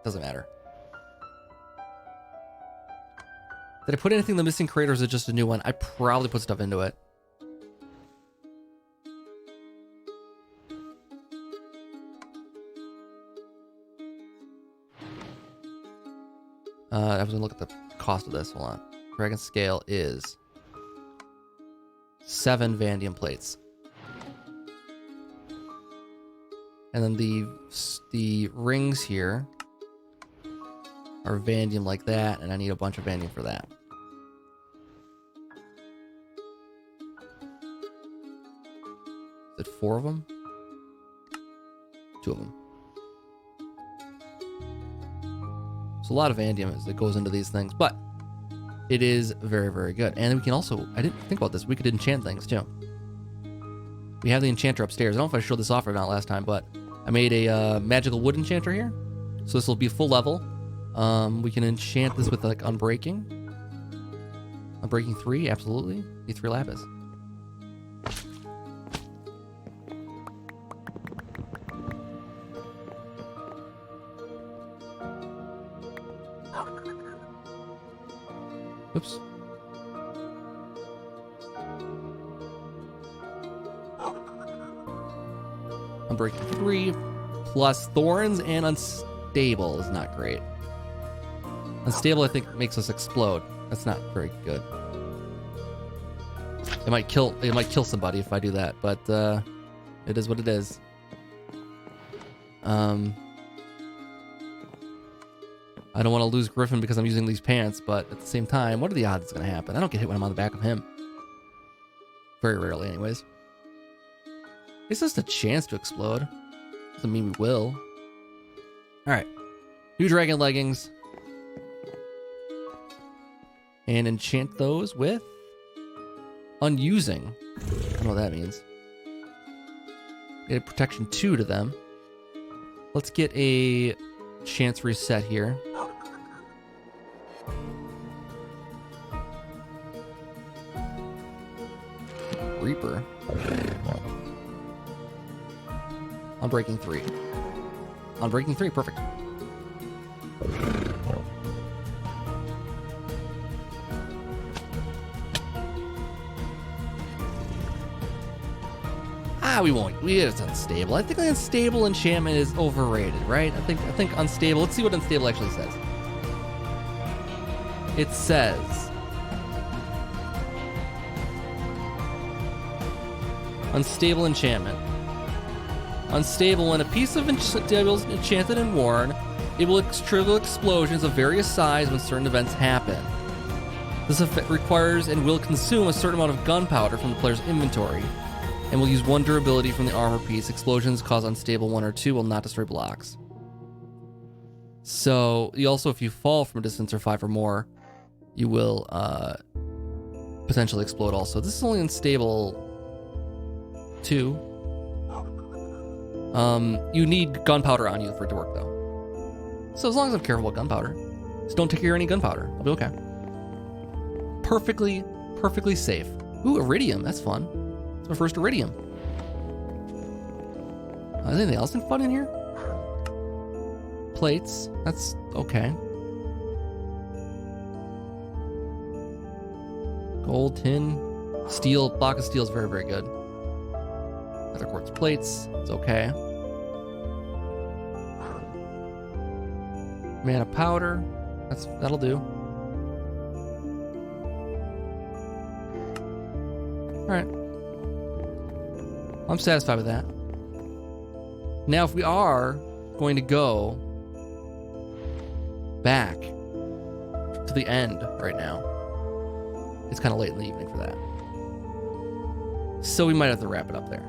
Doesn't matter. Did I put anything in the missing crate or is it just a new one? I probably put stuff into it. I was gonna look at the cost of this. Hold on. Dragon scale is 7 vanadium plates. And then the rings here are vanadium like that, and I need a bunch of vanadium for that. Is it 4 of them? 2 of them. So a lot of vanadium that goes into these things, but it is very, very good. And we can also, I didn't think about this, we could enchant things too. We have the enchanter upstairs. I don't know if I showed this off or not last time, but I made a magical wood enchanter here. So this will be full level. We can enchant this with like unbreaking. Unbreaking 3, absolutely. Need 3 lapis. Oops. Unbreaking 3 plus thorns and unstable is not great. Unstable, I think, makes us explode. That's not very good. It might kill somebody if I do that, but it is what it is. I don't want to lose Griffin because I'm using these pants, but at the same time, what are the odds it's going to happen? I don't get hit when I'm on the back of him. Very rarely, anyways. It's just a chance to explode. Doesn't mean we will. Alright. New dragon leggings. And enchant those with unusing. I don't know what that means. Get a protection 2 to them. Let's get a chance reset here. Reaper. Unbreaking 3. Unbreaking 3, perfect. We won't. It's unstable. I think the unstable enchantment is overrated, right? I think unstable. Let's see what unstable actually says. It says unstable enchantment. Unstable. When a piece of enchantable is enchanted and worn, it will trigger explosions of various size when certain events happen. This effect requires and will consume a certain amount of gunpowder from the player's inventory, and will use 1 durability from the armor piece. Explosions cause unstable 1 or 2 will not destroy blocks. So, you also, if you fall from a distance of 5 or more, you will potentially explode also. This is only unstable 2. You need gunpowder on you for it to work, though. So as long as I'm careful with gunpowder, just don't take care of any gunpowder. I'll be okay. Perfectly safe. Ooh, iridium. That's fun. It's my first iridium. Is anything else fun in here? Plates. That's okay. Gold, tin, steel. Block of steel is very, very good. Other quartz plates. It's okay. Mana powder. That'll do. All right. I'm satisfied with that. Now, if we are going to go back to the end right now, it's kind of late in the evening for that. So we might have to wrap it up there.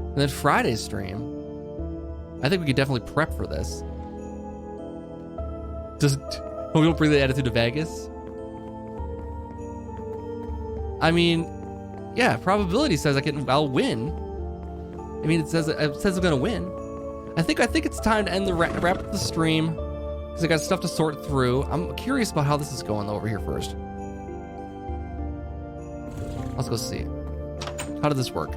And then Friday's stream, I think we could definitely prep for this. We don't bring the attitude to Vegas. I mean, yeah, probability says I'll win. I mean, it says I'm gonna win. I think it's time to end the wrap up the stream because I got stuff to sort through. I'm curious about how this is going though over here first. Let's go see. How did this work?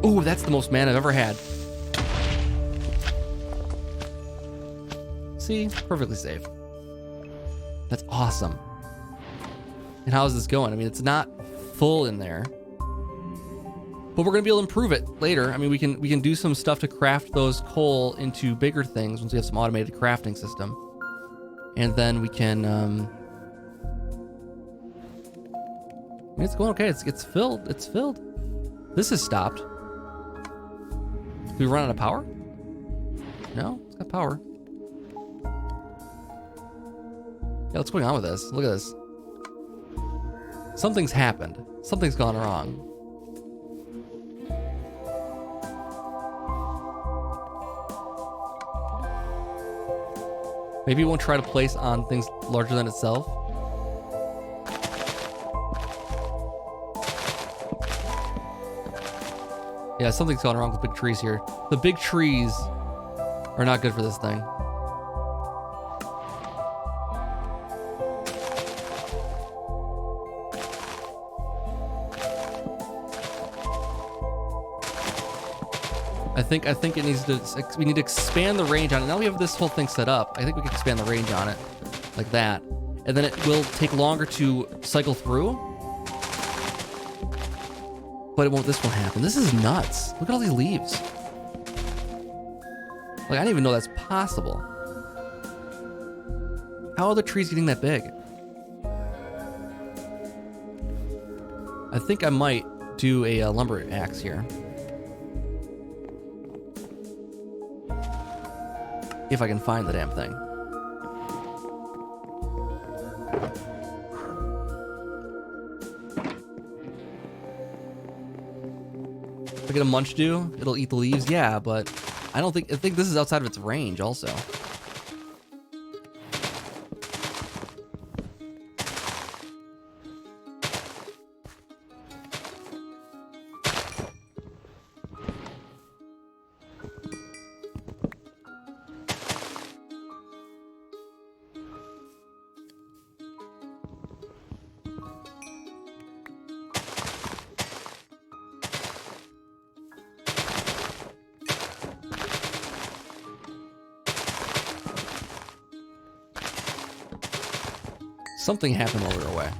Oh, that's the most mana I've ever had. See, perfectly safe. That's awesome. And how is this going? I mean, it's not full in there, but we're gonna be able to improve it later. I mean, we can do some stuff to craft those coal into bigger things once we have some automated crafting system, and then we can. I mean, it's going okay. It's filled. It's filled. This has stopped. Did we run out of power? No, it's got power. Yeah, what's going on with this? Look at this. Something's happened. Something's gone wrong. Maybe it won't try to place on things larger than itself. Yeah, something's gone wrong with big trees here. The big trees are not good for this thing. I think it needs to, we need to expand the range on it. Now we have this whole thing set up. I think we can expand the range on it like that. And then it will take longer to cycle through. But this won't happen. This is nuts. Look at all these leaves. Like, I didn't even know that's possible. How are the trees getting that big? I think I might do a lumber axe here. If I can find the damn thing. If I get a munch dew, it'll eat the leaves. Yeah, but I think this is outside of its range also. Something happened while we were away.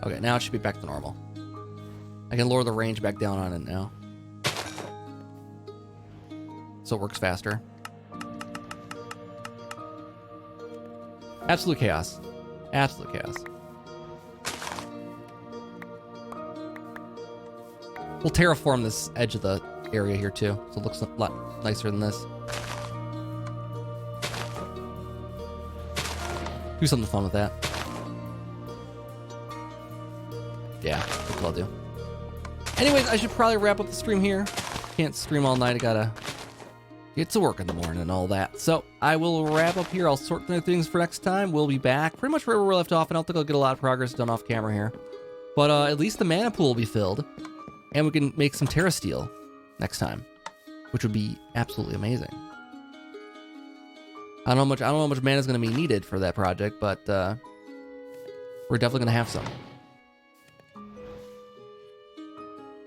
Okay, now it should be back to normal. I can lower the range back down on it now. So it works faster. Absolute chaos. Absolute chaos. We'll terraform this edge of the area here too, so it looks a lot nicer than this. Do something fun with that. Yeah, that's what I'll do. Anyways, I should probably wrap up the stream here. Can't stream all night. I gotta get to work in the morning and all that. So I will wrap up here. I'll sort through things for next time. We'll be back pretty much where we left off, and I don't think I'll get a lot of progress done off camera here. But at least the mana pool will be filled, and we can make some Terra Steel next time, which would be absolutely amazing. I don't know how much mana is going to be needed for that project, but we're definitely going to have some.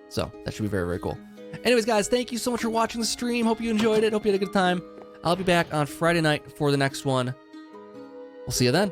So that should be very, very cool. Anyways, guys, thank you so much for watching the stream. Hope you enjoyed it. Hope you had a good time. I'll be back on Friday night for the next one. We'll see you then.